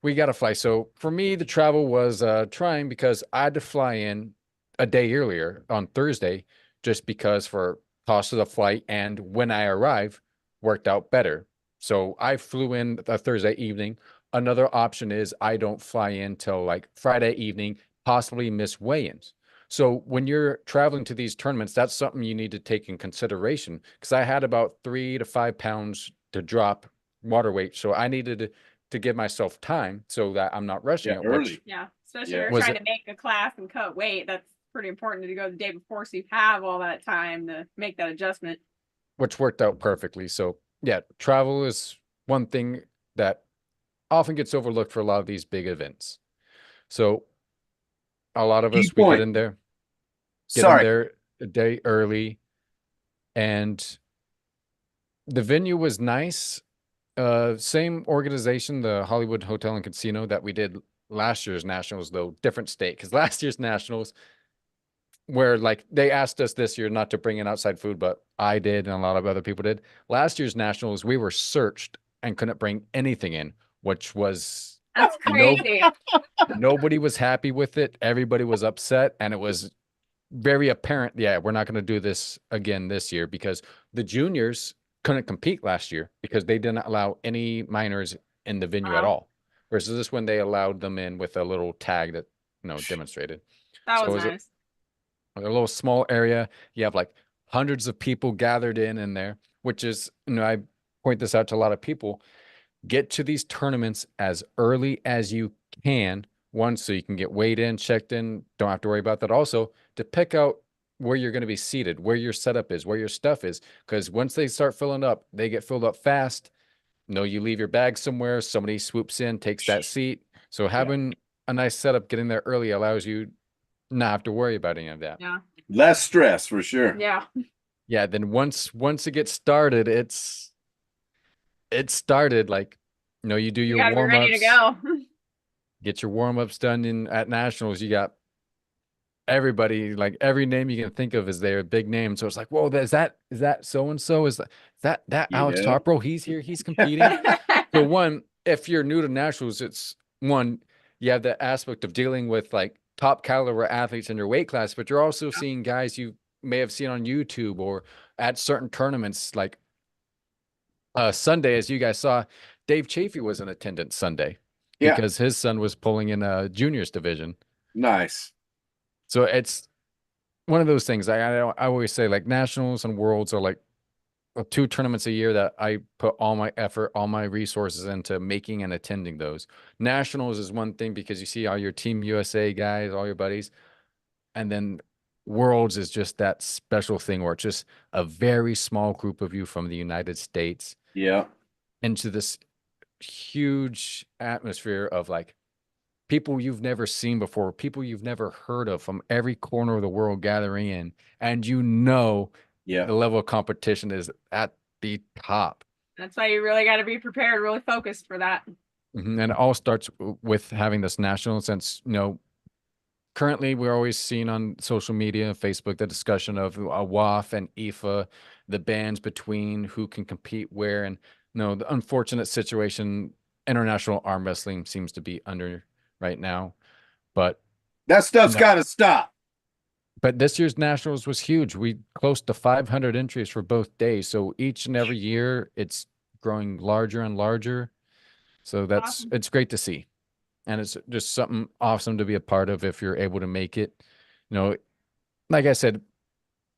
We got to fly. So for me, the travel was trying because I had to fly in a day earlier on Thursday, just because for cost of the flight and when I arrive worked out better. So I flew in a Thursday evening. Another option is I don't fly in till like Friday evening, possibly miss weigh-ins. So when you're traveling to these tournaments, that's something you need to take in consideration, because I had about 3 to 5 pounds to drop water weight. So I needed to give myself time so that I'm not rushing it. early. Yeah, especially Yeah. if you're trying to make a class and cut weight. That's pretty important to go the day before, so you have all that time to make that adjustment. Which worked out perfectly. So yeah, travel is one thing that often gets overlooked for a lot of these big events. So a lot of Key us, we point. get in there Sorry. a day early, and the venue was nice. Same organization, the Hollywood Hotel and Casino that we did last year's nationals, though different state, because last year's nationals, where like they asked us this year not to bring in outside food, but I did and a lot of other people did. Last year's nationals, we were searched and couldn't bring anything in, which was That's crazy. nobody was happy with it. Everybody was upset, and it was very apparent. Yeah, we're not going to do this again this year, because the juniors couldn't compete last year because they didn't allow any minors in the venue at Wow. all. Versus this one, they allowed them in with a little tag that demonstrated. That So it was was nice. a little small area. You have like hundreds of people gathered in there, which is, I point this out to a lot of people. Get to these tournaments as early as you can. One, so you can get weighed in, checked in. Don't have to worry about that. Also, to pick out where you're going to be seated, where your setup is, where your stuff is. Because once they start filling up, they get filled up fast. You leave your bag somewhere, somebody swoops in, takes that seat. So having a nice setup, getting there early, allows you not have to worry about any of that. Yeah. Less stress for sure. Yeah. Yeah, then once it gets started, it started like, you do You your gotta be ready to warm-ups, go. get your warm-ups done at nationals. You got everybody, like every name you can think of is there, a big name. So it's like, whoa, is that so and so? Is that Alex Yeah. Topro? He's here, he's competing. So one, if you're new to nationals, it's one, you have the aspect of dealing with like top caliber athletes in your weight class, but you're also seeing guys you may have seen on YouTube or at certain tournaments. Like Sunday, as you guys saw, Dave Chafee was in attendance Sunday because his son was pulling in a juniors division. Nice. So it's one of those things. I always say, like, nationals and worlds are like 2 tournaments a year that I put all my effort, all my resources into making and attending those. Nationals is one thing because you see all your Team USA guys, all your buddies. And then worlds is just that special thing where it's just a very small group of you from the United States into this huge atmosphere of like people you've never seen before, people you've never heard of from every corner of the world gathering in. And the level of competition is at the top. That's why you really got to be prepared, really focused for that. And it all starts with having this national sense. Currently we're always seeing on social media, Facebook, the discussion of WAF and IFA, the bands between who can compete where. And the unfortunate situation international arm wrestling seems to be under right now. But that stuff's got to stop. But this year's nationals was huge. We close to 500 entries for both days. So each and every year it's growing larger and larger. So it's great to see. And it's just something awesome to be a part of if you're able to make it. Like I said,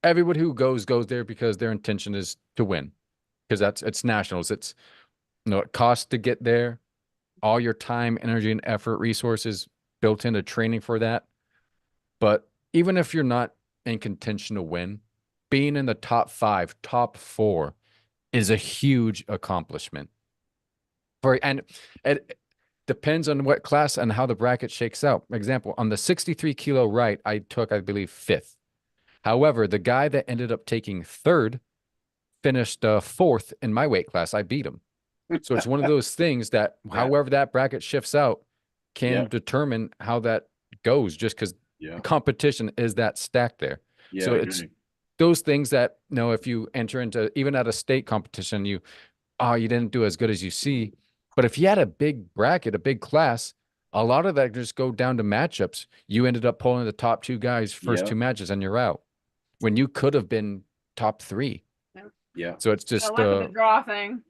everybody who goes there because their intention is to win. Because it's nationals. It's it costs to get there. All your time, energy, and effort, resources built into training for that. But even if you're not in contention to win, being in the top 5, top 4 is a huge accomplishment. And it depends on what class and how the bracket shakes out. Example, on the 63 kilo right, I took, I believe, 5th. However, the guy that ended up taking 3rd finished 4th in my weight class. I beat him. So it's one of those things that however that bracket shifts out can determine how that goes, just because competition is that stacked there. So those things that, you know, if you enter into even at a state competition, you didn't do as good as you see. But if you had a big bracket, a big class, a lot of that just go down to matchups. You ended up pulling the top two guys first Yeah. two matches and you're out when you could have been top three. Yeah. So it's The just luck of the draw thing.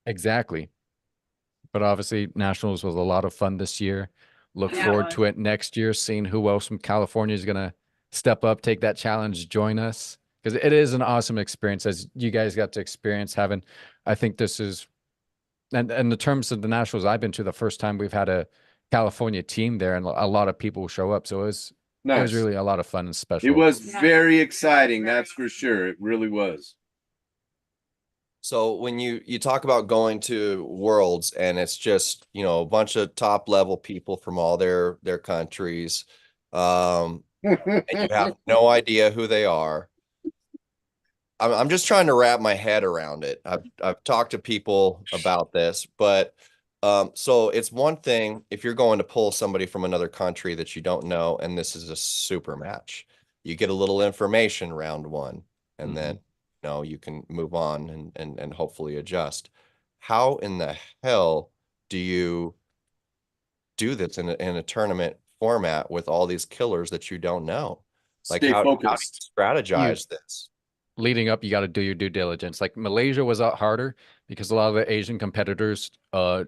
exactly. But obviously Nationals was a lot of fun this year. Look Yeah, it forward was. to it next year, seeing who else from California is going to step up, take that challenge, join us. Because it is an awesome experience as you guys got to experience having, I think this is, and in the terms of the Nationals I've been to, the first time we've had a California team there and a lot of people show up. So it was Nice. really a lot of fun and It special. was Yeah. very exciting, Very that's for sure. It really was. So when you talk about going to Worlds and it's just, you know, a bunch of top level people from all their countries, and you have no idea who they are. I'm just trying to wrap my head around it. I've talked to people about this, but so it's one thing if you're going to pull somebody from another country that you don't know, and this is a super match. You get a little information round one, and then you know you can move on and hopefully adjust. How in the hell do you do this in a tournament format with all these killers that you don't know? Like Stay how do you focused. strategize this? Leading up, you got to do your due diligence. Like Malaysia was a lot harder because a lot of the Asian competitors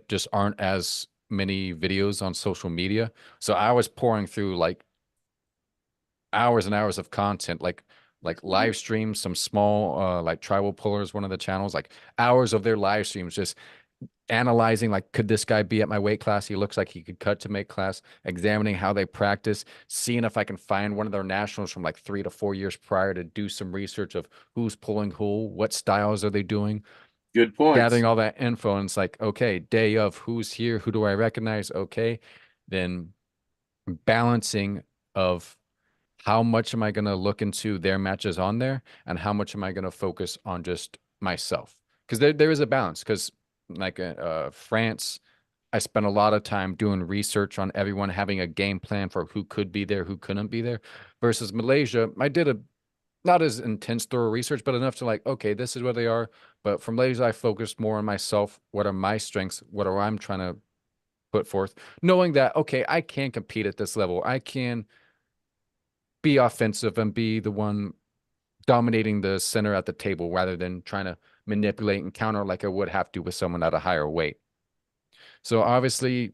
just aren't as many videos on social media. So I was pouring through like hours and hours of content, like live streams, some small like Tribal Pullers, one of the channels, like hours of their live streams, just analyzing like, could this guy be at my weight class? He looks like he could cut to make class, examining how they practice, seeing if I can find one of their nationals from like 3 to 4 years prior to do some research of who's pulling who, what styles are they doing, Good points. gathering all that info. And it's like, okay, day of, who's here, who do I recognize? Okay, then balancing of how much am I going to look into their matches on there and how much am I going to focus on just myself? Because there is a balance. Because like France, I spent a lot of time doing research on everyone, having a game plan for who could be there, who couldn't be there. Versus Malaysia, I did a not as intense thorough research, but enough to like, okay, this is where they are. But from Malaysia, I focused more on myself. What are my strengths? What are I'm trying to put forth? Knowing that, okay, I can compete at this level. I can be offensive and be the one dominating the center at the table rather than trying to manipulate and counter like I would have to with someone at a higher weight. So obviously,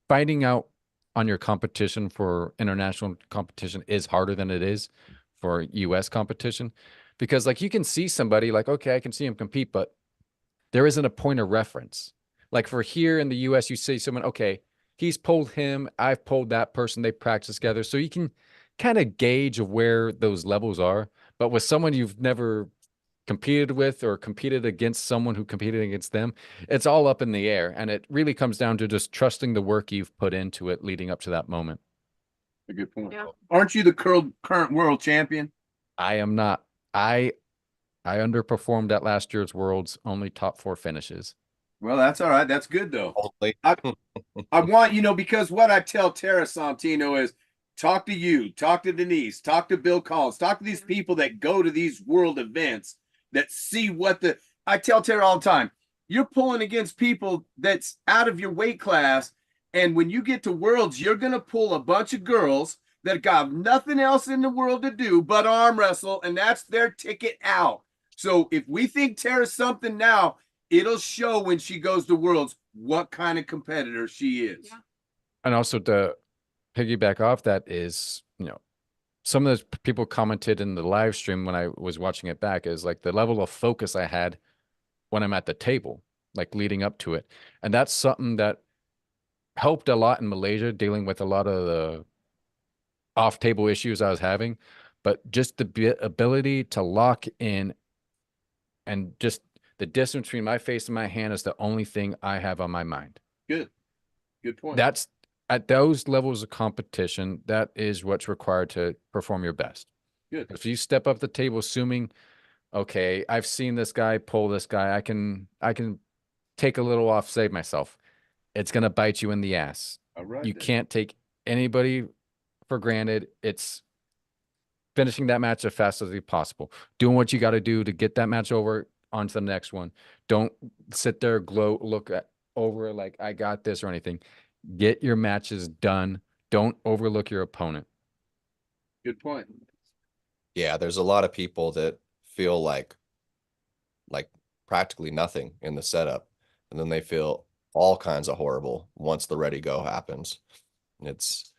finding out on your competition for international competition is harder than it is for US competition because like you can see somebody like, okay, I can see him compete, but there isn't a point of reference. Like for here in the US, you see someone, okay, he's pulled him, I've pulled that person, they practice together. So you can kind of gauge where those levels are. But with someone you've never competed with or competed against someone who competed against them, it's all up in the air. And it really comes down to just trusting the work you've put into it leading up to that moment. A good point. Yeah. Aren't you the current world champion? I am not. I underperformed at last year's Worlds, only top 4 finishes. Well, that's all right. That's good though. Only. I want, you know, because what I tell Tara Sontino is talk to you, talk to Denise, talk to Bill Collins, talk to these people that go to these world events that see what I tell Tara all the time, you're pulling against people that's out of your weight class. And when you get to Worlds, you're going to pull a bunch of girls that got nothing else in the world to do but arm wrestle, and that's their ticket out. So if we think Tara's something now, it'll show when she goes to Worlds what kind of competitor she is. Yeah. And also to piggyback off that is, you know, some of those people commented in the live stream when I was watching it back is like the level of focus I had when I'm at the table, like leading up to it. And that's something that helped a lot in Malaysia, dealing with a lot of the off table issues I was having, but just the ability to lock in and just the distance between my face and my hand is the only thing I have on my mind. Good point. That's at those levels of competition, that is what's required to perform your best. Good. If you step up the table assuming, okay, I've seen this guy pull this guy, I can take a little off, save myself. It's going to bite you in the ass. All right. You then. can't take anybody for granted. It's finishing that match as fast as possible, doing what you got to do to get that match over onto the next one. Don't sit there, look over like I got this or anything. Get your matches done. Don't overlook your opponent. Good point. Yeah, there's a lot of people that feel like practically nothing in the setup, and then they feel all kinds of horrible once the ready go happens. It's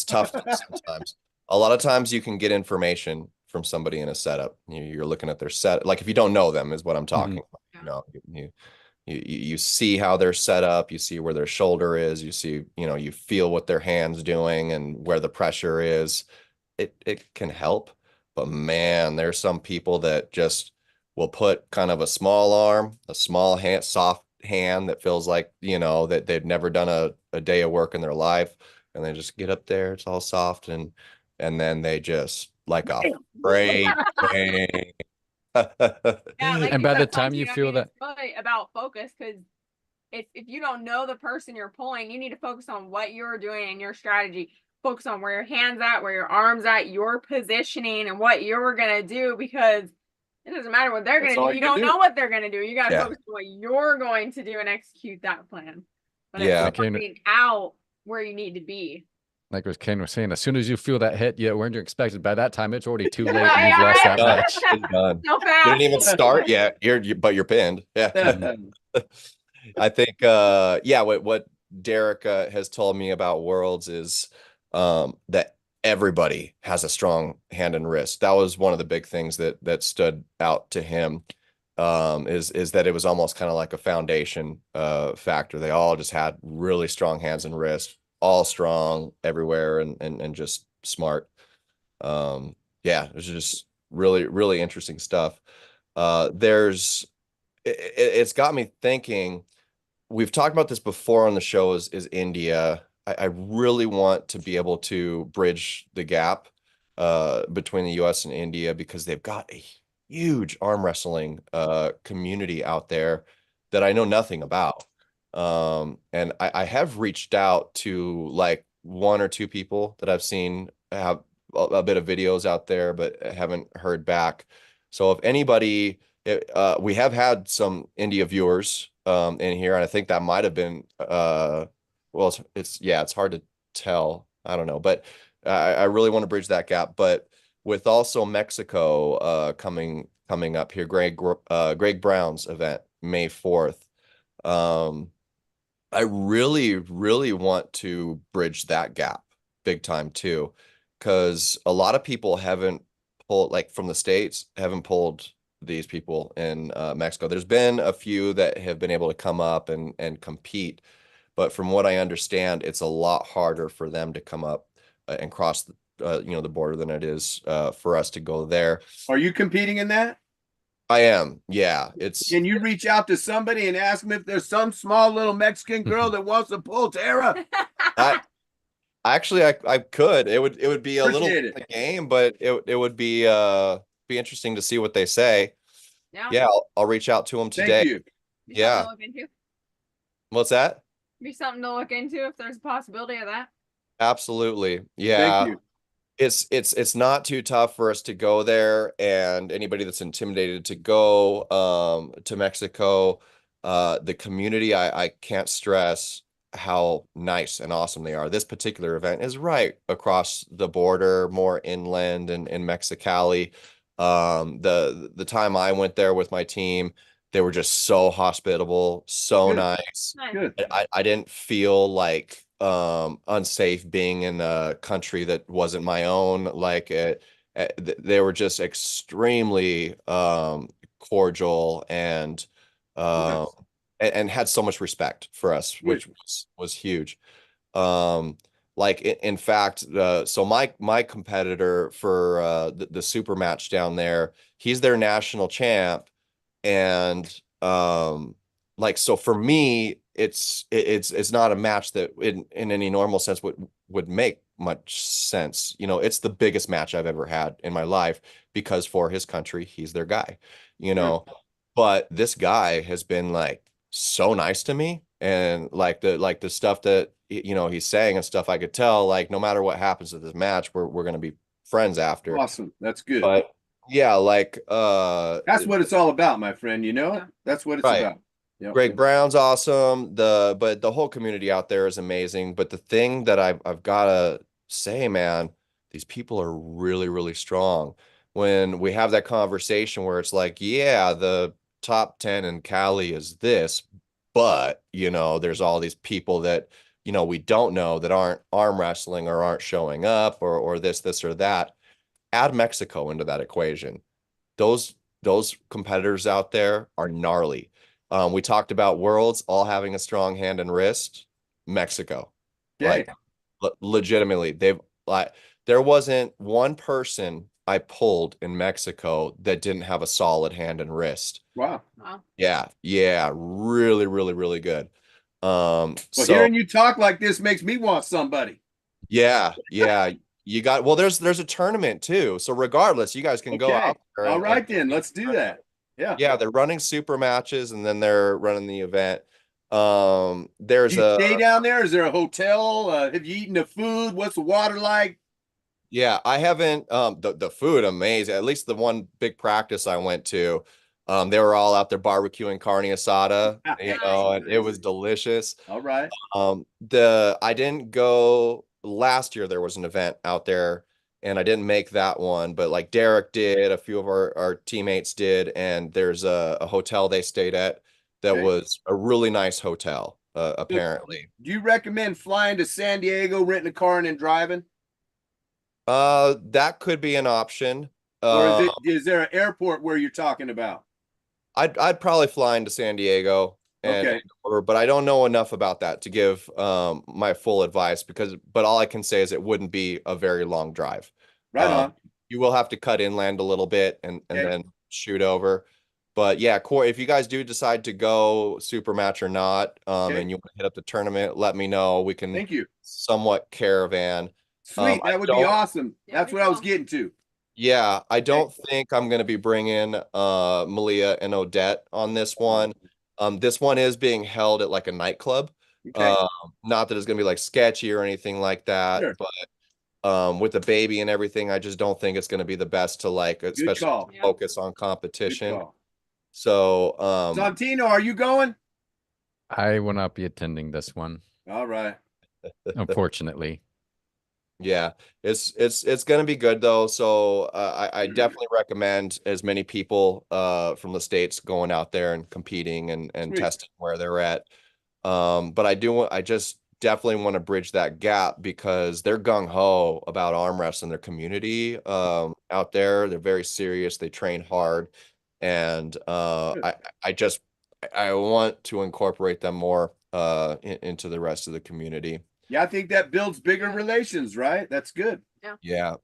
tough sometimes. A lot of times you can get information from somebody in a setup. You're looking at their set, like if you don't know them is what I'm talking about. You see how they're set up, you see where their shoulder is, you see, you feel what their hand's doing and where the pressure is. It can help, but man, there's some people that just will put kind of a small arm, a small hand, soft hand that feels like, that they've never done a day of work in their life, and they just get up there, it's all soft, and then they just like a freight train. Yeah, like And you by the said, time you Sontino, feel that, it's really about focus, because if you don't know the person you're pulling, you need to focus on what you're doing and your strategy. Focus on where your hands at, where your arms at, your positioning, and what you're gonna do, because it doesn't matter what they're That's gonna all do. you You can don't do. know what they're gonna do. You gotta Yeah. focus on what you're going to do and execute that plan. But Yeah. it's working out where you need to be. like what Kane was saying, as soon as you feel that hit, you weren't expected. By that time, it's already too late. Yeah, And you've yeah, lost right. that match. It's done. So You fast. didn't even start yet. But you're pinned. Yeah. I think what Derek has told me about Worlds is that everybody has a strong hand and wrist. That was one of the big things that stood out to him, is that it was almost kind of like a foundation factor. They all just had really strong hands and wrists, all strong everywhere, and just smart. It was just really, really interesting stuff. It's got me thinking. We've talked about this before on the show, is India. I really want to be able to bridge the gap between the US and India, because they've got a huge arm wrestling community out there that I know nothing about. And I have reached out to like one or two people that I've seen have a bit of videos out there, but haven't heard back. So if anybody, we have had some India viewers in here, and I think that might have been well, it's hard to tell. I don't know, but I really want to bridge that gap. But with also Mexico coming up here, Greg Brown's event, May 4th. I really, really want to bridge that gap big time too, because a lot of people haven't pulled, like from the States, haven't pulled these people in Mexico. There's been a few that have been able to come up and compete, but from what I understand, it's a lot harder for them to come up and cross the border than it is for us to go there. Are you competing in that? I am. Yeah. Can you reach out to somebody and ask them if there's some small little Mexican girl that wants to pull Tara? Actually, I could. It would be a Appreciate little game, but it would be interesting to see what they say. Yeah, I'll reach out to them today. Thank you. Be Yeah. something to look into. What's that? Be something to look into if there's a possibility of that. Absolutely. Yeah. Thank you. It's not too tough for us to go there, and anybody that's intimidated to go to Mexico, the community, I can't stress how nice and awesome they are. This particular event is right across the border, more inland in Mexicali. The time I went there with my team, they were just so hospitable, so Good. nice. Good. I didn't feel like unsafe being in a country that wasn't my own. Like they were just extremely cordial and Nice. and had so much respect for us, which was huge. Like in fact, so my competitor for the super match down there, he's their national champ, and like, so for me, it's not a match that in any normal sense would make much sense. It's the biggest match I've ever had in my life, because for his country, he's their guy, but this guy has been like so nice to me, and like the stuff that he's saying and stuff, I could tell, like, no matter what happens at this match, we're going to be friends after. Awesome. That's good. But yeah, like That's what it's all about, my friend. You know, that's what it's right. about. Yep. Greg Brown's awesome. But the whole community out there is amazing. But the thing that I've gotta say, man, these people are really, really strong. When we have that conversation where it's like, yeah, the top 10 in Cali is this, but you know, there's all these people that, you know, we don't know that aren't arm wrestling or aren't showing up or this or that. Add Mexico into that equation. Those competitors out there are gnarly. We talked about worlds all having a strong hand and wrist. Mexico, Okay. like legitimately, they've like there wasn't one person I pulled in Mexico that didn't have a solid hand and wrist. Wow. Wow. Yeah, really, really, really good. Well, So hearing you talk like this makes me want somebody. yeah. You got well, there's a tournament too. So regardless, you guys can go Okay. out there All and right, then let's do that. Yeah. yeah, they're running super matches and then they're running the event. Do There's you stay down there? Is there a hotel? Have you eaten the food? What's the water like? yeah, I haven't the food amazing. At least the one big practice I went to, they were all out there barbecuing carne asada, you know, and it was delicious. All right. I didn't go last year. There was an event out there and I didn't make that one, but like Derek did, a few of our teammates did, and there's a hotel they stayed at that Okay. was a really nice hotel, So, apparently. do you recommend flying to San Diego, renting a car, and then driving? That could be an option. Or is there an airport where you're talking about? I'd probably fly into San Diego Okay. but I don't know enough about that to give my full advice but all I can say is it wouldn't be a very long drive. Right on. You will have to cut inland a little bit and Okay. then shoot over. But yeah, Corey, if you guys do decide to go super match or not, Okay. and you want to hit up the tournament, let me know. We can Thank you. somewhat caravan. Sweet. I That would be don't- awesome. Yeah, That's be what I was cool. getting to. Yeah, I don't think I'm going to be bringing Malia and Odette on this one. This one is being held at like a nightclub. Okay. Not that it's going to be like sketchy or anything like that, Sure. but with the baby and everything, I just don't think it's going to be the best to like, especially call. Yeah. focus on Good competition. call. So, Sontino, are you going? I will not be attending this one, All right. unfortunately. yeah, it's gonna be good though. So I definitely recommend as many people from the States going out there and competing and Sweet. testing where they're at. But I just definitely want to bridge that gap because they're gung-ho about arm wrestling, their community out there. They're very serious, they train hard, and I want to incorporate them more into the rest of the community. Yeah, I think that builds bigger relations, right? That's good. Yeah.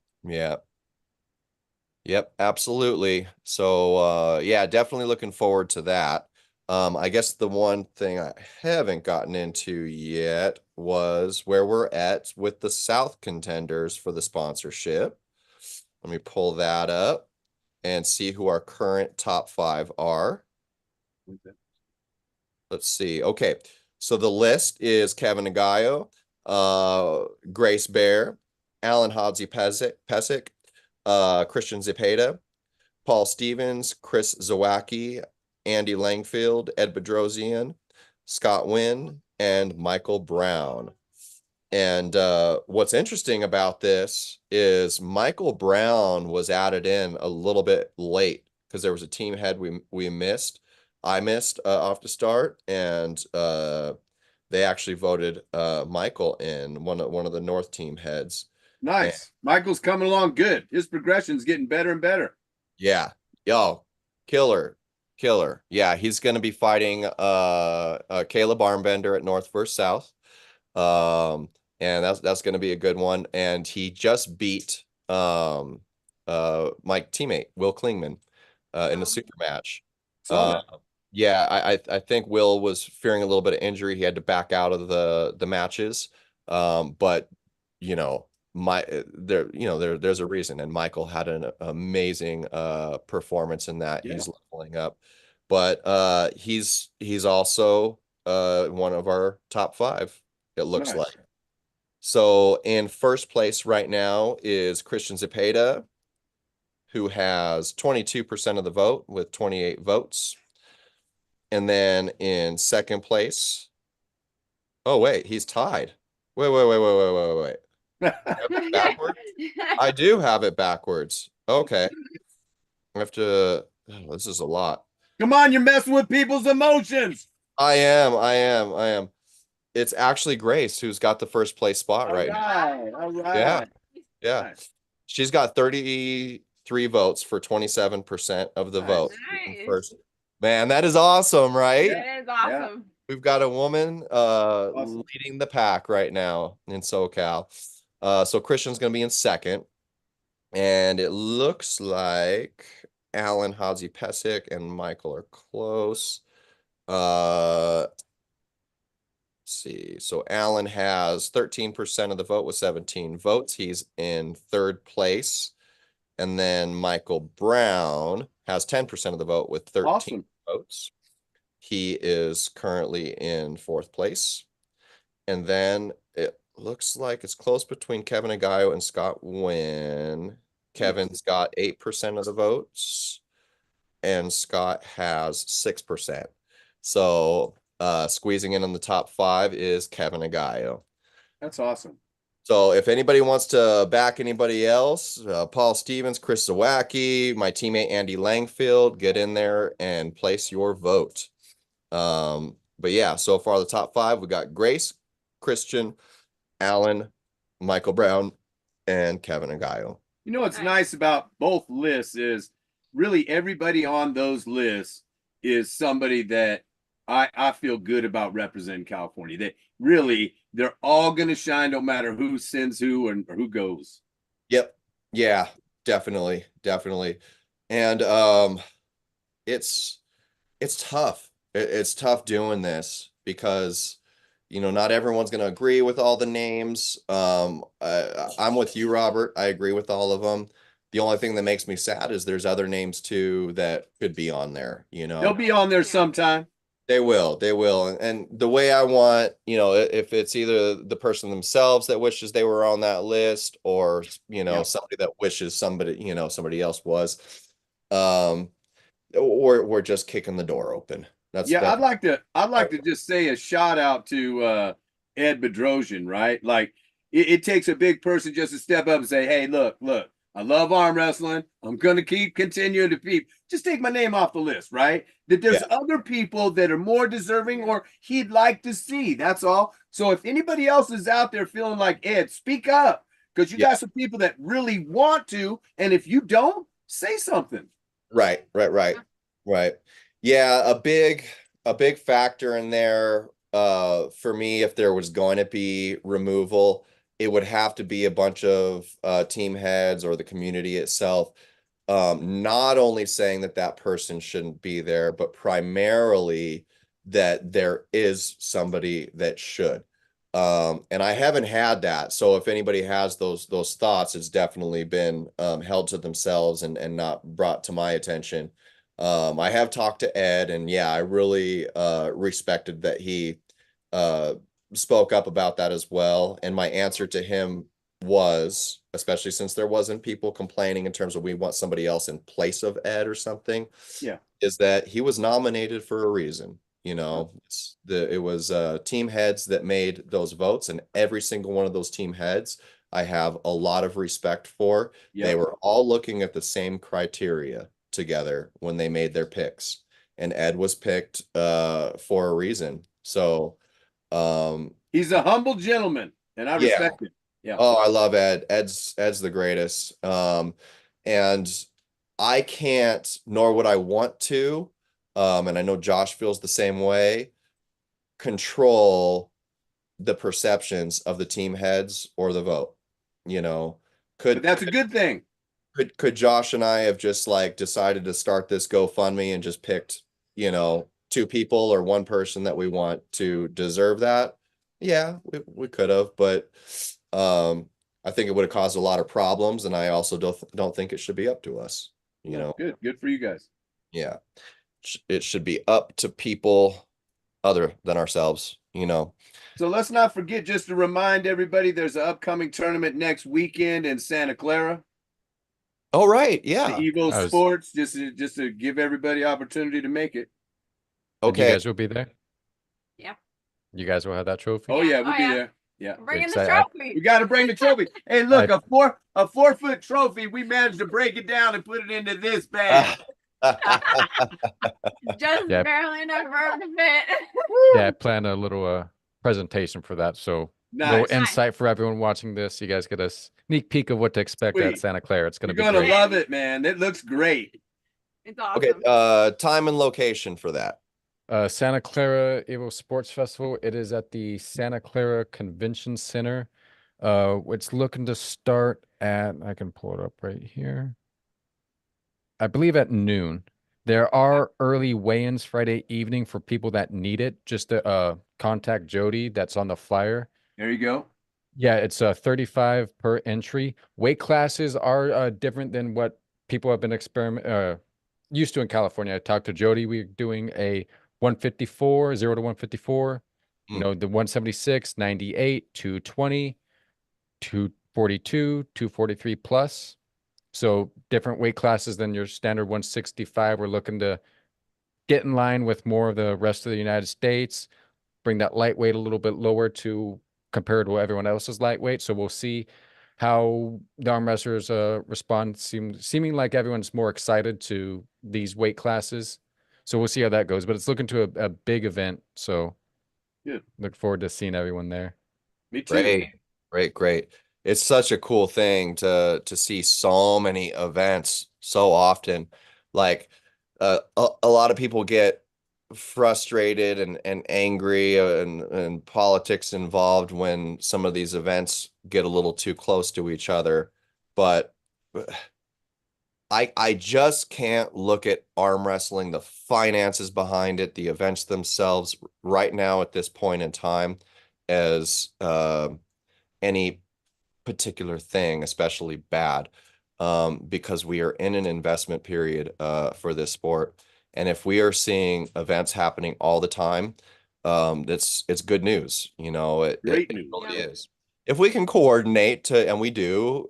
Yep, absolutely. So yeah, definitely looking forward to that. I guess the one thing I haven't gotten into yet was where we're at with the South contenders for the sponsorship. Let me pull that up and see who our current top 5 are. Let's see. Okay. So the list is Kevin Nagayo, Grace Bear, Alan Hodsey Pesic, Christian Zepeda, Paul Stevens, Chris Zawacki, Andy Langfield, Ed Bedrosian, Scott Wynn, and Michael Brown. And what's interesting about this is Michael Brown was added in a little bit late because there was a team head we missed. I missed off the start, and they actually voted Michael in one of the North team heads. Nice. Michael's coming along good. His progression's getting better and better. Yeah. Yo, killer. Yeah, he's going to be fighting Caleb Armbender at North vs. South. And that's going to be a good one. And he just beat my teammate Will Klingman in a super match. Saw that. Yeah, I think Will was fearing a little bit of injury. He had to back out of the matches. But you know, there's a reason, and Michael had an amazing performance in that. Yeah. He's leveling up. But he's also one of our top 5, it looks Nice. like. So in first place right now is Christian Zepeda, who has 22% of the vote with 28 votes. And then in second place, oh wait, he's tied. Wait. Backwards? I do have it backwards. Okay. I have to, oh, this is a lot. Come on, you're messing with people's emotions. I am. It's actually Grace who's got the first place spot right now. All right. Yeah. She's got 33 votes for 27% of the vote. Nice. First. Man, that is awesome, right? That is awesome. We've got a woman Awesome. leading the pack right now in SoCal. So Christian's going to be in second. And it looks like Alan, Hazi Pesic, and Michael are close. Let's see. So Alan has 13% of the vote with 17 votes. He's in third place. And then Michael Brown has 10% of the vote with 13 votes. He is currently in fourth place. And then it looks like it's close between Kevin Agayo and Scott Wynn. Kevin's got 8% of the votes, and Scott has 6%. So squeezing in on the top 5 is Kevin Agayo. That's awesome. So if anybody wants to back anybody else, Paul Stevens, Chris Zawacki, my teammate Andy Langfield, get in there and place your vote. But yeah, so far the top 5, we got Grace, Christian, Alan, Michael Brown, and Kevin Agayo. You know what's nice about both lists is really everybody on those lists is somebody that I feel good about representing California. That really they're all going to shine no matter who sends who or who goes. Yep. Yeah, definitely. And it's tough. It's tough doing this because not everyone's going to agree with all the names. I'm with you, Robert. I agree with all of them. The only thing that makes me sad is there's other names too that could be on there, They'll be on there sometime. They will. And the way I want, if it's either the person themselves that wishes they were on that list or, somebody that wishes somebody else was, we're just kicking the door open. I'd like to just say a shout out to Ed Bedrosian, right? Like it takes a big person just to step up and say, hey, look, I love arm wrestling. I'm going to continue to keep, just take my name off the list, right? That there's other people that are more deserving or he'd like to see. That's all. So if anybody else is out there feeling like Ed, speak up because you got some people that really want to. And if you don't, say something. Right. Yeah, a big factor in there for me, if there was going to be removal, it would have to be a bunch of team heads or the community itself, not only saying that person shouldn't be there, but primarily that there is somebody that should. And I haven't had that. So if anybody has those thoughts, it's definitely been held to themselves and not brought to my attention. I have talked to Ed, and I really respected that he spoke up about that as well. And my answer to him was, especially since there wasn't people complaining in terms of we want somebody else in place of Ed or something, is that he was nominated for a reason. It was team heads that made those votes, and every single one of those team heads I have a lot of respect for. They were all looking at the same criteria together when they made their picks, and Ed was picked for a reason. So he's a humble gentleman, and I respect him. Oh, I love Ed. Ed's the greatest. And I can't, nor would I want to, and I know Josh feels the same way, control the perceptions of the team heads or the vote. But that's a good thing. Could Josh and I have just decided to start this GoFundMe and just picked, 2 people or 1 person that we want to deserve that? Yeah, we could have, but I think it would have caused a lot of problems, and I also don't think it should be up to us. Good for you guys. Yeah, it should be up to people other than ourselves, you know. So let's not forget, just to remind everybody, there's an upcoming tournament next weekend in Santa Clara. Oh, right. The Yeah. Evo I was- Sports, just to give everybody opportunity to make it. And you Okay. guys will be there? Yeah. You guys will have that trophy? Oh yeah, we'll Oh, be yeah. there. Yeah. Bring in the Excited. trophy. We got to bring the trophy. Hey, look, I- a 4-foot trophy. We managed to break it down and put it into this bag. Just Yeah. barely enough room to fit. Yeah, I plan a little presentation for that. So little Nice. insight for everyone watching this. You guys get a sneak peek of what to expect Sweet. at Santa Clara. It's You're going to be gonna great. love it, man. It looks great. It's awesome. Okay. Time and location for that. Santa Clara Evo Sports Festival. It is at the Santa Clara Convention Center. It's looking to start at, I can pull it up right here. I believe at noon. There are early weigh-ins Friday evening for people that need it. Just to contact Jody that's on the flyer. There you go. Yeah, it's 35 per entry. Weight classes are different than what people have been used to in California. I talked to Jody. We're doing a 154, 0 to 154. You Mm. know, the 176, 98, 220, 242, 243 plus. So different weight classes than your standard 165. We're looking to get in line with more of the rest of the United States, bring that lightweight a little bit lower to compared to everyone else's lightweight. So we'll see how the arm wrestlers respond. Seeming like everyone's more excited to these weight classes. So we'll see how that goes. But it's looking to a big event. So Good. look forward to seeing everyone there. Me too. Great. It's such a cool thing to see so many events so often. Like a lot of people get frustrated and angry and politics involved when some of these events get a little too close to each other. But I just can't look at arm wrestling, the finances behind it, the events themselves right now at this point in time as any particular thing, especially bad, because we are in an investment period for this sport. And if we are seeing events happening all the time, it's good news. You know, it Great news. really Yeah. is. If we can coordinate to, and we do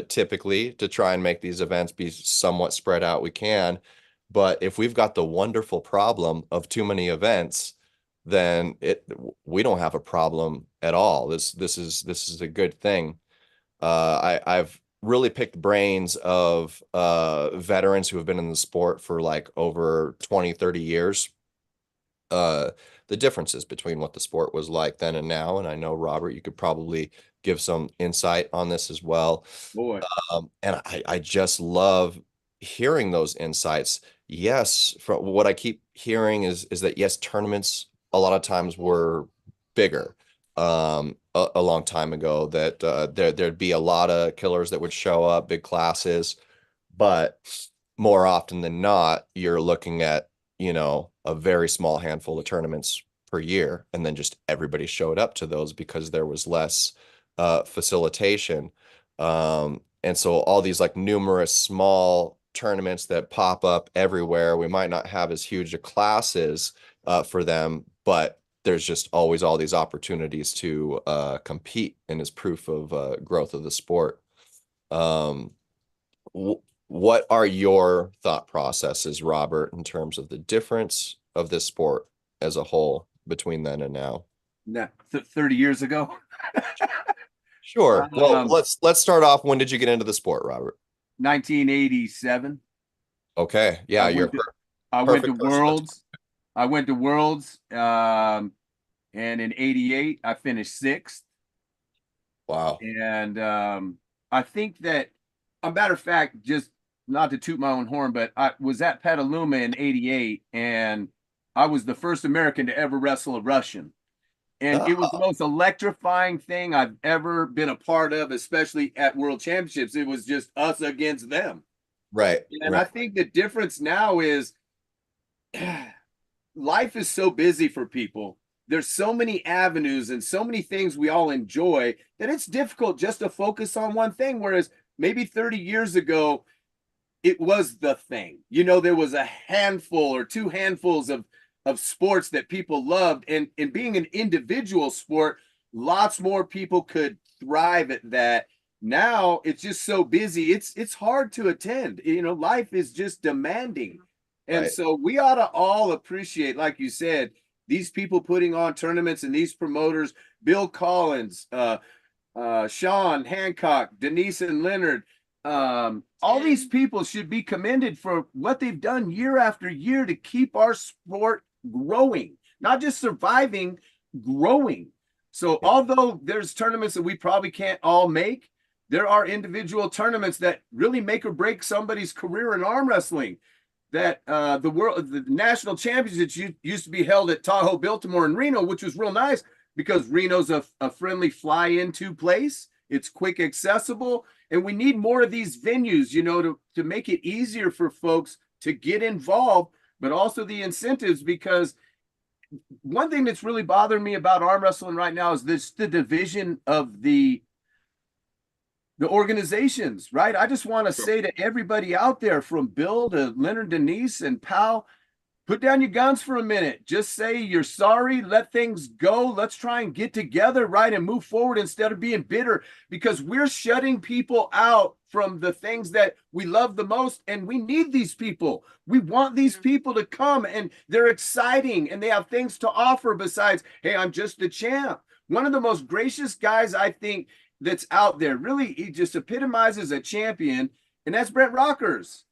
typically to try and make these events be somewhat spread out, we can. But if we've got the wonderful problem of too many events, then we don't have a problem at all. This is a good thing. I've really picked brains of veterans who have been in the sport for like over 20, 30 years. The differences between what the sport was like then and now. And I know, Robert, you could probably give some insight on this as well. Boy. And I just love hearing those insights. Yes, from what I keep hearing is that yes, tournaments a lot of times were bigger a long time ago, that there'd be a lot of killers that would show up, big classes, but more often than not, you're looking at, you know, a very small handful of tournaments per year, and then just everybody showed up to those because there was less facilitation. And so all these like numerous small tournaments that pop up everywhere, we might not have as huge a classes for them, but there's just always all these opportunities to compete, and is proof of growth of the sport. What are your thought processes, Robert, in terms of the difference of this sport as a whole between then and now? 30 years ago. Sure. Well, let's start off. When did you get into the sport, Robert? 1987. Okay. Yeah, I went to Worlds. I went to Worlds. And in 88, I finished 6th. Wow. And I think that, a matter of fact, just not to toot my own horn, but I was at Petaluma in 88, and I was the first American to ever wrestle a Russian. And it was the most electrifying thing I've ever been a part of, especially at World Championships. It was just us against them. Right. And I think the difference now is life is so busy for people. There's so many avenues and so many things we all enjoy that it's difficult just to focus on one thing. Whereas maybe 30 years ago, it was the thing. You know, there was a handful or 2 handfuls of of sports that people loved, and being an individual sport, lots more people could thrive at that. Now it's just so busy, it's hard to attend. Life is just demanding. And Right. so we ought to all appreciate, like you said, these people putting on tournaments and these promoters, Bill Collins, Sean Hancock, Denise and Leonard. All these people should be commended for what they've done year after year to keep our sport growing, not just surviving, growing. So although there's tournaments that we probably can't all make, there are individual tournaments that really make or break somebody's career in arm wrestling. That the national championships used to be held at Tahoe, Biltmore, and Reno, which was real nice because Reno's a friendly fly-into place. It's quick, accessible, and we need more of these venues, to make it easier for folks to get involved, but also the incentives. Because one thing that's really bothering me about arm wrestling right now is the division of the organizations, right? I just want to say to everybody out there, from Bill to Leonard, Denise, and Pal, put down your guns for a minute. Just say you're sorry, let things go. Let's try and get together, right, and move forward instead of being bitter, because we're shutting people out from the things that we love the most, and we need these people. We want these people to come, and they're exciting, and they have things to offer besides, hey, I'm just the champ. One of the most gracious guys, I think, that's out there, really, he just epitomizes a champion, and that's Brett Rockers.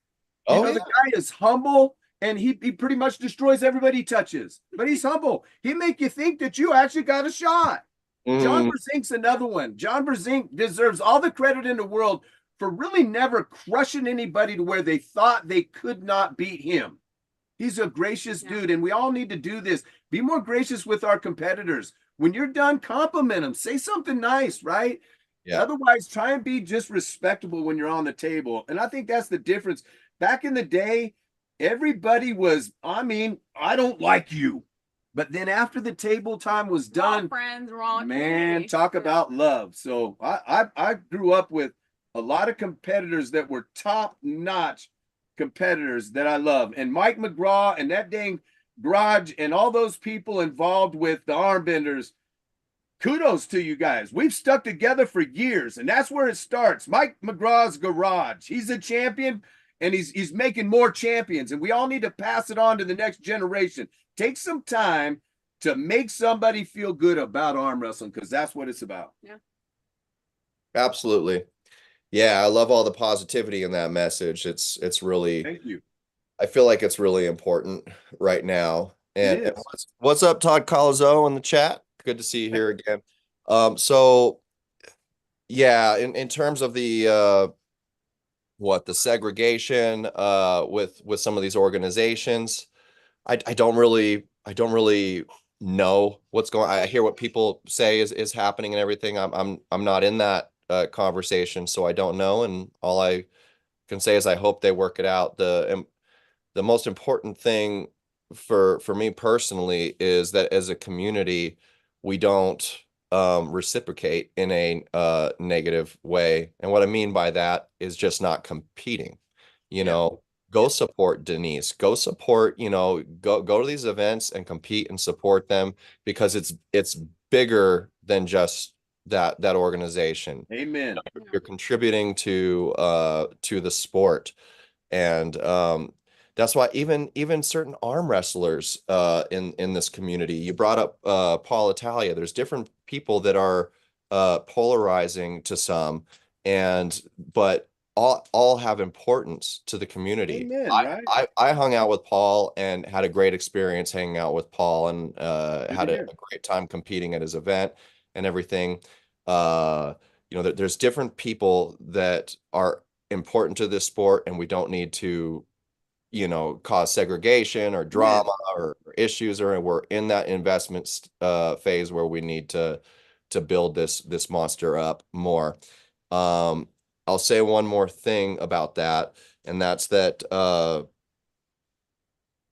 The guy is humble, and he pretty much destroys everybody he touches, but he's humble. He make you think that you actually got a shot. John Brzezink's another one. John Brzezink deserves all the credit in the world for really never crushing anybody to where they thought they could not beat him. He's a gracious dude, and we all need to do this. Be more gracious with our competitors. When you're done, compliment them. Say something nice, right? Yeah. Otherwise, try and be just respectable when you're on the table. And I think that's the difference. Back in the day, everybody was, I don't like you. But then after the table time was done, friends, we're all man, talk about love. So I grew up with a lot of competitors that were top-notch competitors that I love. And Mike McGraw and that dang garage and all those people involved with the Armbenders, kudos to you guys. We've stuck together for years, and that's where it starts. Mike McGraw's garage. He's a champion, and he's making more champions, and we all need to pass it on to the next generation. Take some time to make somebody feel good about arm wrestling, because that's what it's about. Yeah. Absolutely. Yeah, I love all the positivity in that message. It's really, thank you. I feel like it's really important right now. And what's up, Todd Colazo in the chat? Good to see you here again. So yeah, in terms of the the segregation with some of these organizations, I don't really know what's going. I hear what people say is happening and everything. I'm not in that conversation, so I don't know. And all I can say is I hope they work it out. The most important thing for me personally is that as a community, we don't reciprocate in a negative way. And what I mean by that is just not competing. Go support Denise, go support, go to these events and compete and support them, because it's bigger than just that organization. Amen. You're contributing to the sport. And that's why even certain arm wrestlers in this community, you brought up Paul Italia. There's different people that are polarizing to some, but all have importance to the community. Amen, I hung out with Paul and had a great experience hanging out with Paul, and had a great time competing at his event and everything. There's different people that are important to this sport, and we don't need to cause segregation or drama or issues, or we're in that investment phase where we need to build this monster up more. I'll say one more thing about that, and that's that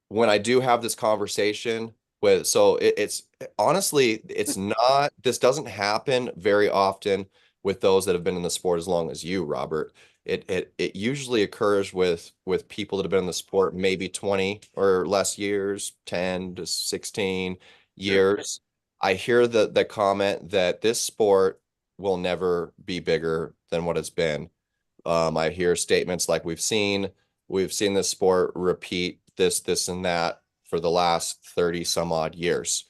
when I do have this conversation with, it's honestly, it's not, this doesn't happen very often with those that have been in the sport as long as you, Robert. it usually occurs with people that have been in the sport maybe 20 or less years, 10 to 16 years. I hear the comment that this sport will never be bigger than what it's been. I hear statements like we've seen this sport repeat this and that for the last 30 some odd years.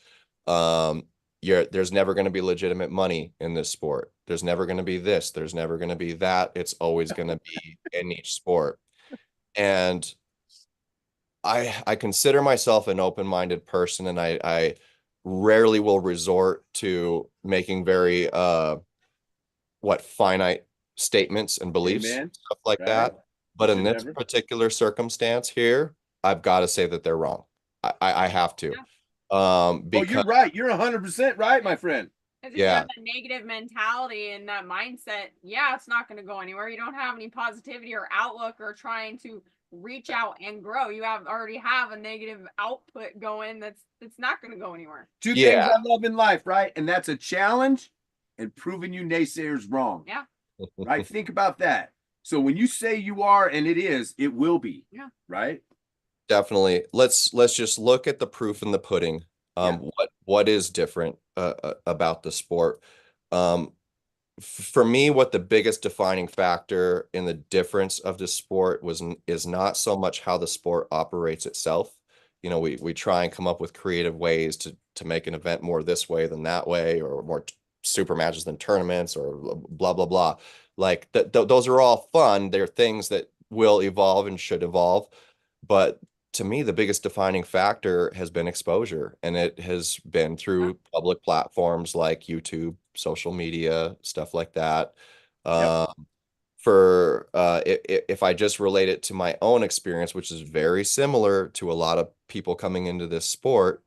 There's never going to be legitimate money in this sport. There's never going to be this. There's never going to be that. It's always going to be in each sport. And I consider myself an open-minded person, and I rarely will resort to making very finite statements and beliefs, Amen. stuff like Right. that. But in Should this never. particular circumstance here, I've got to say that they're wrong. I have to. Oh, Because you're right. You're 100% right, my friend. If you Yeah. have that negative mentality and that mindset, yeah, it's not going to go anywhere. You don't have any positivity or outlook or trying to reach out and grow. You already have a negative output going that's not going to go anywhere. Two Yeah. things I love in life, right? And that's a challenge and proving you naysayers wrong. Yeah. Right? Think about that. So when you say you are and it is, it will be. Yeah. Right? Definitely. Let's just look at the proof in the pudding. What is different about the sport? For me, what the biggest defining factor in the difference of the sport is not so much how the sport operates itself. You know, we try and come up with creative ways to make an event more this way than that way, or more super matches than tournaments, or blah blah blah. Like those are all fun. They're things that will evolve and should evolve. But to me, the biggest defining factor has been exposure, and it has been through public platforms like YouTube, social media, stuff like that. Yep. If I just relate it to my own experience, which is very similar to a lot of people coming into this sport,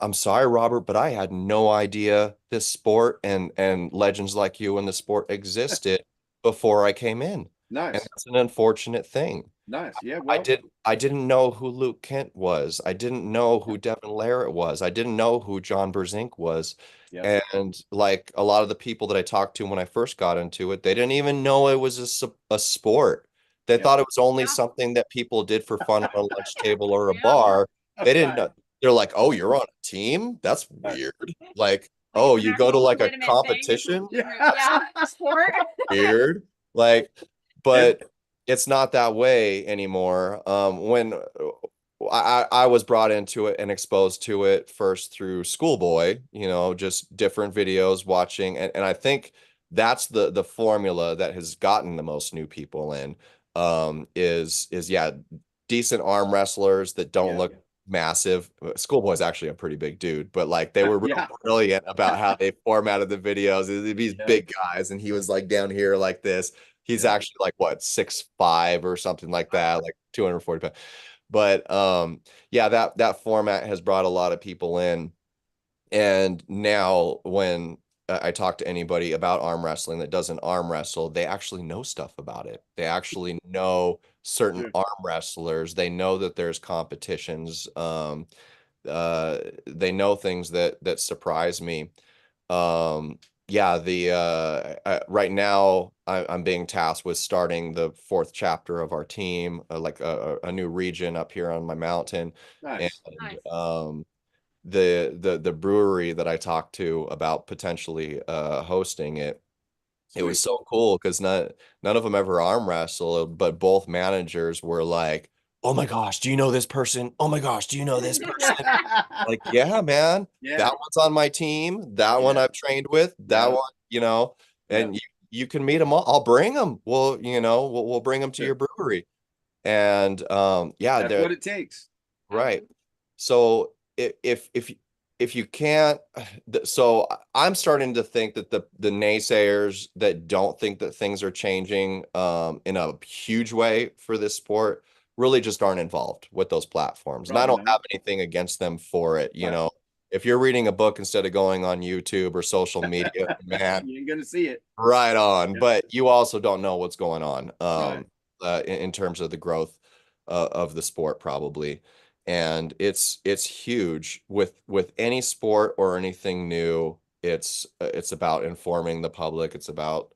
I'm sorry, Robert, but I had no idea this sport and legends like you in the sport existed before I came in. And Nice. that's an unfortunate thing. Nice. Yeah. Well, I didn't know who Luke Kent was. I didn't know who Devin Larratt was. I didn't know who John Berzink was. yeah. And like a lot of the people that I talked to when I first got into it, they didn't even know it was a sport. They Yeah. thought it was only Yeah. something that people did for fun at a lunch table or a Yeah. bar. They didn't Right. know. They're like, oh, you're on a team? That's weird. Like, Like, oh, it's an you go to actual like a legitimate thing. competition? Yeah. Sport. Weird. Like, but it's not that way anymore. When I was brought into it and exposed to it first through Schoolboy, you know, just different videos watching. And I think that's the formula that has gotten the most new people in, is decent arm wrestlers that don't Yeah. look massive. Schoolboy's actually a pretty big dude, but like they were real Yeah. brilliant about how they formatted the videos. These Yeah. big guys, and he was like down here like this. He's Yeah. actually like what, 6'5" or something like that, like 240 pounds. But that format has brought a lot of people in. And now when I talk to anybody about arm wrestling that doesn't arm wrestle, they actually know stuff about it. They actually know certain Sure. arm wrestlers. They know that there's competitions. They know things that surprise me. Right now I'm being tasked with starting the 4th chapter of our team, like a new region up here on my mountain. Nice. And Nice. the brewery that I talked to about potentially hosting it, it was so cool because none of them ever arm wrestle, but both managers were like, oh my gosh, do you know this person? Oh my gosh, do you know this person? Like, yeah, man, Yeah. that one's on my team. That one Yeah. I've trained with. That Yeah. one, you know, and Yeah. you can meet them all. I'll bring them. We'll bring them to Sure. your brewery. And That's what it takes. right. So if you can't, so I'm starting to think that the naysayers that don't think that things are changing in a huge way for this sport really just aren't involved with those platforms. And I Probably don't not. have anything against them for it. You Right. know, if you're reading a book instead of going on YouTube or social media, man, You ain't gonna see it. right on. Yeah. But you also don't know what's going on Right. in terms of the growth of the sport, probably. And it's huge with any sport or anything new. It's about informing the public. It's about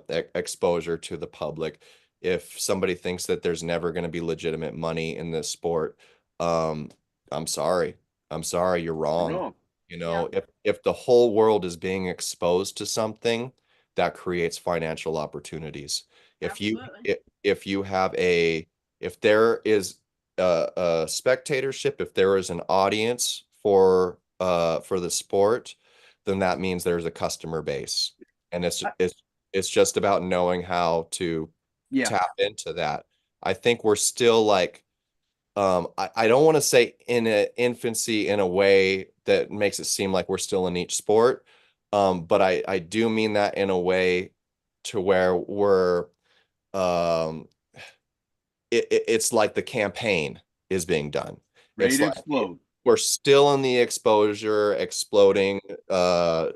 exposure to the public. If somebody thinks that there's never going to be legitimate money in this sport, I'm sorry. I'm sorry, you're wrong. You're wrong. You know, if the whole world is being exposed to something, that creates financial opportunities. If you Absolutely. if you have if there is a spectatorship, if there is an audience for the sport, then that means there's a customer base. And it's just about knowing how to Yeah. tap into that. I think we're still like I don't want to say in an infancy in a way that makes it seem like we're still in each sport. But I do mean that in a way to where we're it's like the campaign is being done. Ready It's to like explode. we're still in the exposure, exploding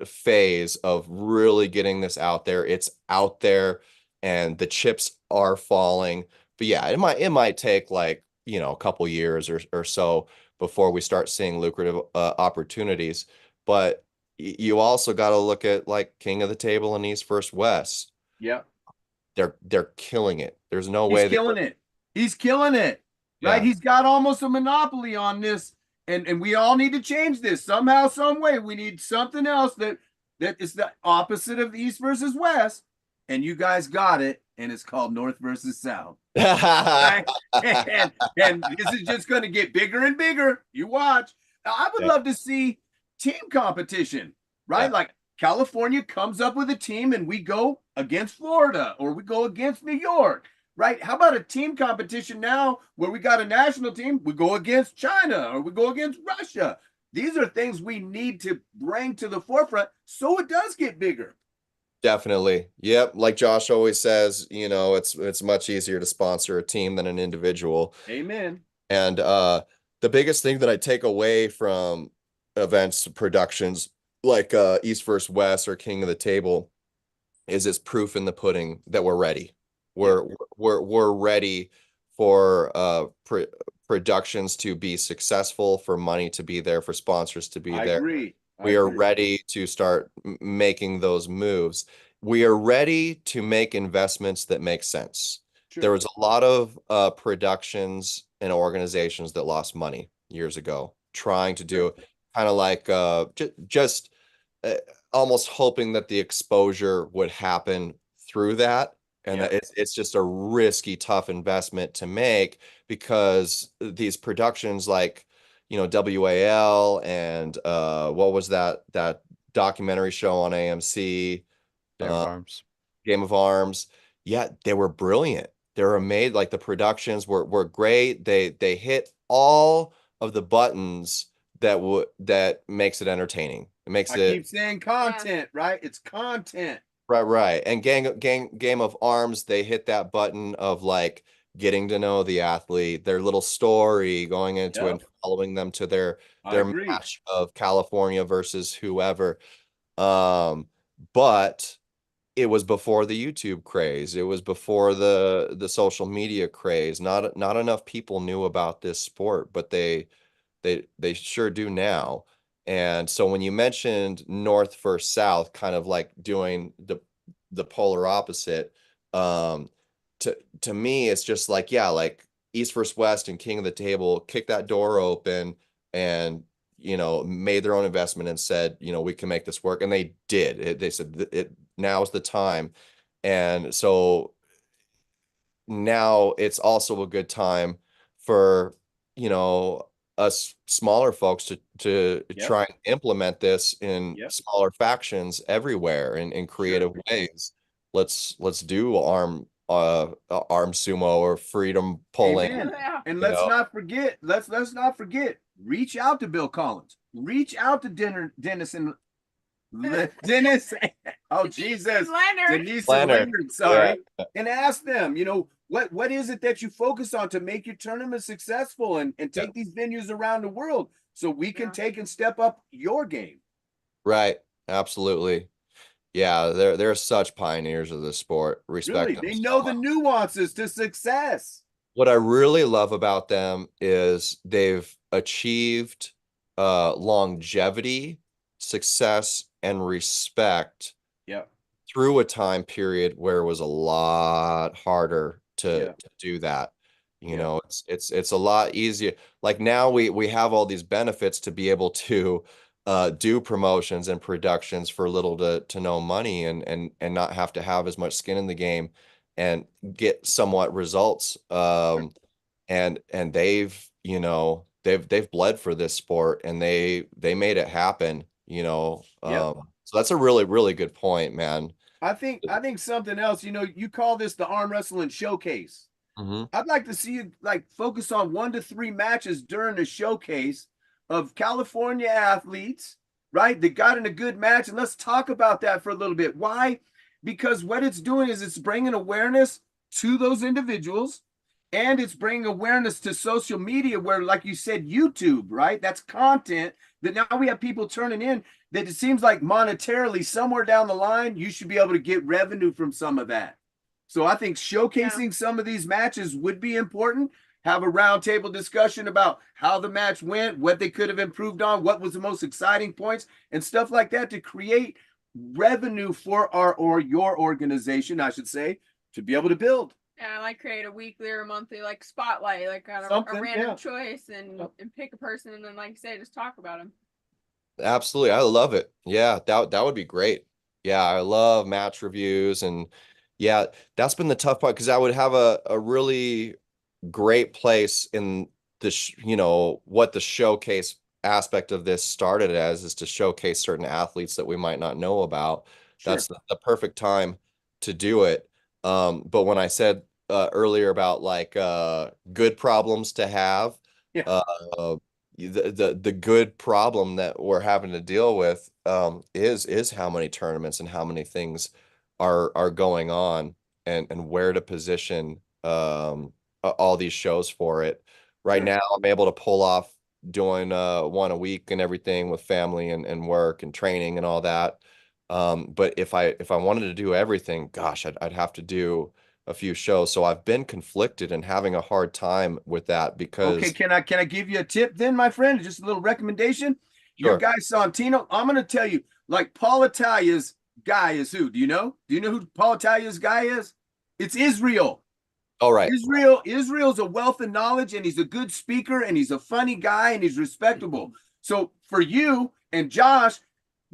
phase of really getting this out there. It's out there and the chips are falling. But yeah, it might take like, you know, a couple years or so before we start seeing lucrative opportunities. But you also got to look at like King of the Table and East First West. Yeah. They're killing it. There's no He's way killing it. He's killing it. Right? Yeah. He's got almost a monopoly on this. And we all need to change this somehow, some way. We need something else that is the opposite of East versus West. And you guys got it. And it's called North versus South. Right? and this is just going to get bigger and bigger. You watch. I would love to see team competition, right? Yeah. Like California comes up with a team and we go against Florida or we go against New York, right? How about a team competition now where we got a national team, we go against China or we go against Russia? These are things we need to bring to the forefront so it does get bigger. Definitely. Yep. Like Josh always says, you know, it's much easier to sponsor a team than an individual. Amen. And the biggest thing that I take away from events productions like East vs. West or King of the Table is it's proof in the pudding that we're ready. We're ready for productions to be successful, for money to be there, for sponsors to be I there. agree. We are ready to start making those moves. We are ready to make investments that make sense. Sure. There was a lot of productions and organizations that lost money years ago trying to do kind of like just almost hoping that the exposure would happen through that. And that it's just a risky, tough investment to make because these productions like, you know, WAL and what was that documentary show on AMC? Game of Arms. Game of Arms. Yeah, they were brilliant. They were made like the productions were great. They hit all of the buttons that makes it entertaining. It makes I keep saying content, right? It's content. Right. And Game of Arms, they hit that button of like getting to know the athlete, their little story, going into and following them to their match of California versus whoever. But it was before the YouTube craze. It was before the social media craze. Not enough people knew about this sport, but they sure do now. And so when you mentioned North versus South, kind of like doing the polar opposite, to me, it's just like, yeah, like East versus West and King of the Table kicked that door open and, you know, made their own investment and said, you know, we can make this work. And they did. They said now's the time. And so now it's also a good time for, you know, us smaller folks to try and implement this in smaller factions everywhere in creative ways. Let's do arm sumo or freedom pulling. And let's not forget, reach out to Bill Collins, reach out to Dennis and Dennis. Oh Jesus, Denise and Leonard, sorry, and ask them, you know, what is it that you focus on to make your tournament successful and take these venues around the world so we can take and step up your game. Right. Absolutely. Yeah, they're such pioneers of the sport. Respect them. They know the nuances to success. What I really love about them is they've achieved longevity, success, and respect through a time period where it was a lot harder Yeah. to do that. You Yeah. know, it's a lot easier. Like now we have all these benefits to be able to do promotions and productions for little to no money, and not have to have as much skin in the game and get somewhat results. And they've, you know, they've bled for this sport, and they made it happen, you know. Yep. So that's a really, really good point, man. I think something else, you call this the arm wrestling showcase. Hmm. I'd like to see you like focus on 1 to 3 matches during the showcase of California athletes, right? That got in a good match. And let's talk about that for a little bit. Why? Because what it's doing is it's bringing awareness to those individuals, and it's bringing awareness to social media where, like you said, YouTube, right? That's content that now we have people turning in that it seems like monetarily somewhere down the line, you should be able to get revenue from some of that. So I think showcasing some of these matches would be important. Have a roundtable discussion about how the match went, what they could have improved on, what was the most exciting points, and stuff like that to create revenue for our or your organization, I should say, to be able to build. Yeah, I like create a weekly or a monthly like spotlight, like on a Something, random yeah. choice and pick a person and then like say just talk about them. Absolutely. I love it. Yeah, that would be great. Yeah, I love match reviews, and yeah, that's been the tough part, because I would have a really great place in the you know, what the showcase aspect of this started as, is to showcase certain athletes that we might not know about. Sure. That's the perfect time to do it. But when I said earlier about like good problems to have, Yeah. The good problem that we're having to deal with is how many tournaments and how many things are going on, and where to position all these shows for it. Right Sure. now, I'm able to pull off doing one a week and everything with family and work and training and all that. But if I wanted to do everything, gosh, I'd have to do a few shows. So I've been conflicted and having a hard time with that, because Okay, can I give you a tip then, my friend? Just a little recommendation. Your sure. guy Sontino, I'm gonna tell you, like Paul Italia's guy is who? Do you know? Do you know who Paul Italia's guy is? It's Israel. All right. Israel's a wealth of knowledge, and he's a good speaker, and he's a funny guy, and he's respectable. So for you and Josh,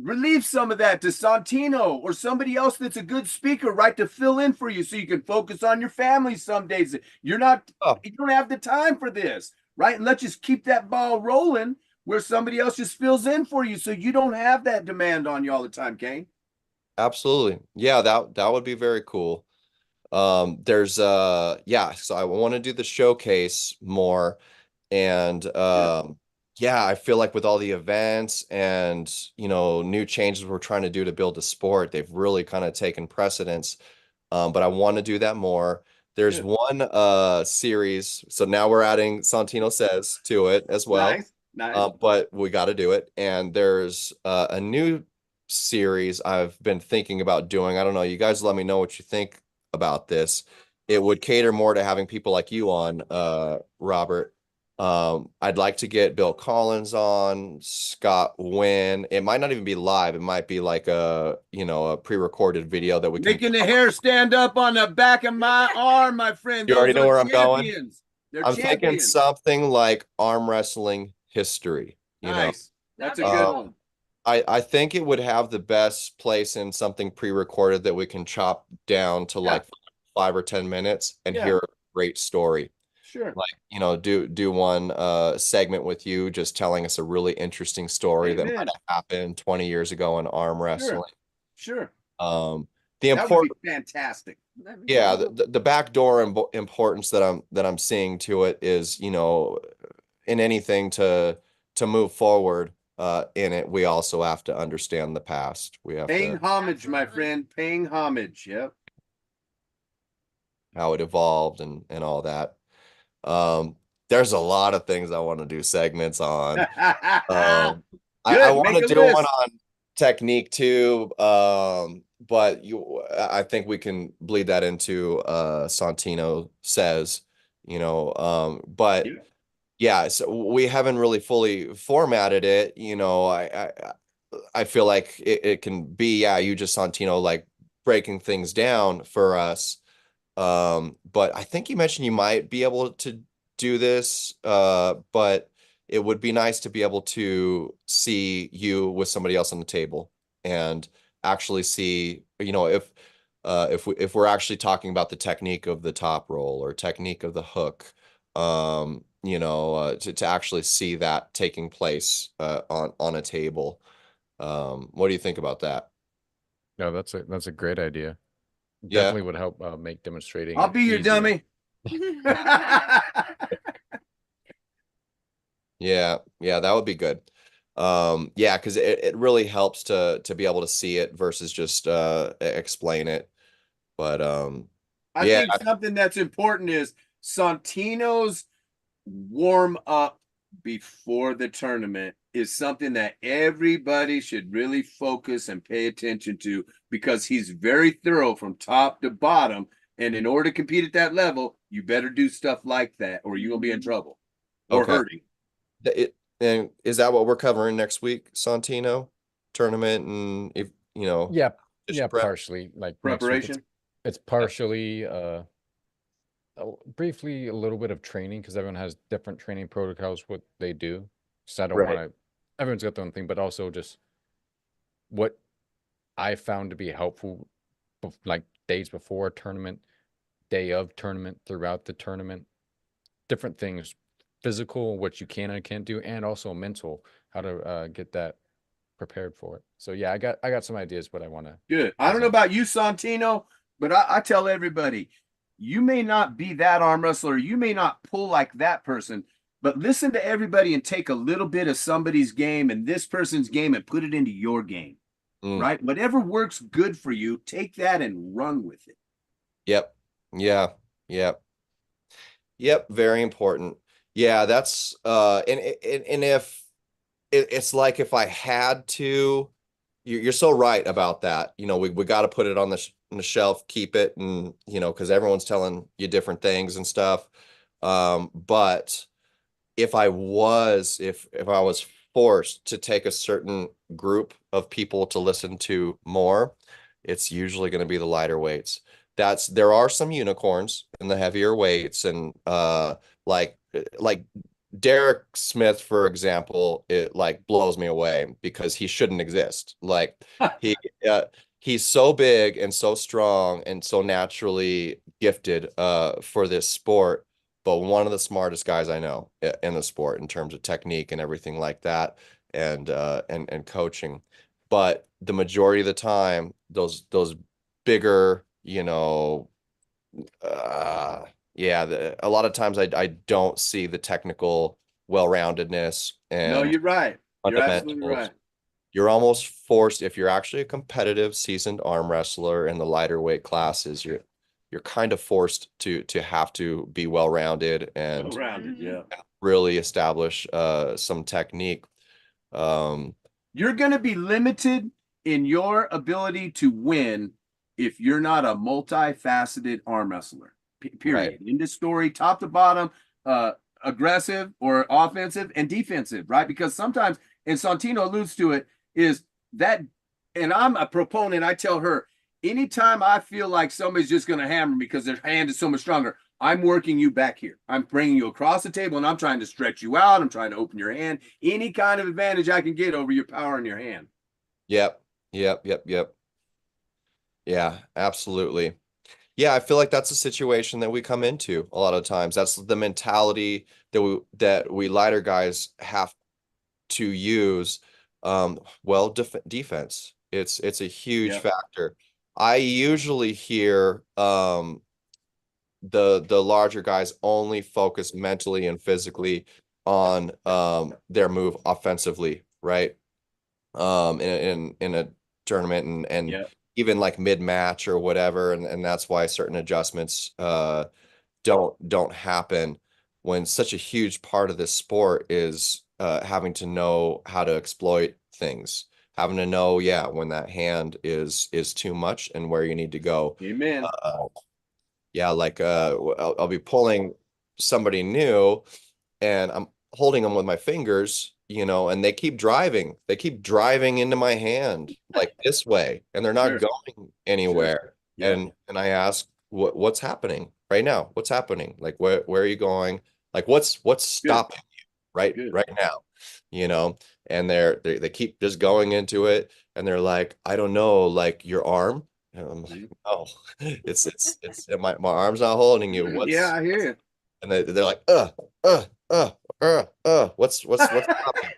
relieve some of that to Sontino or somebody else that's a good speaker, right, to fill in for you so you can focus on your family some days. You don't have the time for this, right? And let's just keep that ball rolling where somebody else just fills in for you so you don't have that demand on you all the time, Kane. Absolutely. Yeah, that would be very cool. There's yeah, so I want to do the showcase more, and yeah, I feel like with all the events and, you know, new changes we're trying to do to build a sport, they've really kind of taken precedence. But I want to do that more. There's one series, so now we're adding Santino Says to it as well. Nice. But we got to do it. And there's a new series I've been thinking about doing. I don't know. You guys let me know what you think about this. It would cater more to having people like you on, Robert. I'd like to get Bill Collins on, Scott Wynn. It might not even be live. It might be like a, you know, a pre-recorded video that we can Making the hair stand up on the back of my arm, my friend. You already Those know are where I'm going. champions. They're I'm thinking champions. something like arm wrestling history, you know. Nice. That's a That'd be good cool. one. I think it would have the best place in something pre-recorded that we can chop down to like 5 or 10 minutes and hear a great story. Sure. Like, you know, do one segment with you just telling us a really interesting story that might have happened 20 years ago in arm wrestling. Sure. The That important would be fantastic. yeah, the backdoor importance that I'm seeing to it is, you know, in anything to move forward in it, we also have to understand the past. We have Paying to homage, my friend. Paying homage. Yep. how it evolved and all that. There's a lot of things I want to do segments on. I want to do one on technique too. But I think we can bleed that into Santino Says, you know. But yeah, so we haven't really fully formatted it. You know, I feel like it can be, yeah, you just Santino like breaking things down for us. But I think you mentioned you might be able to do this, but it would be nice to be able to see you with somebody else on the table and actually see, if we're actually talking about the technique of the top roll or technique of the hook, to actually see that taking place on a table. What do you think about that? No, that's a great idea. Yeah. Definitely would help make demonstrating. I'll be your easier. dummy. Yeah, that would be good. Yeah, because it really helps to be able to see it versus just explain it. But I yeah, think something that's important is Sontino's warm up before the tournament is something that everybody should really focus and pay attention to, because he's very thorough from top to bottom. And in order to compete at that level, you better do stuff like that or you're going to be in trouble or okay. hurting. And is that what we're covering next week, Sontino tournament? And if Yeah, prep? partially. Like next week, Preparation. it's partially briefly a little bit of training, because everyone has different training protocols what they do. So I don't Right. want to. Everyone's got their own thing, but also just what I found to be helpful, like days before a tournament, day of tournament, throughout the tournament, different things, physical, what you can and can't do, and also mental, how to get that prepared for it. So yeah, I got some ideas what I want to. Good. I don't know about you, Sontino, but I tell everybody, you may not be that arm wrestler, you may not pull like that person, but listen to everybody and take a little bit of somebody's game and this person's game and put it into your game, right? Whatever works good for you, take that and run with it. Yep. Yeah. Yep. Yep. Very important. Yeah. That's and if it's like, if I had to, you're so right about that. We got to put it on the shelf, keep it, and because everyone's telling you different things and stuff. But if I was forced to take a certain group of people to listen to more, it's usually going to be the lighter weights. There are some unicorns in the heavier weights, and like Derek Smith, for example, it like blows me away because he shouldn't exist. Like he's so big and so strong and so naturally gifted for this sport, but one of the smartest guys I know in the sport in terms of technique and everything like that, and coaching. But the majority of the time, those bigger, a lot of times I don't see the technical well-roundedness and No, you're right. You're absolutely fundamentals. right. You're almost forced, if you're actually a competitive, seasoned arm wrestler in the lighter weight classes, you're kind of forced to have to be well-rounded and Well-rounded, yeah. really establish some technique. You're going to be limited in your ability to win if you're not a multifaceted arm wrestler. Period. Right. In this story, top to bottom, aggressive or offensive and defensive, right? Because sometimes, and Sontino alludes to it, is that, and I'm a proponent, I tell her, anytime I feel like somebody's just going to hammer me because their hand is so much stronger, I'm working you back here. I'm bringing you across the table and I'm trying to stretch you out. I'm trying to open your hand. Any kind of advantage I can get over your power in your hand. Yep. Yeah, absolutely. Yeah, I feel like that's a situation that we come into a lot of times. That's the mentality that we lighter guys have to use. Defense. It's a huge factor. I usually hear the larger guys only focus mentally and physically on their move offensively, right? In a tournament and even like mid-match or whatever, and that's why certain adjustments don't happen, when such a huge part of this sport is having to know how to exploit things, having to know when that hand is too much and where you need to go. Amen. Like I'll be pulling somebody new and I'm holding them with my fingers you know, and they keep driving into my hand like this way, and they're not Sure. going anywhere. Yeah. And I ask, what's happening right now? What's happening? Like, where are you going? Like, what's stopping you Good. right now? You know, and they keep just going into it, and they're like, I don't know, like your arm. And I'm like, oh, it's my arm's not holding you. What's Yeah, I hear you. And they're like, what's happening?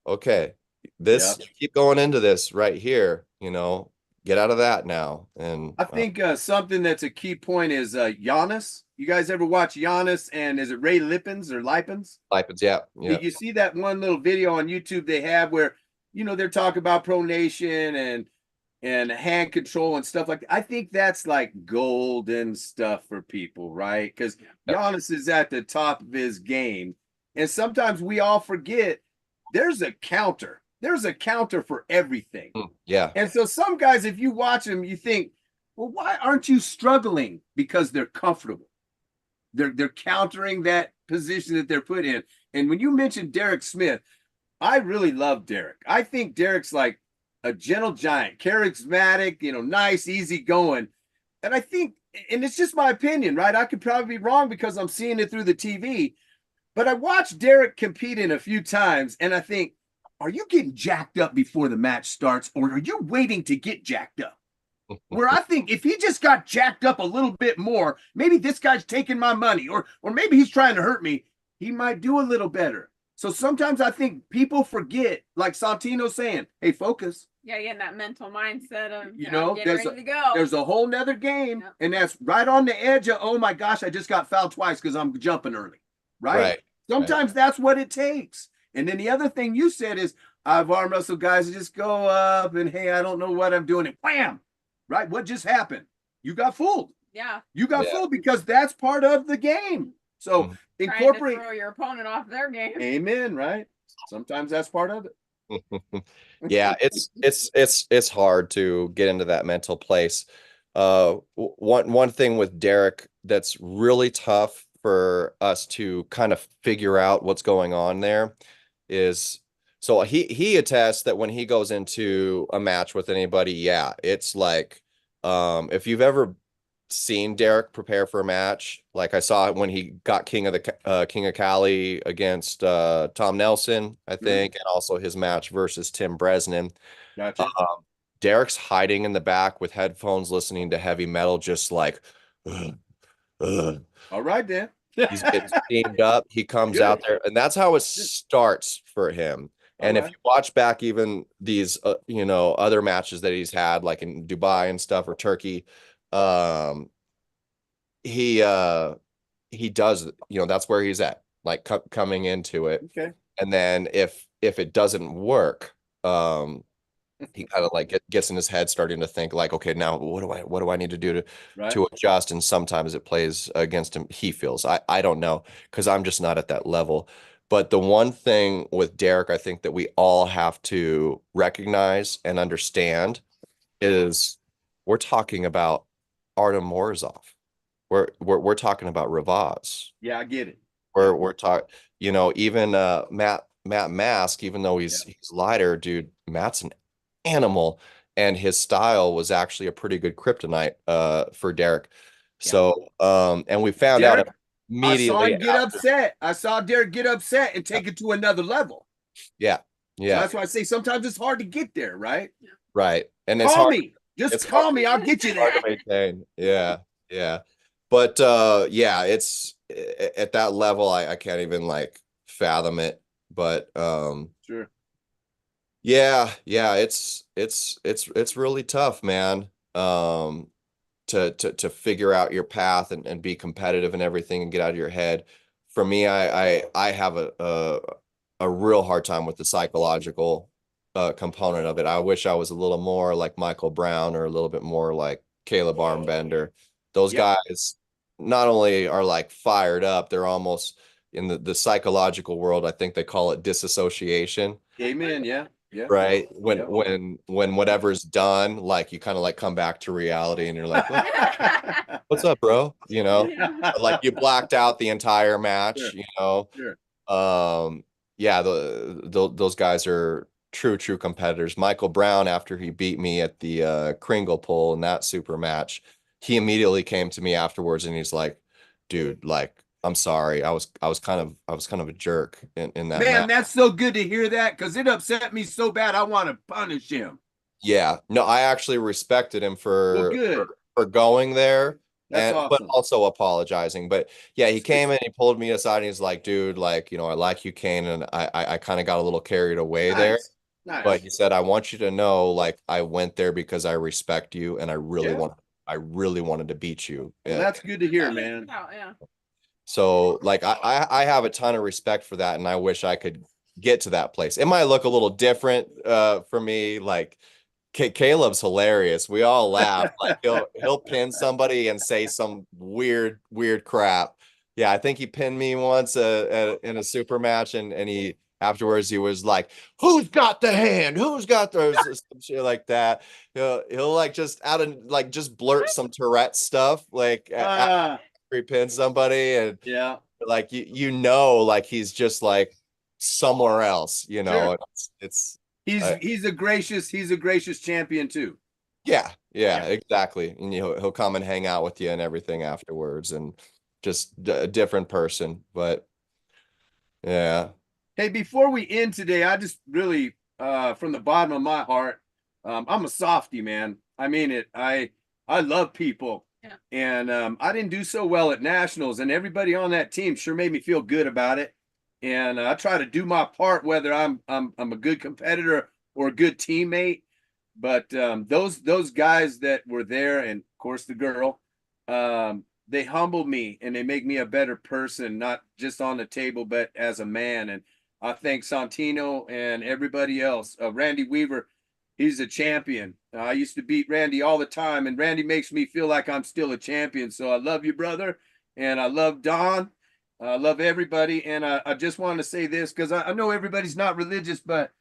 Okay. This, you keep going into this right here, you know, get out of that now. And I think something that's a key point is Giannis. You guys ever watch Giannis and is it Ray Lippens or Lipens? Lipens, yeah. Did you see that one little video on YouTube they have where, you know, they're talking about pronation and hand control and stuff like that? I think that's like golden stuff for people, right? Because Giannis is at the top of his game. And sometimes we all forget there's a counter. There's a counter for everything. Yeah. And so some guys, if you watch them, you think, well, why aren't you struggling? Because they're comfortable. They're countering that position that they're put in. And when you mentioned Derek Smith, I really love Derek. I think Derek's like a gentle giant, charismatic, you know, nice, easy going. And I think, and it's just my opinion, right? I could probably be wrong because I'm seeing it through the TV, but I watched Derek compete in a few times and I think, are you getting jacked up before the match starts or are you waiting to get jacked up? Where I think if he just got jacked up a little bit more, maybe this guy's taking my money or maybe he's trying to hurt me, he might do a little better. So sometimes I think people forget, like Sontino saying, hey, focus. Yeah, getting that mental mindset of, you know, getting ready to go. There's a whole nother game, and that's right on the edge of, oh my gosh, I just got fouled twice because I'm jumping early, right? Sometimes that's what it takes. And then the other thing you said is, I've arm wrestled guys that just go up and, hey, I don't know what I'm doing, and wham, right? What just happened? You got fooled. Yeah. You got fooled because that's part of the game. So incorporate. Trying to throw your opponent off their game. Amen, right? Sometimes that's part of it. Yeah, it's hard to get into that mental place. One thing with Derek that's really tough for us to kind of figure out what's going on there is, so he attests that when he goes into a match with anybody, yeah, it's like if you've ever seen Derek prepare for a match, like I saw when he got King of Cali against Tom Nelson, I think, and also his match versus Tim Bresnan. Gotcha. Derek's hiding in the back with headphones, listening to heavy metal, just like, all right, then. He's getting steamed up. He comes out there, and that's how it starts for him. And if you watch back even these, you know, other matches that he's had, like in Dubai and stuff, or Turkey, he does, you know, that's where he's at, like coming into it. Okay. And then if it doesn't work, he kind of like gets in his head, starting to think like, okay, now what do I need to do to adjust? And sometimes it plays against him. He feels, I don't know, because I'm just not at that level. But the one thing with Derek, I think that we all have to recognize and understand is we're talking about Artem Morozov. We're talking about Ravaz. Yeah, I get it. We're talking, you know, even Matt Mask, even though he's lighter, dude, Matt's an animal, and his style was actually a pretty good kryptonite for Derek. So and we found out immediately. I saw him get upset. I saw Derek get upset and take it to another level. Yeah. So that's why I say sometimes it's hard to get there, right? Right. And it's hard. Just call me. I'll get you there. Yeah. But yeah, it's at that level, I can't even like fathom it. But sure. Yeah, it's really tough, man. To figure out your path and be competitive and everything and get out of your head. For me, I have a real hard time with the psychological component of it. I wish I was a little more like Michael Brown or a little bit more like Caleb Armbender. Those guys not only are like fired up, they're almost in the psychological world. I think they call it disassociation. Amen. Yeah. Right. When whatever's done, like you kind of like come back to reality and you're like, what's up, bro? You know, like you blacked out the entire match, you know? yeah, those guys are true competitors. Michael Brown, after he beat me at the Kringle Pull in that super match, he immediately came to me afterwards and he's like, dude, like, I'm sorry. I was kind of a jerk in that Man, match. that's so good to hear that because it upset me so bad. I want to punish him. Yeah. No, I actually respected him Well, good. for going there That's and but awesome. also apologizing. But yeah, he came in, he pulled me aside and he's like, dude, like, I like you, Kane, and I kind of got a little carried away there. Nice. Nice. But he said, I want you to know, like, I went there because I respect you and Yeah. I really wanted to beat you. Well, that's good to hear, man. Yeah. So like I have a ton of respect for that, and I wish I could get to that place. It might look a little different for me. Like Caleb's hilarious. We all laugh. Like he'll pin somebody and say some weird crap. Yeah, I think he pinned me once in a super match, and he afterwards he was like, "Who's got the hand? Who's got the some shit like that?" He'll like just out of like just blurt some Tourette stuff like pin somebody, and Yeah. like like he's just like somewhere else, Sure. it's He's a gracious champion too. yeah, exactly. And he'll come and hang out with you and everything afterwards, and just a different person. But yeah. Hey, before we end today, I just really from the bottom of my heart, I'm a softie, man. I mean it. I love people. Yeah. And I didn't do so well at nationals, and everybody on that team sure made me feel good about it. And I try to do my part, whether I'm a good competitor or a good teammate. But those guys that were there, and of course the girl, they humble me and they make me a better person, not just on the table, but as a man. And I thank Sontino and everybody else. Randy Weaver, he's a champion. I used to beat Randy all the time, and Randy makes me feel like I'm still a champion. So I love you, brother, and I love Don. I love everybody, and I just wanted to say this because I know everybody's not religious, but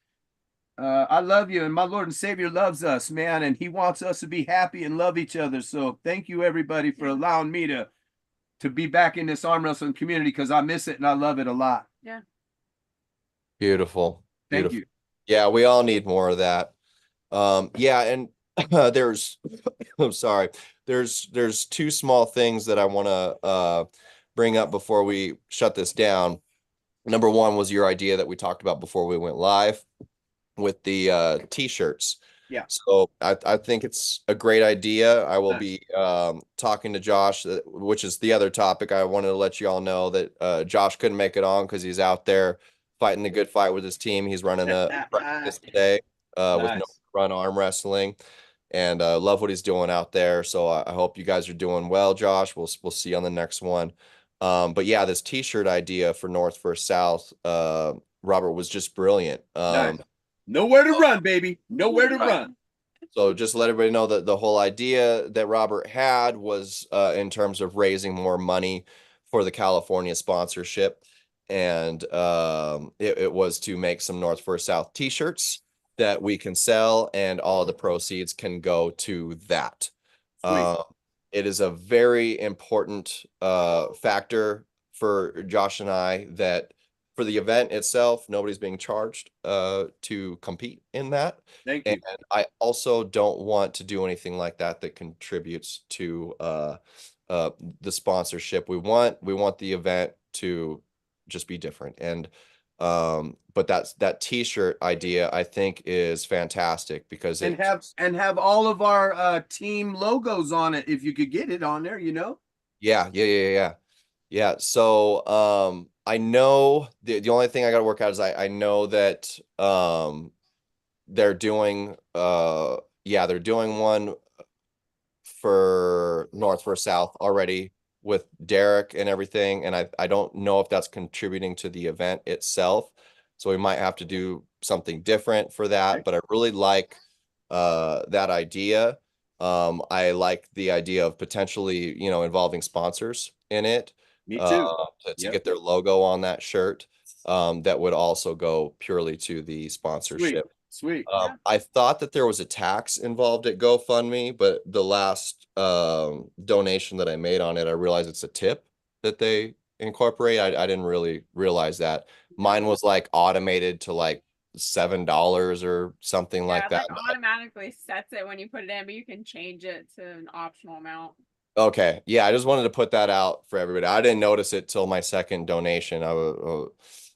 I love you, and my Lord and Savior loves us, man, and He wants us to be happy and love each other. So thank you, everybody, for allowing me to be back in this arm wrestling community because I miss it and I love it a lot. Yeah. Beautiful. Thank you. Yeah, we all need more of that. Yeah, and there's I'm sorry. There's two small things that I want to bring up before we shut this down. Number one was your idea that we talked about before we went live with the t-shirts. Yeah. So I think it's a great idea. I will be talking to Josh, which is the other topic. I wanted to let you all know that Josh couldn't make it on because he's out there fighting the good fight with his team. He's running a practice today with Nowheretorun Armwrestling, and love what he's doing out there. So I hope you guys are doing well, Josh. We'll see you on the next one. But yeah, this t-shirt idea for North vs. South, Robert, was just brilliant. Nice. Nowhere to run, baby. Nowhere to run. So just let everybody know that the whole idea that Robert had was in terms of raising more money for the California sponsorship. And it was to make some North vs. South t-shirts that we can sell, and all the proceeds can go to that. It is a very important factor for Josh and I that for the event itself, nobody's being charged to compete in that. Thank you. And I also don't want to do anything like that that contributes to the sponsorship. We want the event to just be different. And but that t-shirt idea I think is fantastic because have all of our team logos on it if you could get it on there, Yeah. So I know the only thing I got to work out is I know that they're doing they're doing one for North vs. South already with Derek and everything, and I don't know if that's contributing to the event itself, so we might have to do something different for that. But I really like that idea. I like the idea of potentially involving sponsors in it. Me too. To get their logo on that shirt. That would also go purely to the sponsorship. Sweet. I thought that there was a tax involved at GoFundMe, but the last donation that I made on it, I realized it's a tip that they incorporate. I didn't really realize that. Mine was like automated to like $7 or something Yeah, like it, that. like automatically sets it when you put it in, but you can change it to an optional amount. Okay. Yeah, I just wanted to put that out for everybody. I didn't notice it till my second donation.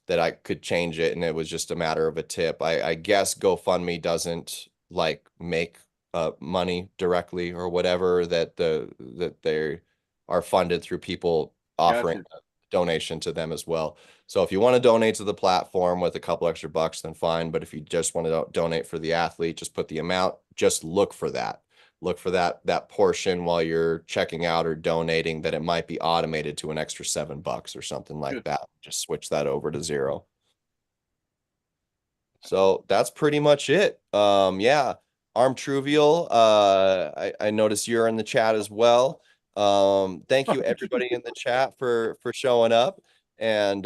That I could change it, and it was just a matter of a tip. I guess GoFundMe doesn't like make money directly or whatever, that they are funded through people offering Gotcha. a donation to them as well. So if you want to donate to the platform with a couple extra bucks, then fine. But if you just want to donate for the athlete, just put the amount. Just look for that. Look for that portion while you're checking out or donating, that it might be automated to an extra $7 or something like Good. that. Just switch that over to 0. So that's pretty much it. Yeah, Armtruvial, I noticed you're in the chat as well. Thank you everybody in the chat for showing up, and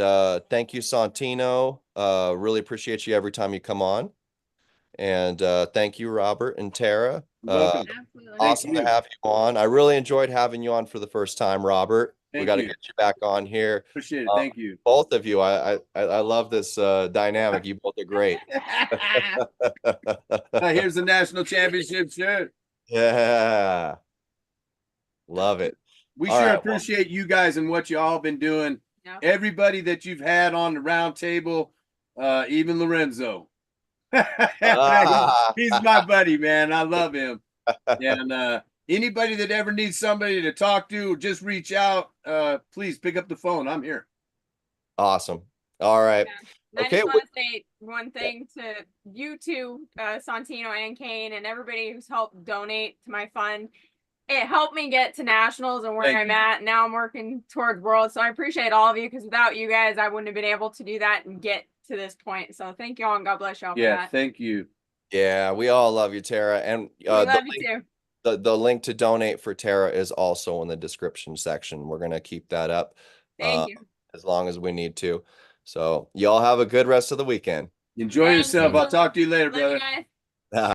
thank you Sontino. Really appreciate you every time you come on. And thank you, Robert and Tara. Welcome. Absolutely. Awesome to have you on. I really enjoyed having you on for the first time, Robert. We Thank got to you. get you back on here. Appreciate it. Thank you. Both of you. I love this dynamic. You both are great. Here's the national championship shirt. Yeah. Love it. We All sure right, appreciate you guys and what you all been doing. Yeah. Everybody that you've had on the round table, even Lorenzo. He's my buddy, man. I love him. And anybody that ever needs somebody to talk to, just reach out. Please pick up the phone. I'm here. Awesome. All right. Yeah. I Okay. just want to say one thing to you two, Sontino and Kane, and everybody who's helped donate to my fund. It helped me get to nationals and where Thank I'm you. at. Now I'm working towards worlds. So I appreciate all of you, because without you guys, I wouldn't have been able to do that and get to this point. So thank you all, and God bless y'all for Yeah, that. thank you. Yeah, we all love you, Tara. And We love you too. the link to donate for Tara is also in the description section. We're gonna keep that up Thank you. as long as we need to. So y'all have a good rest of the weekend. Enjoy Thank yourself. you. I'll talk to you later, Love you brother. guys.